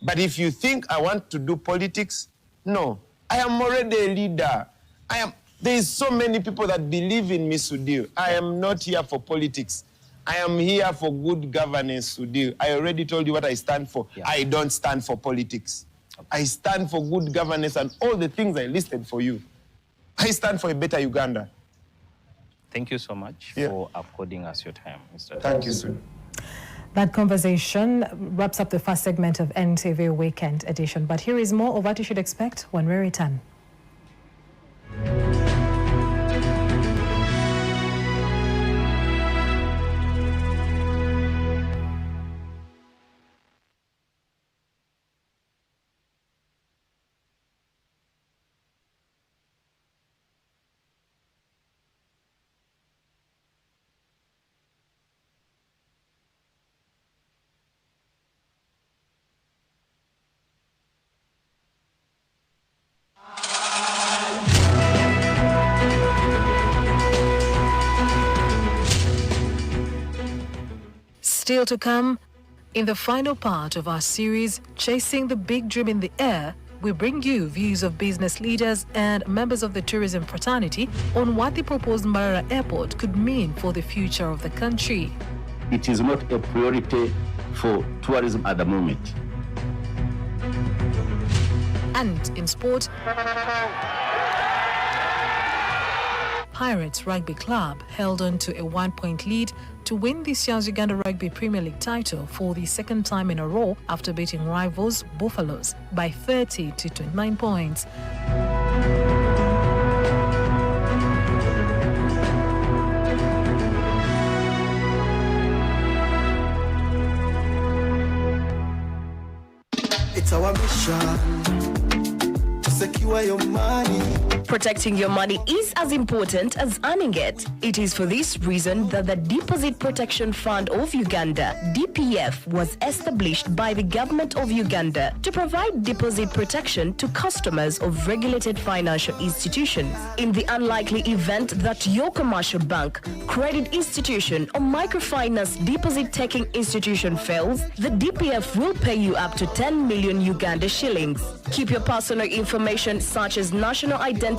But if you think I want to do politics, no. I am already a leader. There is so many people that believe in me, Sudil. I am not here for politics. I am here for good governance, Sudil. I already told you what I stand for. Yeah. I don't stand for politics. Okay. I stand for good governance and all the things I listed for you. I stand for a better Uganda. Thank you so much for according us your time, Mr. Thank you, sir. That conversation wraps up the first segment of NTV Weekend Edition. But here is more of what you should expect when we return. Still to come, in the final part of our series, Chasing the Big Dream in the Air, we bring you views of business leaders and members of the tourism fraternity on what the proposed Mbarara Airport could mean for the future of the country. It is not a priority for tourism at the moment. And in sport, Pirates Rugby Club held on to a 1-point lead to win this year's Uganda Rugby Premier League title for the second time in a row after beating rivals Buffaloes by 30 to 29 points. It's our mission to secure your money. Protecting your money is as important as earning it. It is for this reason that the Deposit Protection Fund of Uganda, DPF, was established by the Government of Uganda to provide deposit protection to customers of regulated financial institutions. In the unlikely event that your commercial bank, credit institution, or microfinance deposit-taking institution fails, the DPF will pay you up to 10 million Uganda shillings. Keep your personal information such as national identification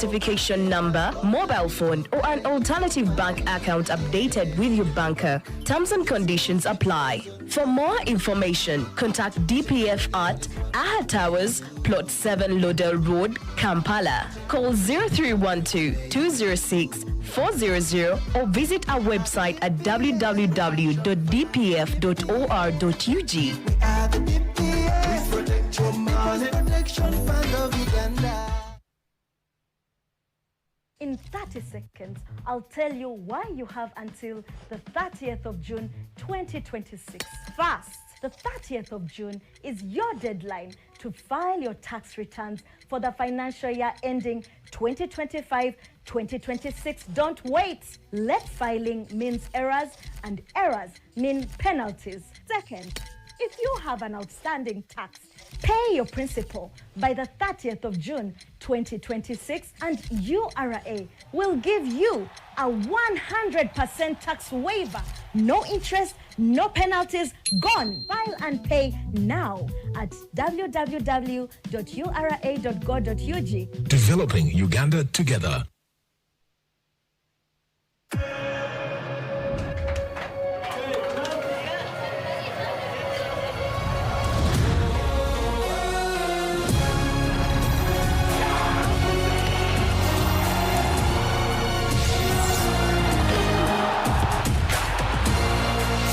number, mobile phone, or an alternative bank account updated with your banker. Terms and conditions apply. For more information, contact DPF at Aha Towers, Plot 7 Lodell Road, Kampala. Call 0312-206-400 or visit our website at www.dpf.or.ug. We are the DPF. We protect your money. Protection Fund of Uganda. In 30 seconds, I'll tell you why you have until the 30th of June 2026. First, the 30th of June is your deadline to file your tax returns for the financial year ending 2025-2026. Don't wait. Late filing means errors, and errors mean penalties. Second, if you have an outstanding tax, pay your principal by the 30th of June 2026, and URA will give you a 100% tax waiver. No interest, no penalties, gone. File and pay now at www.ura.go.ug. Developing Uganda together.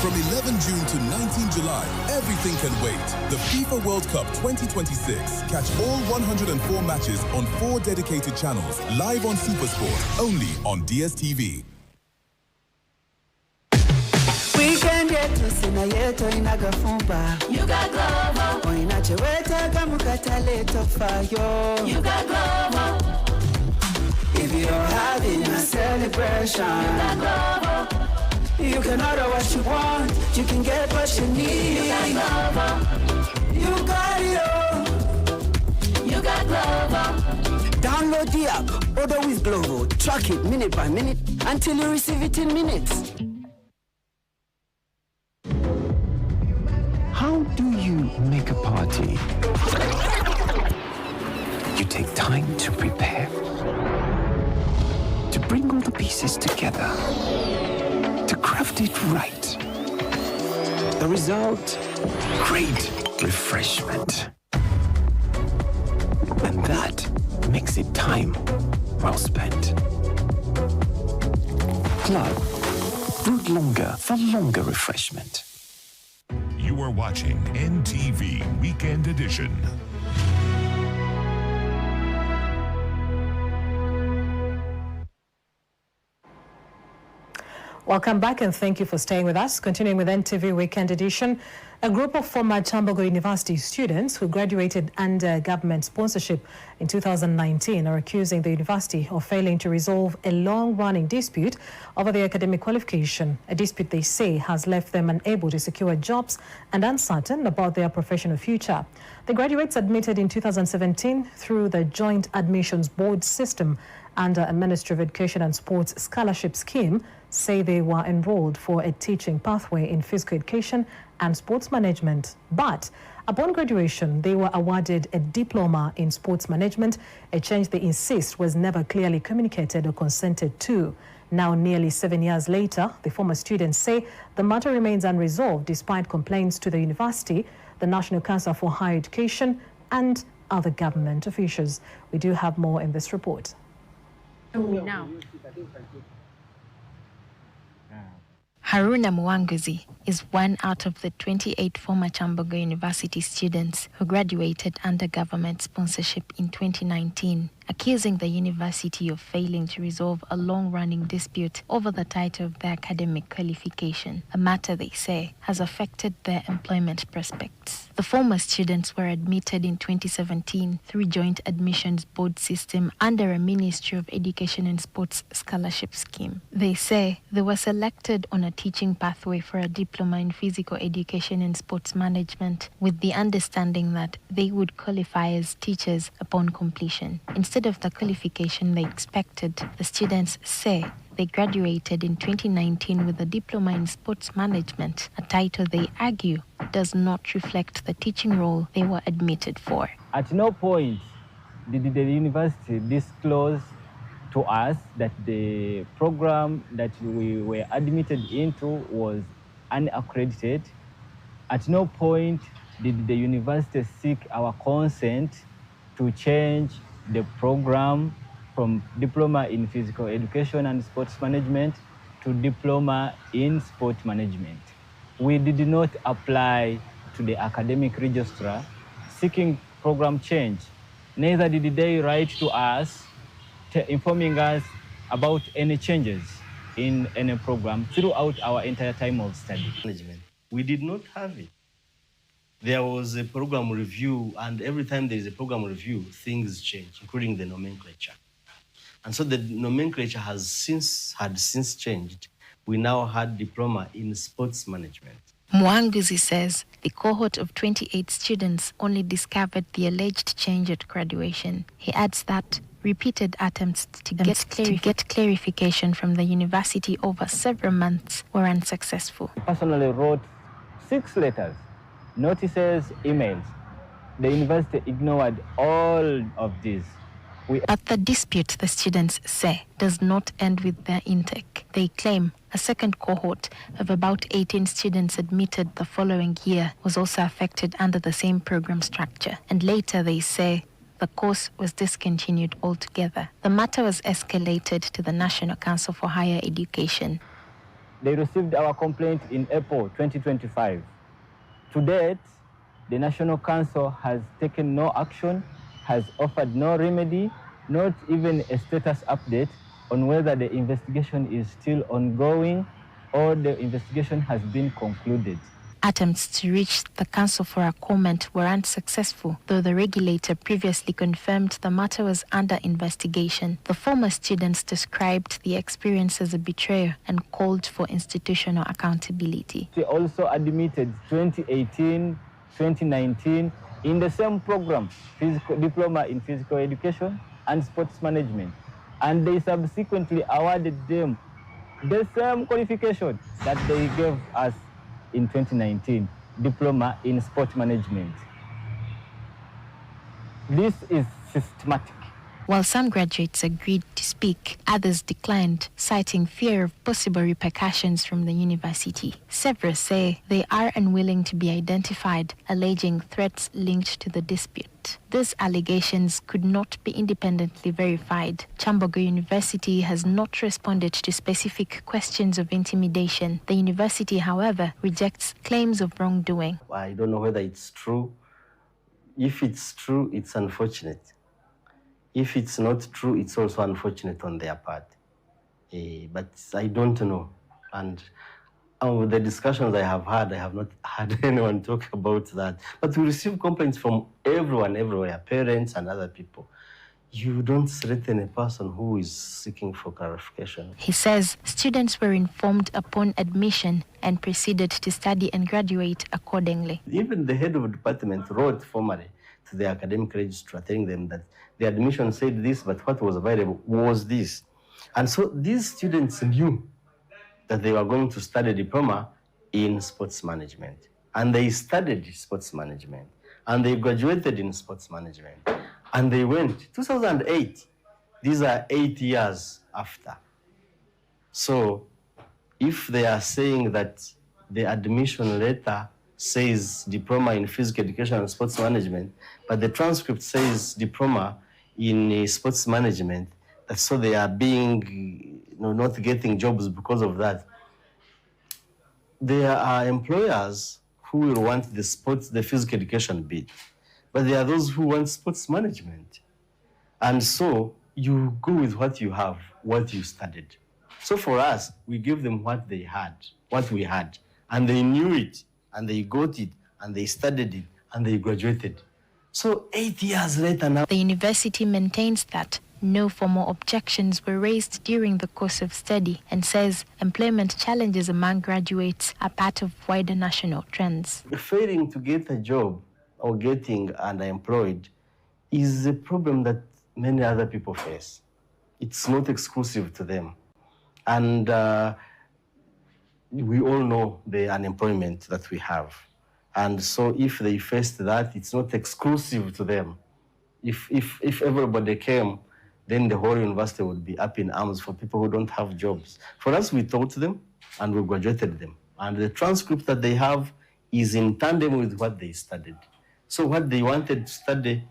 From 11 June to 19 July, everything can wait. The FIFA World Cup 2026. Catch all 104 matches on 4 dedicated channels, live on SuperSport, only on DSTV. Weekend yetu sina yeto inagafumba. You got Glovo. Oina cheweta kamukatale tofayo. You got Glovo. If you're having a celebration, you got Glovo. You can order what you want, you can get what you need. You got Glovo. You got it all. You got Glovo. Download the app, order with Glovo, track it minute by minute until you receive it in minutes. How do you make a party? You take time to prepare, to bring all the pieces together, to craft it right. The result, great refreshment. And that makes it time well spent. Club, brewed longer for longer refreshment. You are watching NTV Weekend Edition. Welcome back and thank you for staying with us. Continuing with NTV Weekend Edition, a group of former Tambogo University students who graduated under government sponsorship in 2019 are accusing the university of failing to resolve a long-running dispute over their academic qualification, a dispute they say has left them unable to secure jobs and uncertain about their professional future. The graduates admitted in 2017 through the Joint Admissions Board system under a Ministry of Education and Sports scholarship scheme say they were enrolled for a teaching pathway in physical education and sports management. But upon graduation, they were awarded a diploma in sports management, a change they insist was never clearly communicated or consented to. Now, nearly 7 years later, the former students say the matter remains unresolved despite complaints to the university, the National Council for Higher Education, and other government officials. We do have more in this report. now. Haruna Mwanguzi is one out of the 28 former Chambogo University students who graduated under government sponsorship in 2019, accusing the university of failing to resolve a long-running dispute over the title of their academic qualification, a matter they say has affected their employment prospects. The former students were admitted in 2017 through joint admissions board system under a Ministry of Education and Sports scholarship scheme. They say they were selected on a teaching pathway for a diploma in physical education and sports management with the understanding that they would qualify as teachers upon completion. Instead of the qualification they expected, the students say they graduated in 2019 with a diploma in sports management, a title they argue does not reflect the teaching role they were admitted for. At no point did the university disclose to us that the program that we were admitted into was unaccredited. At no point did the university seek our consent to change the program from diploma in physical education and sports management to diploma in sport management. We did not apply to the academic registrar seeking program change. Neither did they write to us informing us about any changes in any program throughout our entire time of study. We did not have it. There was a program review, and every time there is a program review, things change, including the nomenclature. And so the nomenclature had since changed. We now had diploma in sports management. Mwanguzi says the cohort of 28 students only discovered the alleged change at graduation. He adds that repeated attempts to get clarification from the university over several months were unsuccessful. I personally wrote 6 letters, notices, emails. The university ignored all of these. But the dispute, the students say, does not end with their intake. They claim a second cohort of about 18 students admitted the following year was also affected under the same program structure. And later they say the course was discontinued altogether. The matter was escalated to the National Council for Higher Education. They received our complaint in April 2025. To date, the National Council has taken no action, has offered no remedy, not even a status update on whether the investigation is still ongoing or the investigation has been concluded. Attempts to reach the council for a comment were unsuccessful, though the regulator previously confirmed the matter was under investigation. The former students described the experience as a betrayal and called for institutional accountability. They also admitted 2018, 2019 in the same program, diploma in physical education and sports management. And they subsequently awarded them the same qualification that they gave us in 2019, diploma in sport management. This is systematic. While some graduates agreed to speak, others declined, citing fear of possible repercussions from the university. Several say they are unwilling to be identified, alleging threats linked to the dispute. These allegations could not be independently verified. Chambogo University has not responded to specific questions of intimidation. The university, however, rejects claims of wrongdoing. I don't know whether it's true. If it's true, it's unfortunate. If it's not true, it's also unfortunate on their part. But I don't know. And with the discussions I have not had anyone talk about that. But we receive complaints from everyone, everywhere, parents and other people. You don't threaten a person who is seeking for clarification. He says students were informed upon admission and proceeded to study and graduate accordingly. Even the head of the department wrote formally to the academic registrar telling them that the admission said this, but what was available was this. And so these students knew that they were going to study a diploma in sports management. And they studied sports management. And they graduated in sports management. And they went, 2008, these are 8 years after. So if they are saying that the admission letter says diploma in physical education and sports management, but the transcript says diploma in sports management, so they are being, not getting jobs because of that. There are employers who will want the physical education bit, but there are those who want sports management. And so you go with what you have, what you studied. So for us, we give them what we had, and they knew it, and they got it, and they studied it, and they graduated. So 8 years later now. The university maintains that no formal objections were raised during the course of study and says employment challenges among graduates are part of wider national trends. Failing to get a job or getting unemployed is a problem that many other people face. It's not exclusive to them. And we all know the unemployment that we have. And so if they faced that, it's not exclusive to them. If everybody came, then the whole university would be up in arms for people who don't have jobs. For us, we taught them and we graduated them. And the transcript that they have is in tandem with what they studied. So what they wanted to study,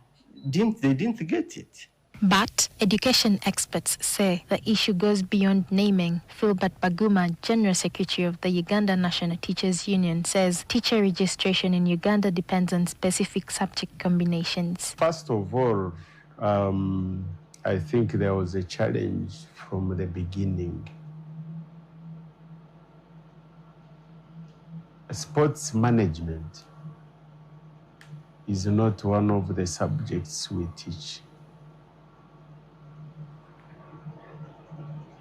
they didn't get it. But education experts say the issue goes beyond naming. Philbert Baguma, General Secretary of the Uganda National Teachers Union, says teacher registration in Uganda depends on specific subject combinations. First of all, I think there was a challenge from the beginning. Sports management is not one of the subjects we teach.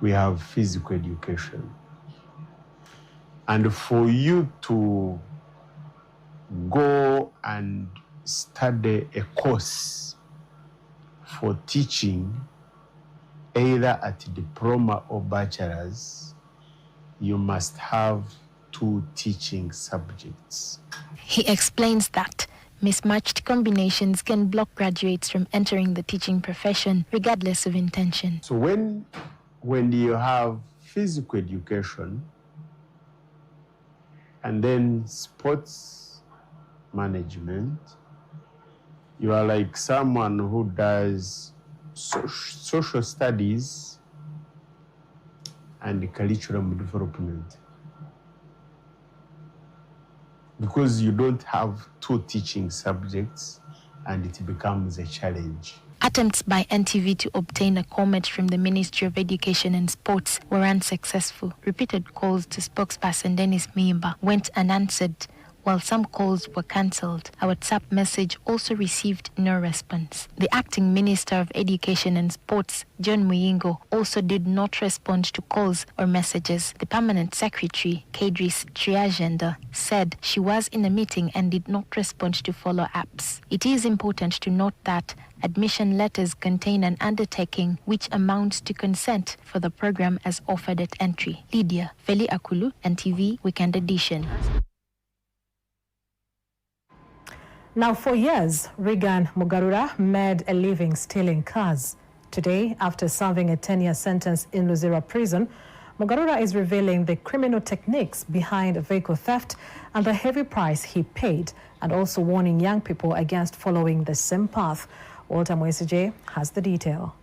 We have physical education. And for you to go and study a course for teaching, either at diploma or bachelor's, you must have 2 teaching subjects. He explains that mismatched combinations can block graduates from entering the teaching profession, regardless of intention. So when you have physical education and then sports management, you are like someone who does social studies and curriculum development. Because you don't have 2 teaching subjects, and it becomes a challenge. Attempts by NTV to obtain a comment from the Ministry of Education and Sports were unsuccessful. Repeated calls to spokesperson Dennis Miimba went unanswered, while some calls were cancelled. A WhatsApp message also received no response. The acting Minister of Education and Sports, John Muyingo, also did not respond to calls or messages. The Permanent Secretary, Kadris Triagenda, said she was in a meeting and did not respond to follow-ups. It is important to note that admission letters contain an undertaking which amounts to consent for the program as offered at entry. Lydia Feli Akulu, NTV Weekend Edition. Now, for years, Regan Mugarura made a living stealing cars. Today, after serving a 10-year sentence in Luzira prison, Mugarura is revealing the criminal techniques behind vehicle theft and the heavy price he paid, and also warning young people against following the same path. Walter Mwesije has the detail.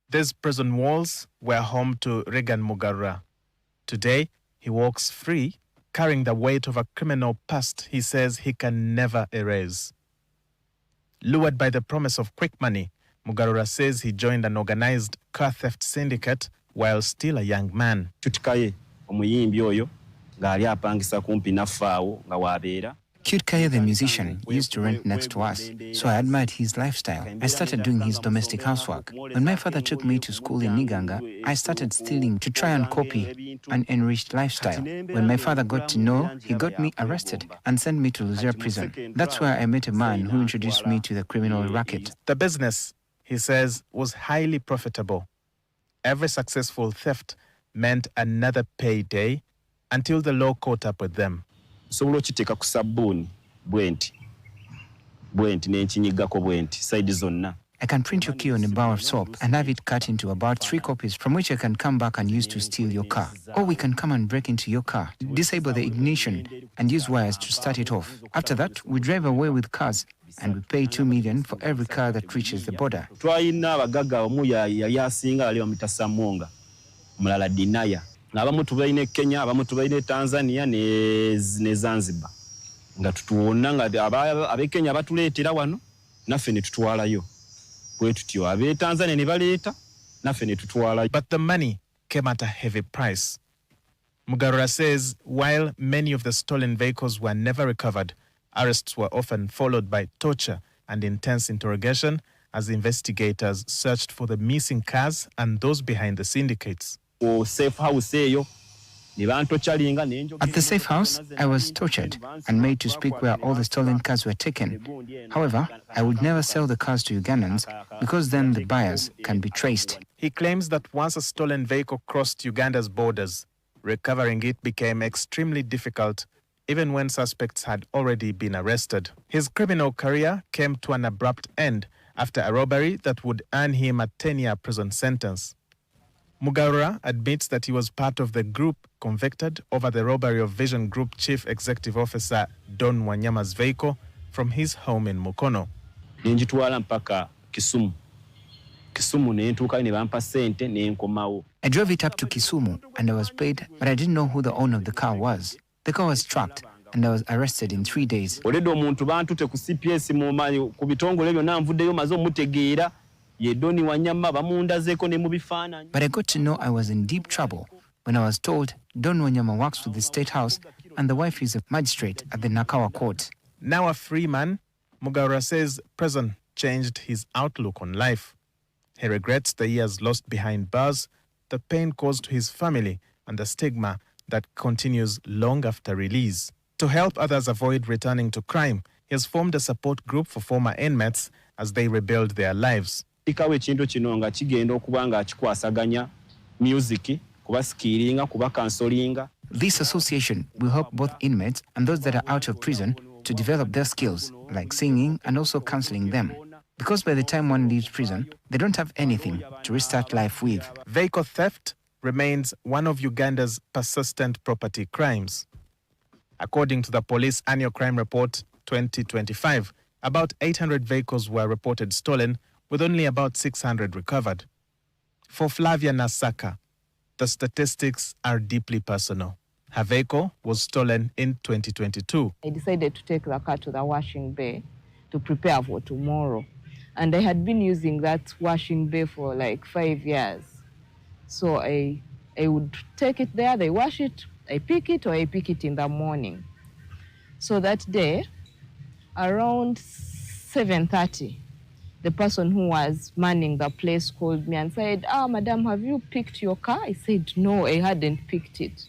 These prison walls were home to Regan Mugarura. Today, he walks free, carrying the weight of a criminal past he says he can never erase. Lured by the promise of quick money, Mugarura says he joined an organized car theft syndicate while still a young man. Cute Kaya the musician used to rent next to us, so I admired his lifestyle. I started doing his domestic housework. When my father took me to school in Niganga, I started stealing to try and copy an enriched lifestyle. When my father got to know, he got me arrested and sent me to Luzira prison. That's where I met a man who introduced me to the criminal racket. The business, he says, was highly profitable. Every successful theft meant another payday until the law caught up with them. I can print your key on a bar of soap and have it cut into about 3 copies from which I can come back and use to steal your car. Or we can come and break into your car, disable the ignition and use wires to start it off. After that, we drive away with cars and we pay 2 million for every car that reaches the border. Twalina abagagga omu yali asinga ali bamuyita Samonga, mulala Dinaya. Abamu tubaine Kenya, abamu tubaine Tanzania ne Zanzibar. Nga tutuwona nga abe Kenya batuleetera wano, naffe ne tutwalayo. Bwe tutyo abe Tanzania ne baleeta, naffe ne tutwalayo. But the money came at a heavy price. Mugarura says while many of the stolen vehicles were never recovered, arrests were often followed by torture and intense interrogation as investigators searched for the missing cars and those behind the syndicates. At the safe house, I was tortured and made to speak where all the stolen cars were taken. However, I would never sell the cars to Ugandans because then the buyers can be traced. He claims that once a stolen vehicle crossed Uganda's borders, recovering it became extremely difficult, even when suspects had already been arrested. His criminal career came to an abrupt end after a robbery that would earn him a 10-year prison sentence. Mugarura admits that he was part of the group convicted over the robbery of Vision Group Chief Executive Officer Don Wanyama's vehicle from his home in Mukono. I drove it up to Kisumu and I was paid, but I didn't know who the owner of the car was. The car was tracked and I was arrested in 3 days. But I got to know I was in deep trouble when I was told Don Wanyama works for the State House and the wife is a magistrate at the Nakawa court. Now a free man, Mugarura says prison changed his outlook on life. He regrets the years lost behind bars, the pain caused to his family, and the stigma that continues long after release. To help others avoid returning to crime, he has formed a support group for former inmates as they rebuild their lives. This association will help both inmates and those that are out of prison to develop their skills, like singing and also counseling them. Because by the time one leaves prison, they don't have anything to restart life with. Vehicle theft remains one of Uganda's persistent property crimes. According to the police annual crime report 2025, about 800 vehicles were reported stolen, with only about 600 recovered. For Flavia Nasaka, the statistics are deeply personal. Her vehicle was stolen in 2022. I decided to take the car to the washing bay to prepare for tomorrow. And I had been using that washing bay for like 5 years. So I would take it there, they wash it, I pick it, or I pick it in the morning. So that day, around 7:30, the person who was manning the place called me and said, madam, have you picked your car? I said, no, I hadn't picked it.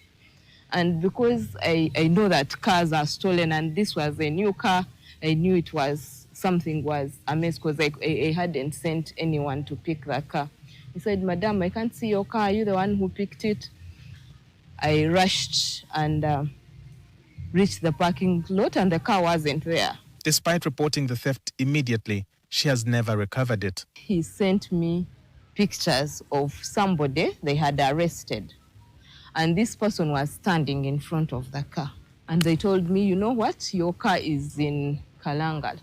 And because I know that cars are stolen and this was a new car, I knew it was something was amiss because I hadn't sent anyone to pick the car. He said, madam, I can't see your car. Are you the one who picked it? I rushed and reached the parking lot and the car wasn't there. Despite reporting the theft immediately, she has never recovered it. He sent me pictures of somebody they had arrested. And this person was standing in front of the car. And they told me, you know what? Your car is in Kalangal.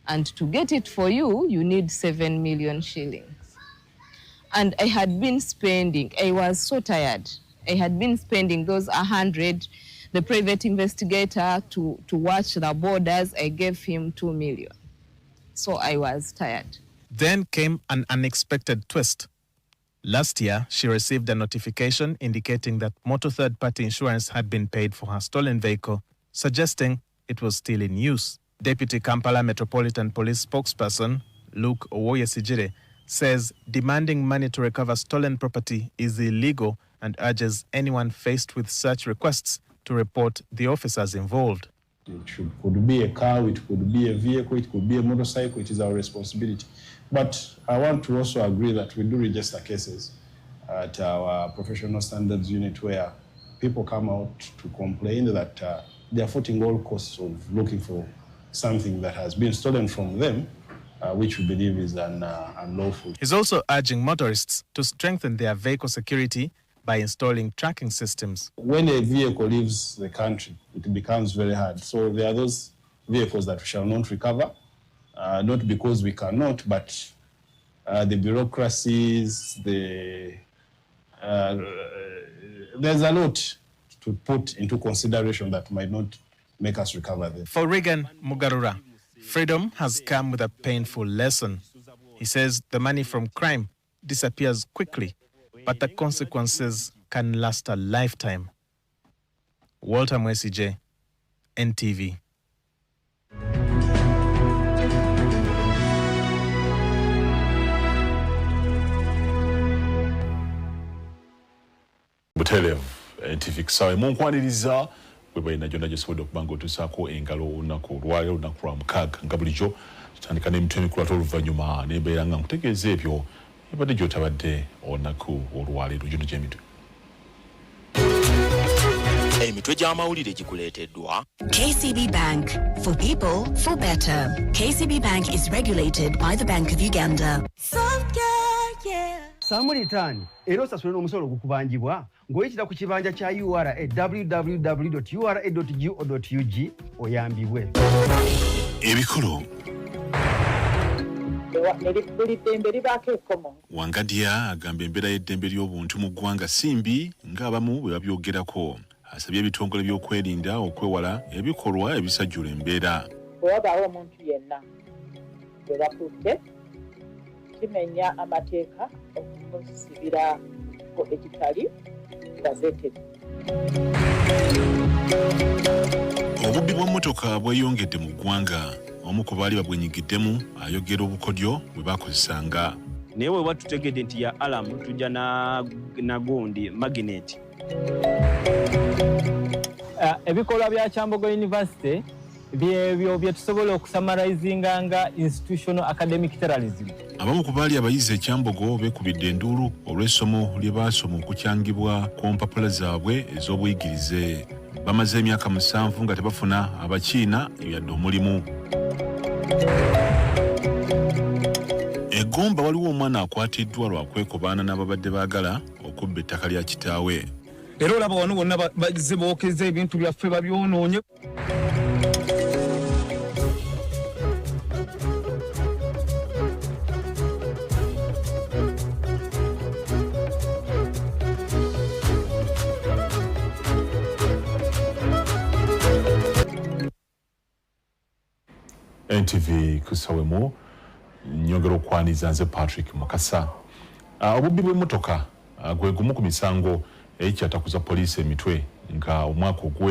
And to get it for you, you need 7 million shillings. And I had been spending, I was so tired. I had been spending those 100, the private investigator to watch the borders, I gave him 2 million. So I was tired. Then came an unexpected twist. Last year, she received a notification indicating that motor third-party insurance had been paid for her stolen vehicle, suggesting it was still in use. Deputy Kampala Metropolitan Police spokesperson Luke Owoyesigire says demanding money to recover stolen property is illegal and urges anyone faced with such requests to report the officers involved. It could be a car, it could be a vehicle, it could be a motorcycle, it is our responsibility. But I want to also agree that we do register cases at our professional standards unit where people come out to complain that they are footing all costs of looking for something that has been stolen from them, which we believe is unlawful. He's also urging motorists to strengthen their vehicle security by installing tracking systems. When a vehicle leaves the country, it becomes very hard. So there are those vehicles that we shall not recover, not because we cannot, but the bureaucracies, there's a lot to put into consideration that might not make us recover them. For Regan Mugarura, freedom has come with a painful lesson. He says the money from crime disappears quickly, but the consequences can last a lifetime. Walter Mwesije, NTV. Butelev, NTV kisawe munkwaniriza bwe balina gyonna gyesobola okubanga otusaako engalo olunaku olwaleero olunaku lwa mukaaga nga bulijjo tutandika n'emitwe emikulu ate oluvannyuma n'embeera nga nkutegeeza ebyo ebadde gy'otabadde olunaku olwaleero gino gy'emitwe. Emitwe gy'amawulire gikuleeteddwa KCB Bank, for people, for better. KCB Bank is regulated by the Bank of Uganda. Samulitani era osasule n'omusolo ogukubangibwa ng'oyitira ku kibanja kya URA www.ura.go.ug oyambibwe. Ebikolo Wangadia agamba embeera y'eddembe ly'obuntu mu ggwanga simbi ng'abamu bwe babyogerako. Asabye ebitongole by'okwerinda okwewala ebikolwa ebisajjula embeera. Wabaawo omuntu yenna bwe bakutte kimenya amateeka okumusibira ko ekitali gazetted. Obubbi bw'emmotoka bweyongedde mu ggwanga. Omu ku baali babwenyigiddemu ayogera obukodyo bwe bakozesanga. Naye bwe batutegedde nti ya alamu tujja na gundi magnet. Ebikolwa bya Kyambogo University byebyo bye tusobola okusummarizinga nga institutional academic terrorism. Abamu ku baali abayizi Kyambogo beekubidde enduulu olw'essomo lye baasoma okukyangibwa ku mpapula zaabwe ez'obuyigirize. Bamaze emyaka 7 nga tebafuna abakiina yadde omulimu. Egomba waliwo omwana akwatiddwa lwa kwekobaana n'ababadde baagala okubba ettaka lya kitaawe. Era olaba wano bonna bazze bookeza ebintu byaffe babyonoonye. NTV kusawemo nyongero kwaniza nze Patrick Mukasa. Obubbi bw'emmotoka gwe gumu ku misango ekyatakuza poliisi emitwe nga omwaka ogwedde